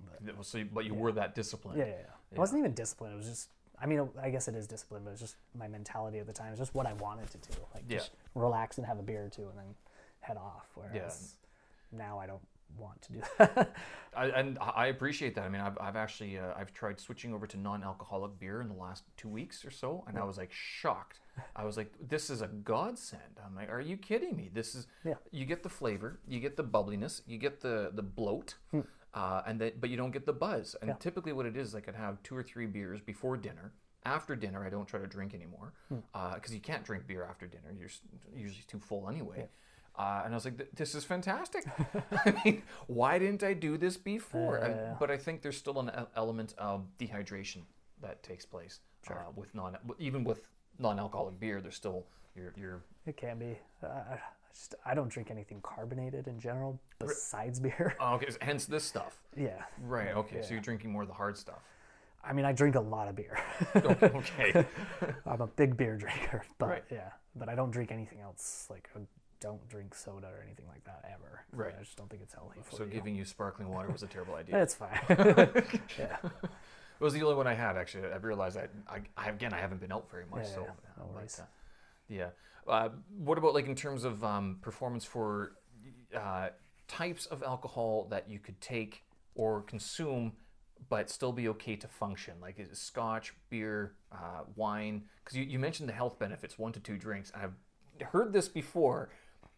But you were that disciplined. Yeah. It wasn't even discipline. It was just, I mean, I guess it is discipline, but it's just my mentality at the time. It's just what I wanted to do. Like just relax and have a beer or 2 and then head off. Whereas now I don't want to do that. I appreciate that. I mean, I've actually I've tried switching over to non-alcoholic beer in the last 2 weeks or so, and I was like shocked. I was like, this is a godsend. I'm like, are you kidding me? This is you get the flavor, you get the bubbliness, you get the bloat, but you don't get the buzz. And typically, what it is, like I'd have 2 or 3 beers before dinner. After dinner, I don't try to drink anymore because you can't drink beer after dinner. You're usually too full anyway. And I was like, this is fantastic. I mean, why didn't I do this before? But I think there's still an element of dehydration that takes place with even with non-alcoholic beer. There's still your. It can be. I don't drink anything carbonated in general besides beer. Oh, okay, hence this stuff. Yeah. Right. Okay. So you're drinking more of the hard stuff. I mean, I drink a lot of beer. Okay. I'm a big beer drinker, but but I don't drink anything else. Like I don't drink soda or anything like that ever. Right. I just don't think it's healthy for you. So giving you sparkling water was a terrible idea. It's fine. It was the only one I had, actually. I realized I haven't been out very much. No worries. Yeah. What about like in terms of performance for types of alcohol that you could take or consume but still be okay to function? Like is it scotch, beer, wine? Because you mentioned the health benefits, 1 to 2 drinks. I've heard this before,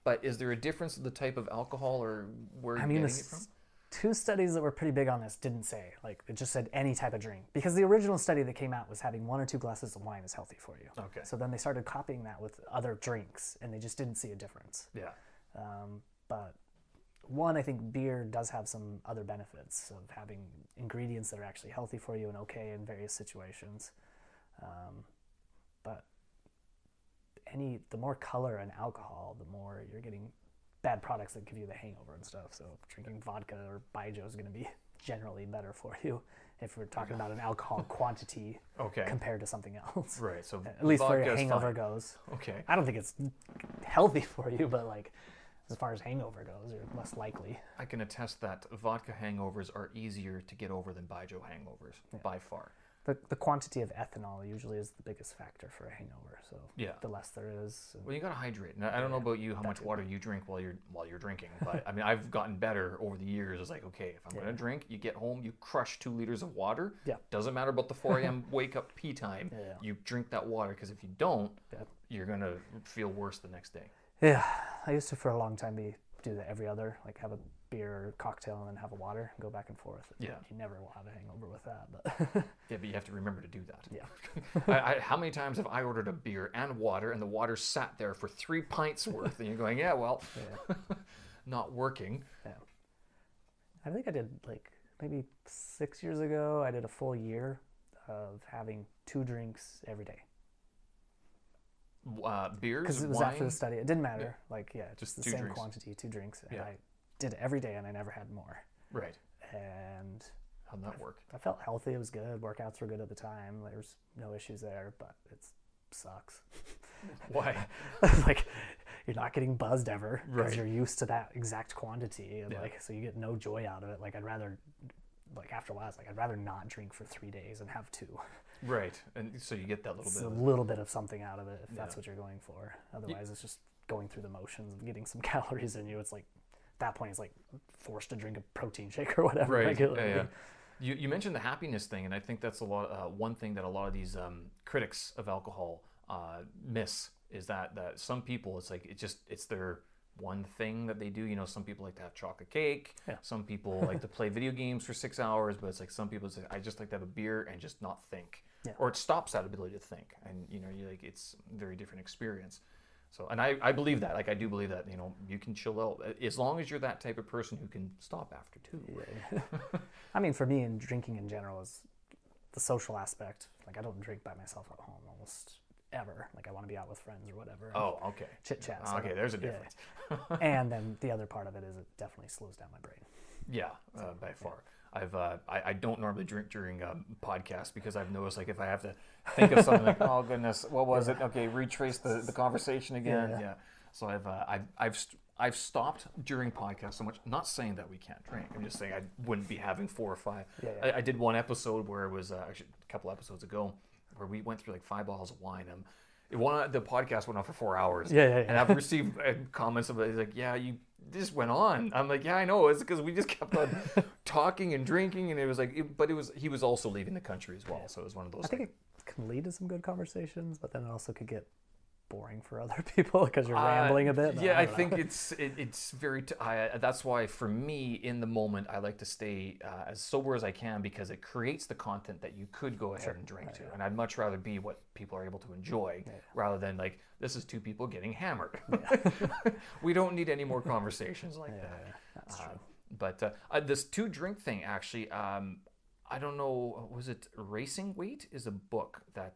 but is there a difference in the type of alcohol or where you're getting it from? 2 studies that were pretty big on this didn't say, like, it just said any type of drink. Because the original study that came out was having 1 or 2 glasses of wine is healthy for you. Okay. So then they started copying that with other drinks, and they just didn't see a difference. Yeah. But one, I think beer does have some other benefits of having ingredients that are actually healthy for you and okay in various situations. But the more color and alcohol, the more you're getting bad products that give you the hangover and stuff. So drinking vodka or baijiu is going to be generally better for you if we're talking about an alcohol quantity compared to something else. Right. So at least where your hangover goes. Okay. I don't think it's healthy for you, but like as far as hangover goes, you're less likely. I can attest that vodka hangovers are easier to get over than baijiu hangovers by far. The quantity of ethanol usually is the biggest factor for a hangover. So the less there is. Well, you got to hydrate. And I don't know about you, how much water you drink while you're drinking, but I mean, I've gotten better over the years. It's like, okay, if I'm going to drink, you get home, you crush 2 liters of water. Yeah. Doesn't matter about the 4 a.m. wake up pee time. Yeah. You drink that water because if you don't, you're going to feel worse the next day. Yeah, I used to for a long time do that every other, like have a beer or cocktail and then have a water and go back and forth. Yeah. You never will have a hangover with that. But yeah, but you have to remember to do that. Yeah. How many times have I ordered a beer and water and the water sat there for 3 pints worth and you're going, not working. Yeah. I think I did like maybe 6 years ago, I did a full year of having 2 drinks every day. Beers, because it was wine? After the study. It didn't matter. Just the 2 same drinks. quantity, 2 drinks. And I did it every day, and I never had more. Right. And how'd that work? I felt healthy. It was good. Workouts were good at the time. There was no issues there, but it sucks. Why? Like you're not getting buzzed ever because you're used to that exact quantity, and so you get no joy out of it. Like I'd rather, after a while, it's like I'd rather not drink for 3 days and have 2. Right, and so you get that little bit of something out of it if that's what you're going for. Otherwise, it's just going through the motions of getting some calories in you. It's like at that point, it's like forced to drink a protein shake or whatever. Right. Yeah. You mentioned the happiness thing, and I think that's one thing that a lot of these critics of alcohol miss is that some people it's their one thing that they do. Some people like to have chocolate cake. Yeah. Some people like to play video games for 6 hours, but it's like some people say, I just like to have a beer and just not think. Yeah. Or it stops that ability to think. And, it's a very different experience. So, and I believe that. Like, I do believe that, you can chill out as long as you're that type of person who can stop after 2. Yeah. I mean, for me, and drinking in general is the social aspect. Like, I don't drink by myself at home almost ever. Like I want to be out with friends or whatever. Oh, okay. Chit chat. Okay, there's a difference. Yeah. And then the other part of it is it definitely slows down my brain. Yeah, by far. I don't normally drink during podcasts because I've noticed if I have to think of something like, oh goodness, what was it? Okay, retrace the conversation again. Yeah. So I've stopped during podcasts so much. I'm not saying that we can't drink. I'm just saying I wouldn't be having 4 or 5. Yeah. I did one episode where it was actually a couple episodes ago where we went through 5 bottles of wine. The podcast went on for 4 hours. Yeah. And I've received comments of it. It's like, yeah, you just went on. I'm like, yeah, I know. It's because we just kept on talking and drinking, and it was he was also leaving the country as well. So it was one of those. I think it can lead to some good conversations, but then it also could get boring for other people because you're rambling a bit. Yeah, I think it's very. That's why for me, in the moment, I like to stay as sober as I can because it creates the content that you could go ahead and drink to, and I'd much rather be what people are able to enjoy rather than this is 2 people getting hammered. Yeah. We don't need any more conversations like that. Yeah, that's true. But this 2 drink thing actually. I don't know, was it Racing Weight is a book that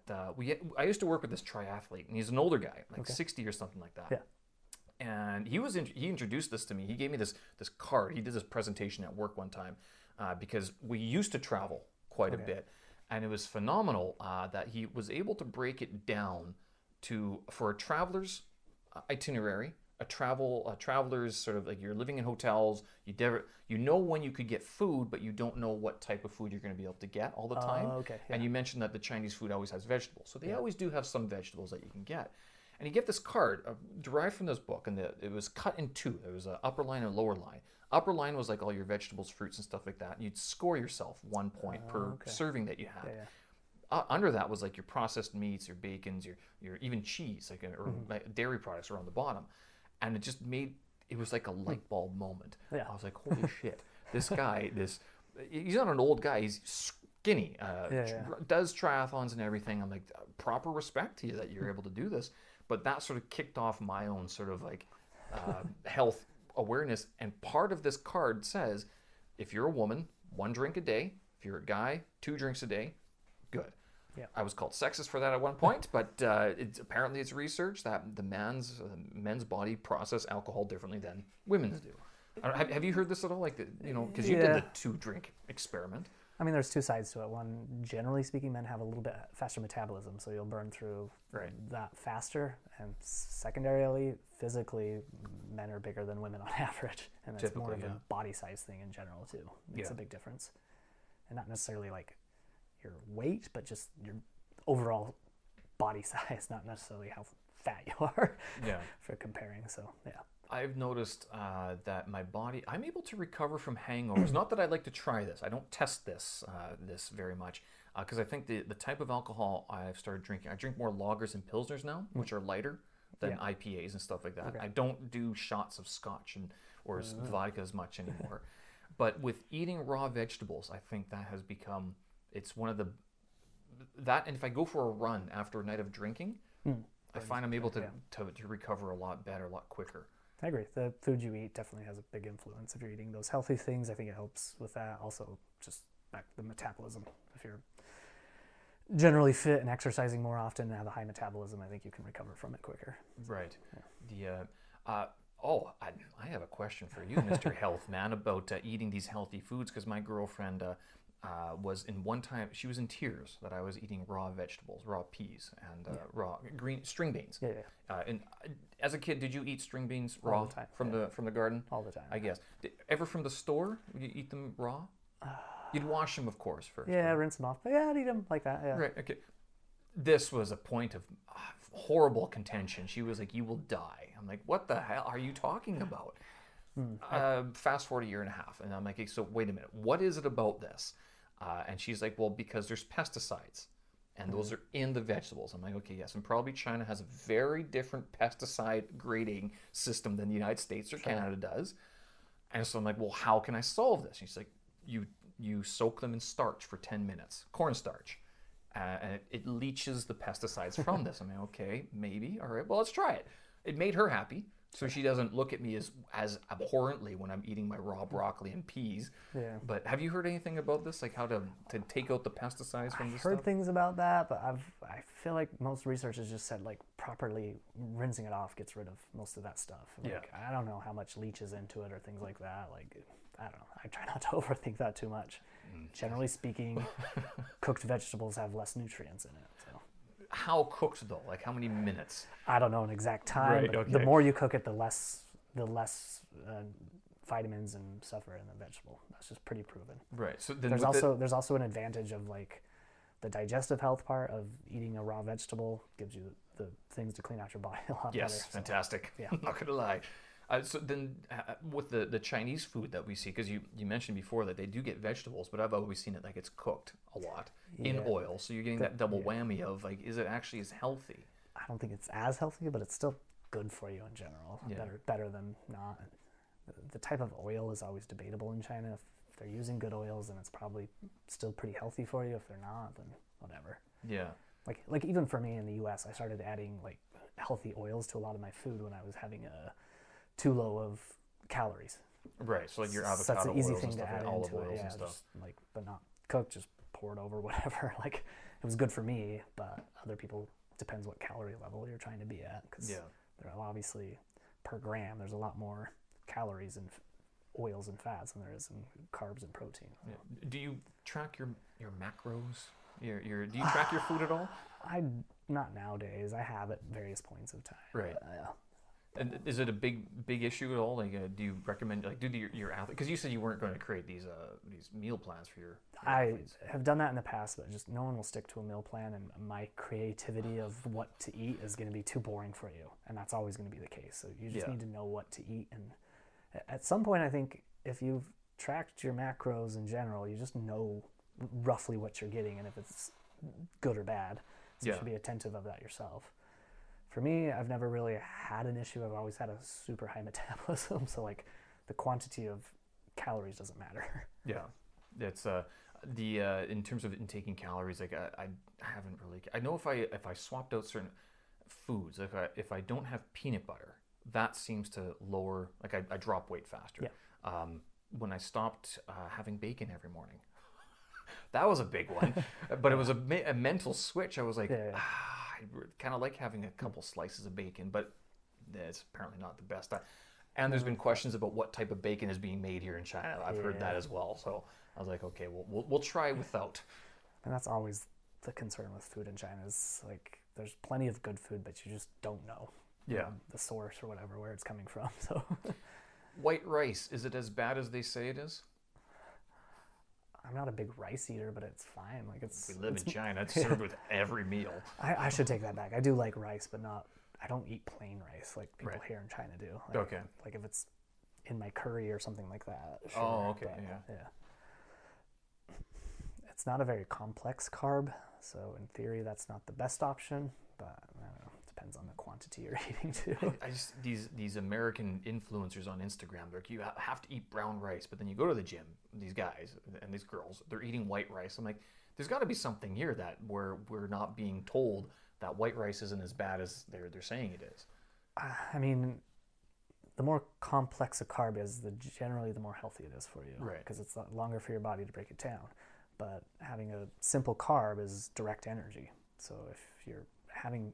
I used to work with this triathlete, and he's an older guy, 60 or something like that. Yeah. And he introduced this to me. He gave me this card. He did this presentation at work one time because we used to travel quite a bit, and it was phenomenal that he was able to break it down for a traveler's itinerary. A traveler's sort of you're living in hotels, you know when you could get food, but you don't know what type of food you're going to be able to get all the time. And you mentioned that the Chinese food always has vegetables. So they always do have some vegetables that you can get. And you get this card derived from this book, and it was cut in two. There was an upper line and a lower line. Upper line was like all your vegetables, fruits, and stuff like that. You'd score yourself 1 point per serving that you had. Under that was like your processed meats, your bacons, your even cheese, or dairy products were on the bottom. And it just made, it was like a light bulb moment. I was like, holy shit, this guy, he's not an old guy, he's skinny, does triathlons and everything. I'm like, proper respect to you that you're able to do this. But that sort of kicked off my own sort of like health awareness. And part of this card says, if you're a woman, 1 drink a day. If you're a guy, 2 drinks a day. Good. Yeah. I was called sexist for that at one point, but apparently it's research that the men's body process alcohol differently than women's do. Have you heard this at all? Like, because you did the 2-drink experiment. I mean, there's 2 sides to it. One, generally speaking, men have a little bit faster metabolism, so you'll burn through that faster. And secondarily, physically, men are bigger than women on average, and that's more of a body size thing in general too. Makes a big difference, and not necessarily like your weight, but just your overall body size, not necessarily how fat you are. For comparing. So I've noticed that my body, I'm able to recover from hangovers. Not that I'd like to try this. I don't test this very much because I think the type of alcohol I've started drinking, I drink more lagers and pilsners now, which are lighter than IPAs and stuff like that. I don't do shots of scotch or vodka as much anymore. But with eating raw vegetables, I think that has become, it's one of the, and if I go for a run after a night of drinking, I find I'm able to recover a lot better, a lot quicker. I agree. The food you eat definitely has a big influence. If you're eating those healthy things, I think it helps with that. Also, just back to the metabolism. If you're generally fit and exercising more often and have a high metabolism, I think you can recover from it quicker. Right. I have a question for you, Mr. Health Man, about eating these healthy foods, because my girlfriend was in one time, she was in tears that I was eating raw vegetables, raw peas, and raw green string beans. And as a kid, did you eat string beans raw all the time, from the garden? All the time. I guess. Ever from the store? Would you eat them raw? You'd wash them, of course, first. Yeah, rinse them off. But I'd eat them like that. Yeah. Right. Okay. This was a point of horrible contention. She was like, "You will die." I'm like, "What the hell are you talking about?" Fast forward a year and a half, and I'm like, "So wait a minute, what is it about this?" And she's like, "Well, because there's pesticides, and those are in the vegetables." I'm like, "Okay, yes, and probably China has a very different pesticide grading system than the United States or Canada does." And so I'm like, "Well, how can I solve this?" She's like, "You soak them in starch for 10 minutes, cornstarch, and it leaches the pesticides from this." I'm like, "Okay, maybe. All right, well, let's try it." It made her happy, so she doesn't look at me as abhorrently when I'm eating my raw broccoli and peas. But have you heard anything about this, like how to take out the pesticides from this stuff? I've heard things about that, but I feel like most research has just said like properly rinsing it off gets rid of most of that stuff. Like, I don't know how much leaches into it or things like that. Like, I don't know. I try not to overthink that too much. Generally speaking, cooked vegetables have less nutrients in it. So. How cooked though? Like how many minutes? I don't know an exact time. But the more you cook it, the less vitamins and stuff are in the vegetable. That's just pretty proven. Right. So then there's also an advantage of like the digestive health part of eating a raw vegetable gives you the things to clean out your body a lot better. Yes, fantastic. Yeah. I'm not gonna lie. So then with the Chinese food that we see, because you mentioned before that they do get vegetables, but I've always seen it like it's cooked a lot in oil. So you're getting that double whammy of like, is it actually as healthy? I don't think it's as healthy, but it's still good for you in general. Better than not. The type of oil is always debatable in China. If they're using good oils, then it's probably still pretty healthy for you. If they're not, then whatever. Yeah. Like even for me in the U.S., I started adding like healthy oils to a lot of my food when I was having too low of calories. Right, so like your avocado so that's an easy oils thing and stuff, to add olive into oils it. and stuff. Just like, but not cooked, just poured over whatever. Like it was good for me, but other people, depends what calorie level you're trying to be at. Because they're obviously per gram, there's a lot more calories in oils and fats than there is in carbs and protein. Yeah. Do you track your macros? Do you track your food at all? Not nowadays. I have at various points of time. Right. But, And is it a big issue at all? Like, do you recommend like your athlete? Because you said you weren't going to create these meal plans for your athletes. I have done that in the past, but just no one will stick to a meal plan, and my creativity of what to eat is going to be too boring for you, and that's always going to be the case. So you just need to know what to eat, and at some point, I think if you've tracked your macros in general, you just know roughly what you're getting, and if it's good or bad. So you should be attentive of that yourself. For me, I've never really had an issue. I've always had a super high metabolism, so like the quantity of calories doesn't matter. Yeah, it's in terms of intaking calories, like I haven't really. I know if I swapped out certain foods, if I don't have peanut butter, that seems to lower. Like I drop weight faster. Yeah. When I stopped having bacon every morning, that was a big one, but it was a mental switch. I was like. I kind of like having a couple slices of bacon, but it's apparently not the best. And there's been questions about what type of bacon is being made here in China. I've heard that as well. So I was like, okay, we'll try without. And that's always the concern with food in China is like there's plenty of good food, but you just don't know the source or whatever, where it's coming from. So white rice, is it as bad as they say it is? I'm not a big rice eater, but it's fine. Like we live in China. It's served with every meal. I should take that back. I do like rice, but I don't eat plain rice like people here in China do. Like, okay. Like if it's in my curry or something like that. Sure, oh, okay. But, yeah. It's not a very complex carb, so in theory that's not the best option, but I don't know. Depends on the quantity you're eating too. I just these American influencers on Instagram, they're like, you have to eat brown rice, but then you go to the gym, these guys and these girls, they're eating white rice. I'm like, there's got to be something here that where we're not being told that white rice isn't as bad as they're saying it is. I mean, the more complex a carb is, generally the more healthy it is for you, right? Because it's longer for your body to break it down. But having a simple carb is direct energy. So if you're having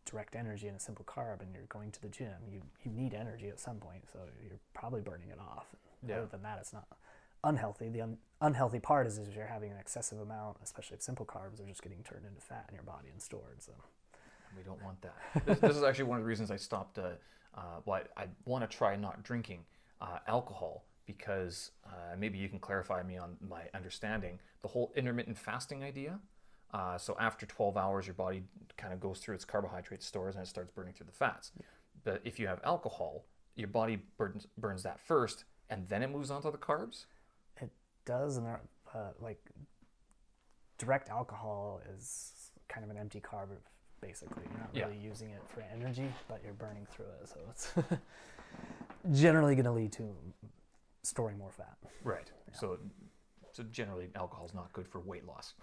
direct energy in a simple carb and you're going to the gym, you need energy at some point, so you're probably burning it off. Other than that, it's not unhealthy. The unhealthy part is if you're having an excessive amount, especially of simple carbs, they're just getting turned into fat in your body and stored. So we don't want that. This is actually one of the reasons I stopped. I want to try not drinking alcohol, because maybe you can clarify me on my understanding. The whole intermittent fasting idea. So after 12 hours, your body kind of goes through its carbohydrate stores and it starts burning through the fats. Yeah. But if you have alcohol, your body burns that first, and then it moves on to the carbs? It does, and like direct alcohol is kind of an empty carb, basically. You're not really using it for energy, but you're burning through it. So it's generally going to lead to storing more fat. Right. Yeah. So generally, alcohol is not good for weight loss.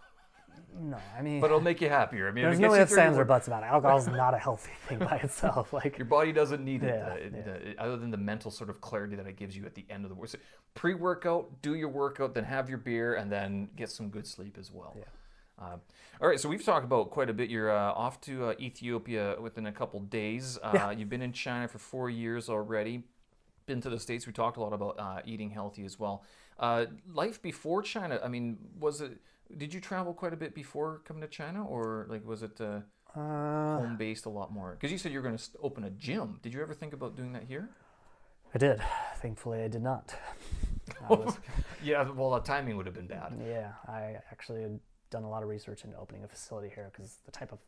No, I mean, but it'll make you happier. I mean, there's no ifs, ands, or buts about it. Alcohol is not a healthy thing by itself. Like your body doesn't need it, other than the mental sort of clarity that it gives you at the end of the work. So pre-workout, do your workout, then have your beer, and then get some good sleep as well. Yeah. All right, so we've talked about quite a bit. You're off to Ethiopia within a couple days. You've been in China for 4 years already. Been to the States. We talked a lot about eating healthy as well. Life before China, I mean, did you travel quite a bit before coming to China, or like was it home-based a lot more? Because you said you were going to open a gym. Did you ever think about doing that here? I did. Thankfully, I did not. Yeah, well, the timing would have been bad. Yeah, I actually had done a lot of research into opening a facility here because the type of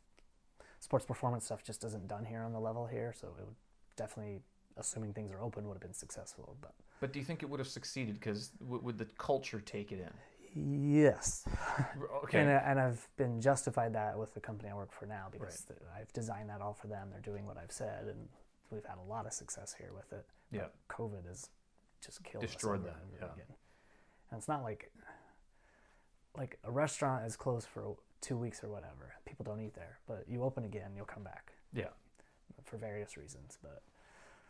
sports performance stuff just isn't done here on the level here, so it would definitely, assuming things are open, would have been successful. But do you think it would have succeeded? Because would the culture take it in? Yes. Okay. And I've been justified that with the company I work for now because I've designed that all for them. They're doing what I've said, and we've had a lot of success here with it. Yeah. But COVID has just killed destroyed us. That. Yeah. And it's not like a restaurant is closed for 2 weeks or whatever. People don't eat there, but you open again, you'll come back. Yeah. For various reasons, but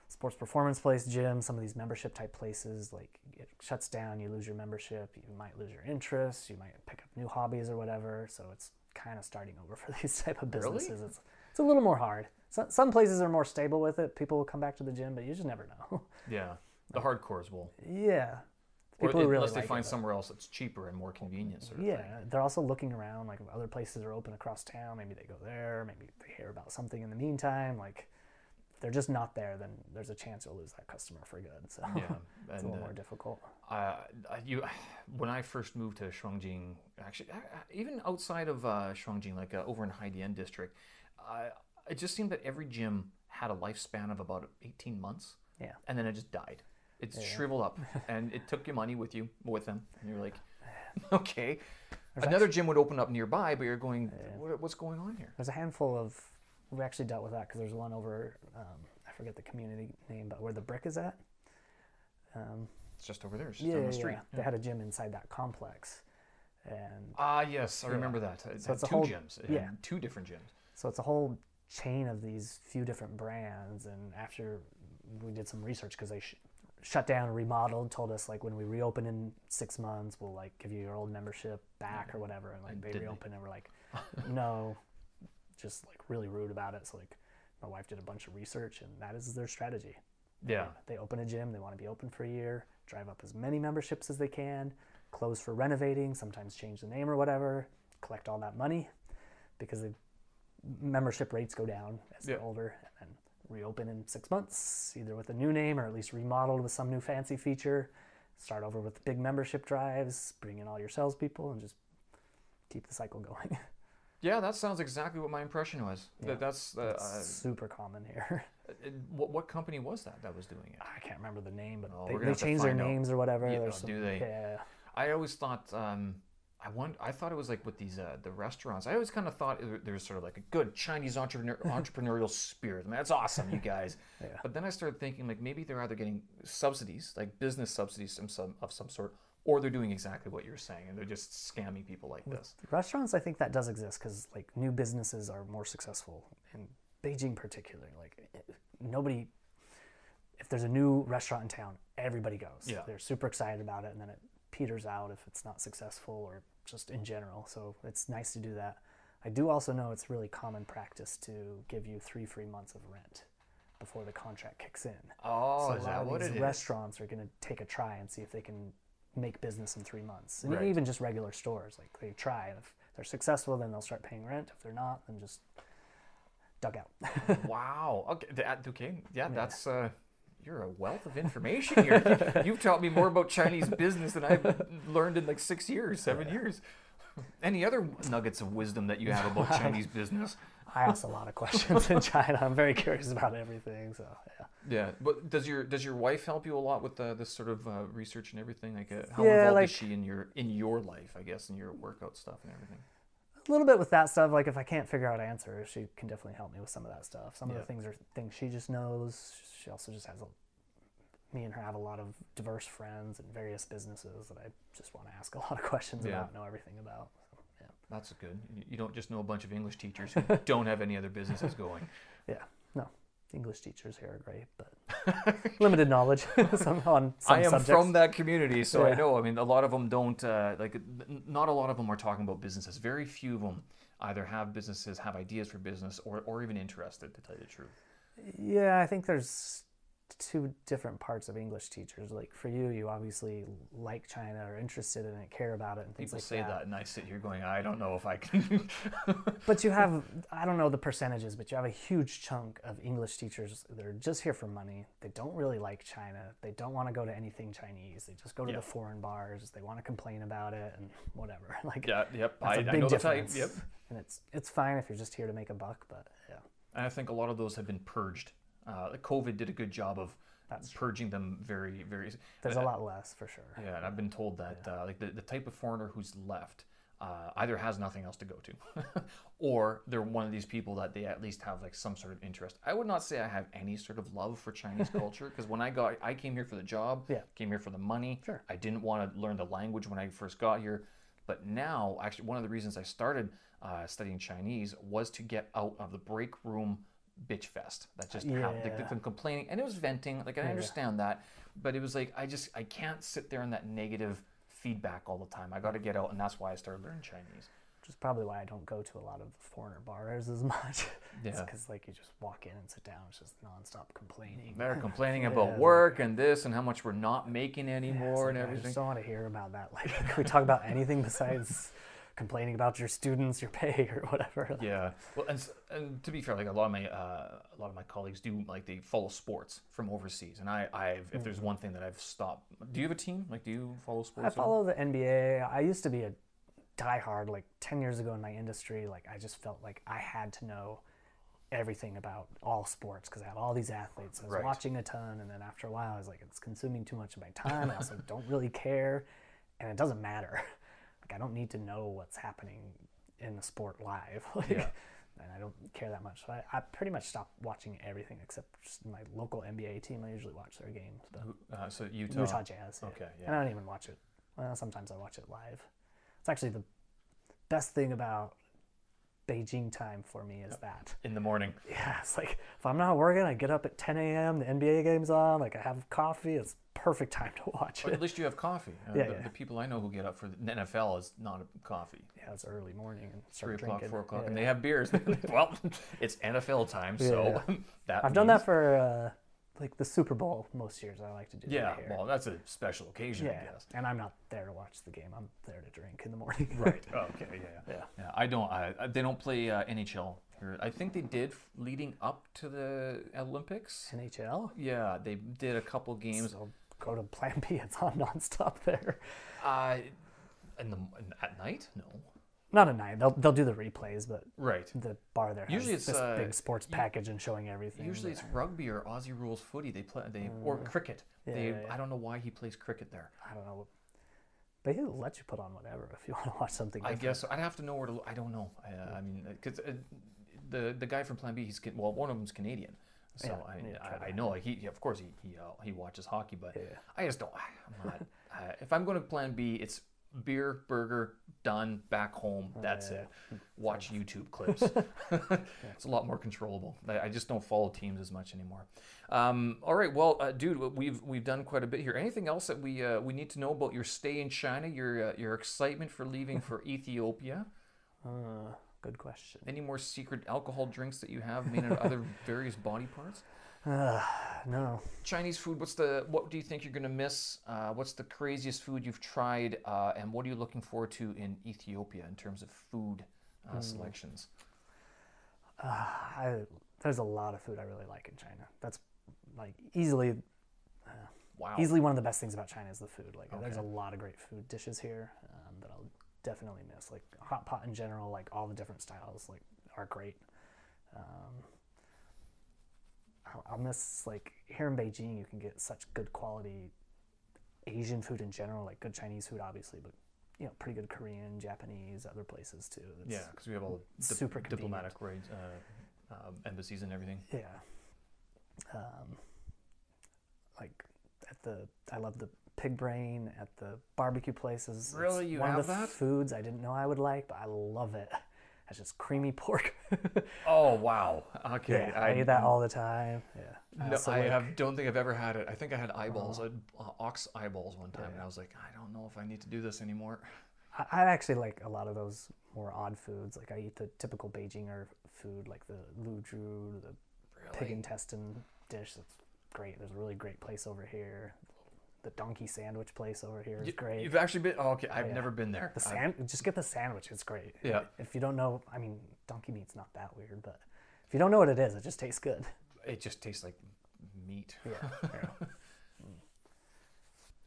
sports performance place, gym, some of these membership type places, like it shuts down, you lose your membership, you might lose your interests, you might pick up new hobbies or whatever. So it's kind of starting over for these type of businesses. Really? It's a little more hard. Some places are more stable with it. People will come back to the gym, but you just never know. Yeah, the hardcores will. Yeah. People really unless they find somewhere else that's cheaper and more convenient. Sort of thing. They're also looking around, like if other places are open across town, maybe they go there, maybe they hear about something in the meantime, like they're just not there, then there's a chance you'll lose that customer for good. So Yeah, it's a little more difficult. When I first moved to Shuangjing, actually, even outside of Shuangjing, like over in Haidian district, it just seemed that every gym had a lifespan of about 18 months. Yeah. And then it just died. It's shriveled up, and it took your money with them, and you're like, okay. Another gym would open up nearby, but you're going, what's going on here? There's a handful of, we actually dealt with that because there's one over, I forget the community name, but where the Brick is at. It's just over there, it's just down the street. Yeah. They had a gym inside that complex. And yes, I remember that. So it's two gyms. Two different gyms. So it's a whole chain of these few different brands, and after we did some research, because they shut down and remodeled, told us like when we reopen in 6 months, we'll like give you your old membership back or whatever, and like they reopened and we're like, no, just like really rude about it. So like my wife did a bunch of research, and that is their strategy. Yeah, they open a gym, they want to be open for a year, drive up as many memberships as they can, close for renovating, sometimes change the name or whatever, collect all that money, because the membership rates go down as they're older, and then reopen in 6 months, either with a new name or at least remodeled with some new fancy feature. Start over with big membership drives, bring in all your salespeople, and just keep the cycle going. Yeah, that sounds exactly what my impression was. Yeah, that's super common here. What company was that was doing it? I can't remember the name, but they changed their names or whatever. Yeah, do they? Yeah. I always thought I thought it was like with these the restaurants. I always kind of thought there's sort of like a good Chinese entrepreneurial spirit. I mean, that's awesome, you guys. But then I started thinking like maybe they're either getting subsidies, like business subsidies of some sort, or they're doing exactly what you're saying, and they're just scamming people like this. Restaurants, I think that does exist because like new businesses are more successful in Beijing, particularly. Like nobody, if there's a new restaurant in town, everybody goes. Yeah. They're super excited about it, and then it peters out if it's not successful or just in general. So it's nice to do that. I do also know it's really common practice to give you 3 free months of rent before the contract kicks in. Oh, so is that what it is? Restaurants are going to take a try and see if they can make business in 3 months. And even just regular stores, like they try. If they're successful, then they'll start paying rent. If they're not, then just duck out. Wow. Okay. Yeah, that's you're a wealth of information here. You've taught me more about Chinese business than I've learned in like 6 years, 7 years. Any other nuggets of wisdom that you have about Chinese business? I ask a lot of questions in China. I'm very curious about everything. So yeah. Yeah, but does your wife help you a lot with this sort of research and everything? Like how involved is she in your life? I guess in your workout stuff and everything. A little bit with that stuff. Like if I can't figure out answers, she can definitely help me with some of that stuff. Some of the things are things she just knows. She also just has me and her have a lot of diverse friends and various businesses that I just want to ask a lot of questions about, know everything about. So, yeah. That's good. You don't just know a bunch of English teachers who don't have any other businesses going. Yeah, no. English teachers here are great, but limited knowledge on some I am subjects. from that community, so I know. I mean, a lot of them don't, not a lot of them are talking about businesses. Very few of them either have businesses, have ideas for business, or even interested, to tell you the truth. Yeah, I think there's 2 different parts of English teachers. Like for you obviously like China, or interested in it, care about it, and things People like say that, and I sit here going, I don't know if I can. But you have, I don't know the percentages, but you have a huge chunk of English teachers that are just here for money. They don't really like China. They don't want to go to anything Chinese. They just go to the foreign bars. They want to complain about it and whatever. Like I know the type. Yep. And it's fine if you're just here to make a buck, but yeah. And I think a lot of those have been purged. COVID did a good job of purging them very, very... There's a lot less, for sure. Yeah, and I've been told that like the type of foreigner who's left either has nothing else to go to, or they're one of these people that they at least have like some sort of interest. I would not say I have any sort of love for Chinese culture, because when I came here for the job, came here for the money. Sure. I didn't want to learn the language when I first got here. But now, actually, one of the reasons I started studying Chinese was to get out of the break room bitch fest that just happened. Like them complaining, and it was venting. Like I understand that, but it was like I can't sit there in that negative feedback all the time. I got to get out, and that's why I started learning Chinese. Which is probably why I don't go to a lot of foreigner bars as much. Yeah, because like you just walk in and sit down, it's just nonstop complaining. They're complaining about work and this and how much we're not making anymore and everything. I just don't want to hear about that. Like, can we talk about anything besides complaining about your students, your pay, or whatever. Yeah. Well, and to be fair, like a lot of my colleagues do, like, they follow sports from overseas, and if there's one thing that I've stopped. Do you have a team? Like, do you follow sports? I follow the NBA. I used to be a diehard, like 10 years ago in my industry. Like, I just felt like I had to know everything about all sports because I have all these athletes. I was watching a ton, and then after a while, I was like, it's consuming too much of my time. I also don't really care, and it doesn't matter. Like, I don't need to know what's happening in the sport live. And I don't care that much. So I pretty much stopped watching everything except just my local NBA team. I usually watch their games. But so Utah Jazz. Okay, yeah. And I don't even watch it. Well, sometimes I watch it live. It's actually the best thing about Beijing time for me is that. In the morning. Yeah, it's like if I'm not working, I get up at 10 a.m., the NBA game's on, like I have coffee, it's perfect time to watch it. At least you have coffee. The people I know who get up for the NFL is not coffee. Yeah, it's early morning and 3 o'clock, drinking. 4 o'clock, and they have beers. Well, it's NFL time, so I've done that for like the Super Bowl most years. I like to do that here. Well, that's a special occasion, I guess. And I'm not there to watch the game. I'm there to drink in the morning. Right. Okay. Yeah. I don't. They don't play NHL here. I think they did leading up to the Olympics. NHL? Yeah, they did a couple games. So go to Plan B. It's on nonstop there. At night? No. Not at night. They'll do the replays, but the bar there has usually it's this big sports package and showing everything. Usually it's rugby or Aussie rules footy. They play or cricket. I don't know why he plays cricket there. I don't know. But he'll let you put on whatever if you want to watch something different. I guess I'd have to know where to look. I don't know. I mean, because the guy from Plan B, one of them's Canadian. So I know, like of course he watches hockey, but I just don't. I'm not. If I'm going to Plan B, it's beer, burger, done, back home. That's it. Watch YouTube clips. It's a lot more controllable. I just don't follow teams as much anymore. All right, well, dude, we've done quite a bit here. Anything else that we need to know about your stay in China? Your excitement for leaving for Ethiopia? Good question. Any more secret alcohol drinks that you have made out of other various body parts? No. Chinese food. What do you think you're gonna miss? What's the craziest food you've tried? And what are you looking forward to in Ethiopia in terms of food selections? There's a lot of food I really like in China. That's like easily Wow. Easily one of the best things about China is the food. Like, there's a lot of great food dishes here that I'll definitely miss. Like hot pot in general, like all the different styles, like are great. I'll miss, like, here in Beijing, you can get such good quality Asian food in general, like good Chinese food, obviously, but you know, pretty good Korean, Japanese, other places too. Yeah, because we have all the super diplomatic embassies and everything. Yeah. Like I love the pig brain at the barbecue places. Really, it's you one have of the that? foods I didn't know I would like, but I love it. It's just creamy pork. Oh wow! Okay, yeah, I eat that all the time. Yeah. No, don't think I've ever had it. I think I had eyeballs, ox eyeballs one time, and I was like, I don't know if I need to do this anymore. I actually like a lot of those more odd foods. Like I eat the typical Beijinger food, like the luzhu, the pig intestine dish. That's great. There's a really great place over here. The donkey sandwich place over here is great. You've actually been? Oh, okay, I've never been there. Just get the sandwich. It's great. Yeah. If you don't know, I mean, donkey meat's not that weird, but if you don't know what it is, it just tastes good. It just tastes like meat. Yeah.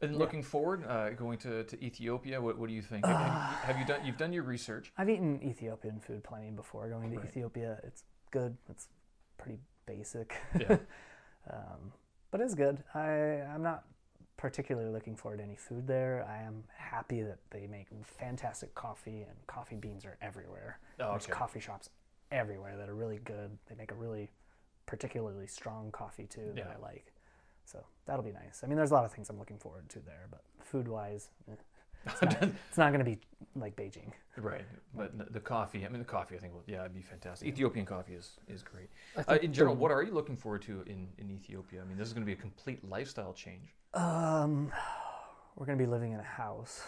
And looking forward, going to Ethiopia, what do you think? You've done your research? I've eaten Ethiopian food plenty before going to Ethiopia. It's good. It's pretty basic. Yeah. But it's good. I'm not particularly looking forward to any food there. I am happy that they make fantastic coffee, and coffee beans are everywhere. There's coffee shops everywhere that are really good. They make a really particularly strong coffee too that I like. So that'll be nice. I mean, there's a lot of things I'm looking forward to there, but food-wise, it's not going to be like Beijing. Right, but the coffee, I think, it'd be fantastic. Ethiopian coffee is great. In general, what are you looking forward to in Ethiopia? I mean, this is going to be a complete lifestyle change. We're going to be living in a house.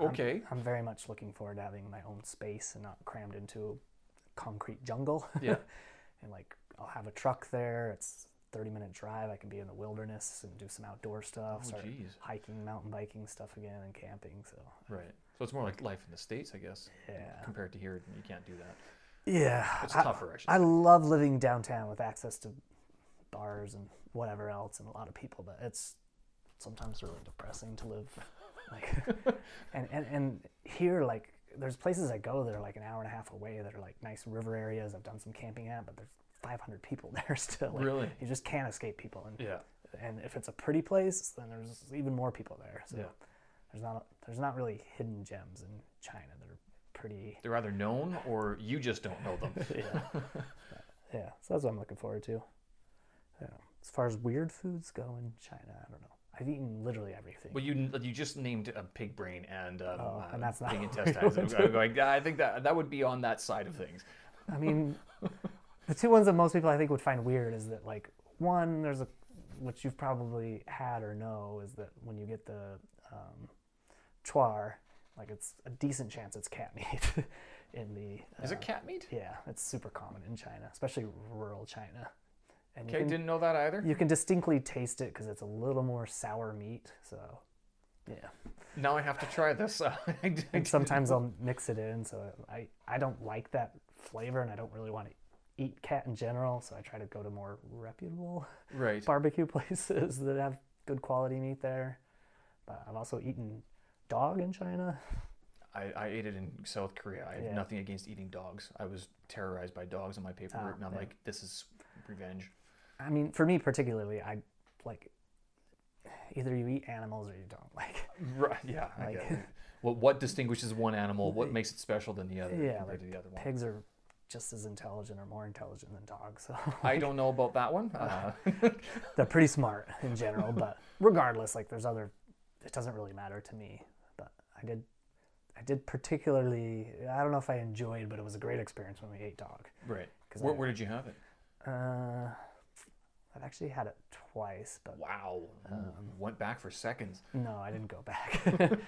Okay. I'm very much looking forward to having my own space and not crammed into a concrete jungle. Yeah. And like, I'll have a truck there. It's 30-minute drive, I can be in the wilderness and do some outdoor stuff, start geez. hiking, mountain biking stuff again, and camping. So Right. So it's more like life in the States, I guess. Yeah. Compared to here, you can't do that. Yeah. It's tougher, I should I say. love living downtown with access to bars and whatever else and a lot of people, but it's sometimes really depressing to live like and here, like, there's places I go that are like an hour and a half away that are like nice river areas I've done some camping at, but there's 500 people there still. Like, Really? You just can't escape people. And Yeah. and if it's a pretty place, then there's even more people there. So Yeah. there's not really hidden gems in China that are pretty. They're either known or you just don't know them. Yeah. Yeah. So that's what I'm looking forward to. Yeah. As far as weird foods go in China, I don't know. I've eaten literally everything. Well, you just named a pig brain and that's not pig what we intestines. I think that would be on that side of things. I mean, the two ones that most people I think would find weird is that, like, one, there's a, which you've probably had or know, is that when you get the chuar, like, it's a decent chance it's cat meat in the... Is it cat meat? Yeah, it's super common in China, especially rural China. And Okay, didn't know that either. You can distinctly taste it because it's a little more sour meat, so yeah. Now I have to try this. And sometimes I'll mix it in, so I don't like that flavor, and I don't really want to eat cat in general, so I try to go to more reputable barbecue places that have good quality meat there. But I've also eaten dog in China. I ate it in South Korea. I have nothing against eating dogs. I was terrorized by dogs on my paper route, and I'm like, this is revenge. I mean, for me particularly, I like either you eat animals or you don't. Like, right? Yeah. I get it. Well, what distinguishes one animal? What makes it special than the other? Yeah, like, to the other one? Pigs are just as intelligent or more intelligent than dogs. So I don't know about that one. They're pretty smart in general, but regardless, like, there's other. It doesn't really matter to me. But I did particularly. I don't know if I enjoyed, but it was a great experience when we ate dog. Right. Where did you have it? I've actually had it twice, but wow, went back for seconds. No, I didn't go back.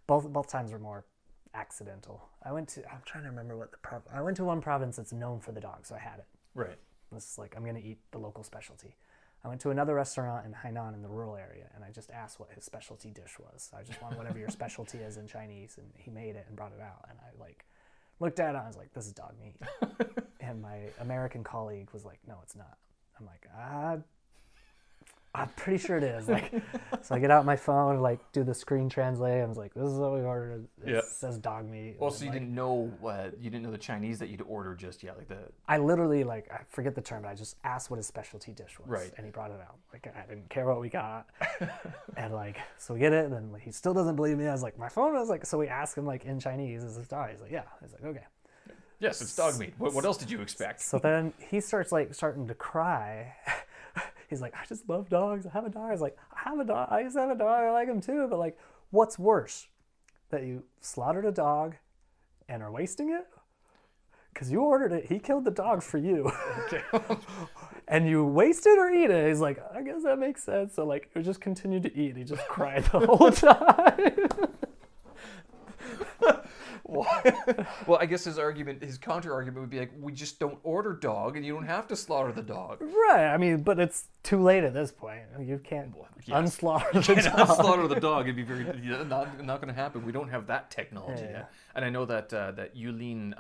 both times were more accidental. I'm trying to remember what I went to one province that's known for the dog, so I had it. Right. This is like, I'm gonna eat the local specialty. I went to another restaurant in Hainan in the rural area, and I just asked what his specialty dish was. I just want whatever your specialty is in Chinese, and he made it and brought it out, and I like looked at it and I was like, this is dog meat. And my American colleague was like, no, it's not. I'm like, I'm pretty sure it is. Like, so I get out my phone, like, do the screen translate. I was like, this is what we ordered. It says dog meat. Well, so you didn't know the Chinese that you'd ordered just yet, like the. I literally, like, I forget the term, but I just asked what his specialty dish was. Right. And he brought it out. Like, I didn't care what we got. And like, so we get it, and then he still doesn't believe me. I was like, my phone. I was like, so we ask him, like, in Chinese, is this dog? He's like, yeah. I was like, okay. Yes, it's dog meat. What else did you expect? So then he starting to cry. He's like, I just love dogs. I have a dog. I was like, I have a dog. I used to have a dog. I like him too. But like, what's worse? That you slaughtered a dog and are wasting it? Because you ordered it. He killed the dog for you. Okay. And you waste it or eat it. He's like, I guess that makes sense. So like, he just continued to eat. He just cried the whole time. Well, I guess his counter argument would be like, we just don't order dog, and you don't have to slaughter the dog. Right. I mean, but it's too late at this point. You can't unslaughter the dog. Unslaughter the dog. It'd be not going to happen. We don't have that technology yet. And I know that Yulin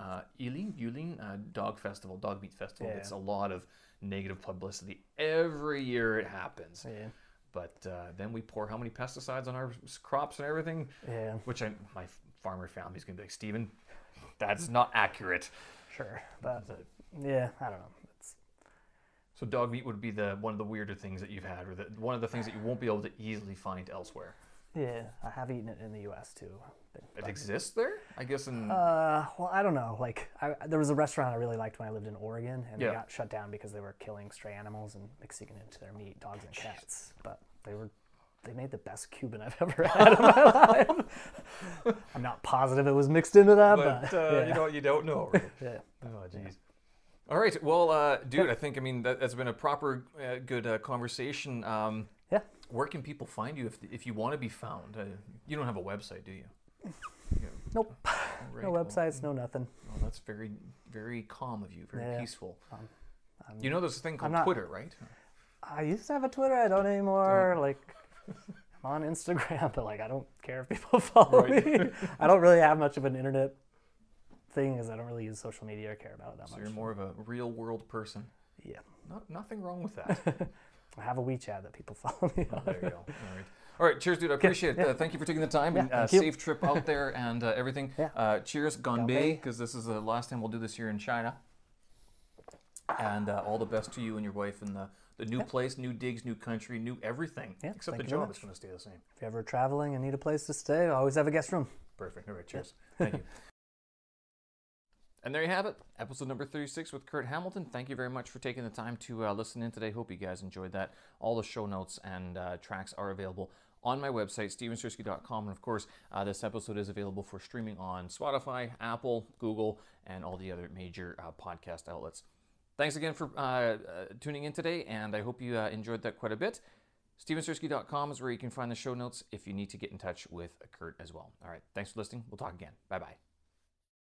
dog meat festival gets a lot of negative publicity every year it happens. Yeah. But then we pour how many pesticides on our crops and everything? Yeah. Which my farmer family's gonna be like, Steven, that's not accurate. Sure, but yeah, I don't know. So dog meat would be one of the weirder things that you've had, or one of the things that you won't be able to easily find elsewhere. Yeah, I have eaten it in the U.S. too. It exists there, I guess. Well, I don't know. Like, there was a restaurant I really liked when I lived in Oregon, and they got shut down because they were killing stray animals and mixing it into their meat, dogs and cats. But they made the best Cuban I've ever had in my life. I'm not positive it was mixed into that, but you don't know. Right? Yeah. Oh, jeez. All right. Well, dude, I think that's been a proper good conversation. Yeah. Where can people find you if you want to be found? You don't have a website, do you? Nope. Right. No websites, no nothing. Well, that's very, very calm of you. Very peaceful. You know, there's a thing called Twitter, right? I used to have a Twitter. I don't anymore. Like, I'm on Instagram, but like, I don't care if people follow me. I don't really have much of an internet thing because I don't really use social media or care about it that much. So you're more of a real world person. Yeah. Nothing wrong with that. I have a WeChat that people follow me on. There you go. All right, cheers, dude. I appreciate it. Thank you for taking the time. Yeah, safe trip out there and everything. Yeah. Cheers, Ganbei, because this is the last time we'll do this here in China. And all the best to you and your wife in the new place, new digs, new country, new everything. Yeah, except the job is going to stay the same. If you're ever traveling and need a place to stay, always have a guest room. Perfect. All right, cheers. Thank you. And there you have it, episode number 36 with Curt Hamilton. Thank you very much for taking the time to listen in today. Hope you guys enjoyed that. All the show notes and tracks are available on my website, stevensersky.com. And of course, this episode is available for streaming on Spotify, Apple, Google, and all the other major podcast outlets. Thanks again for tuning in today, and I hope you enjoyed that quite a bit. stevensersky.com is where you can find the show notes if you need to get in touch with Curt as well. All right, thanks for listening. We'll talk again. Bye-bye.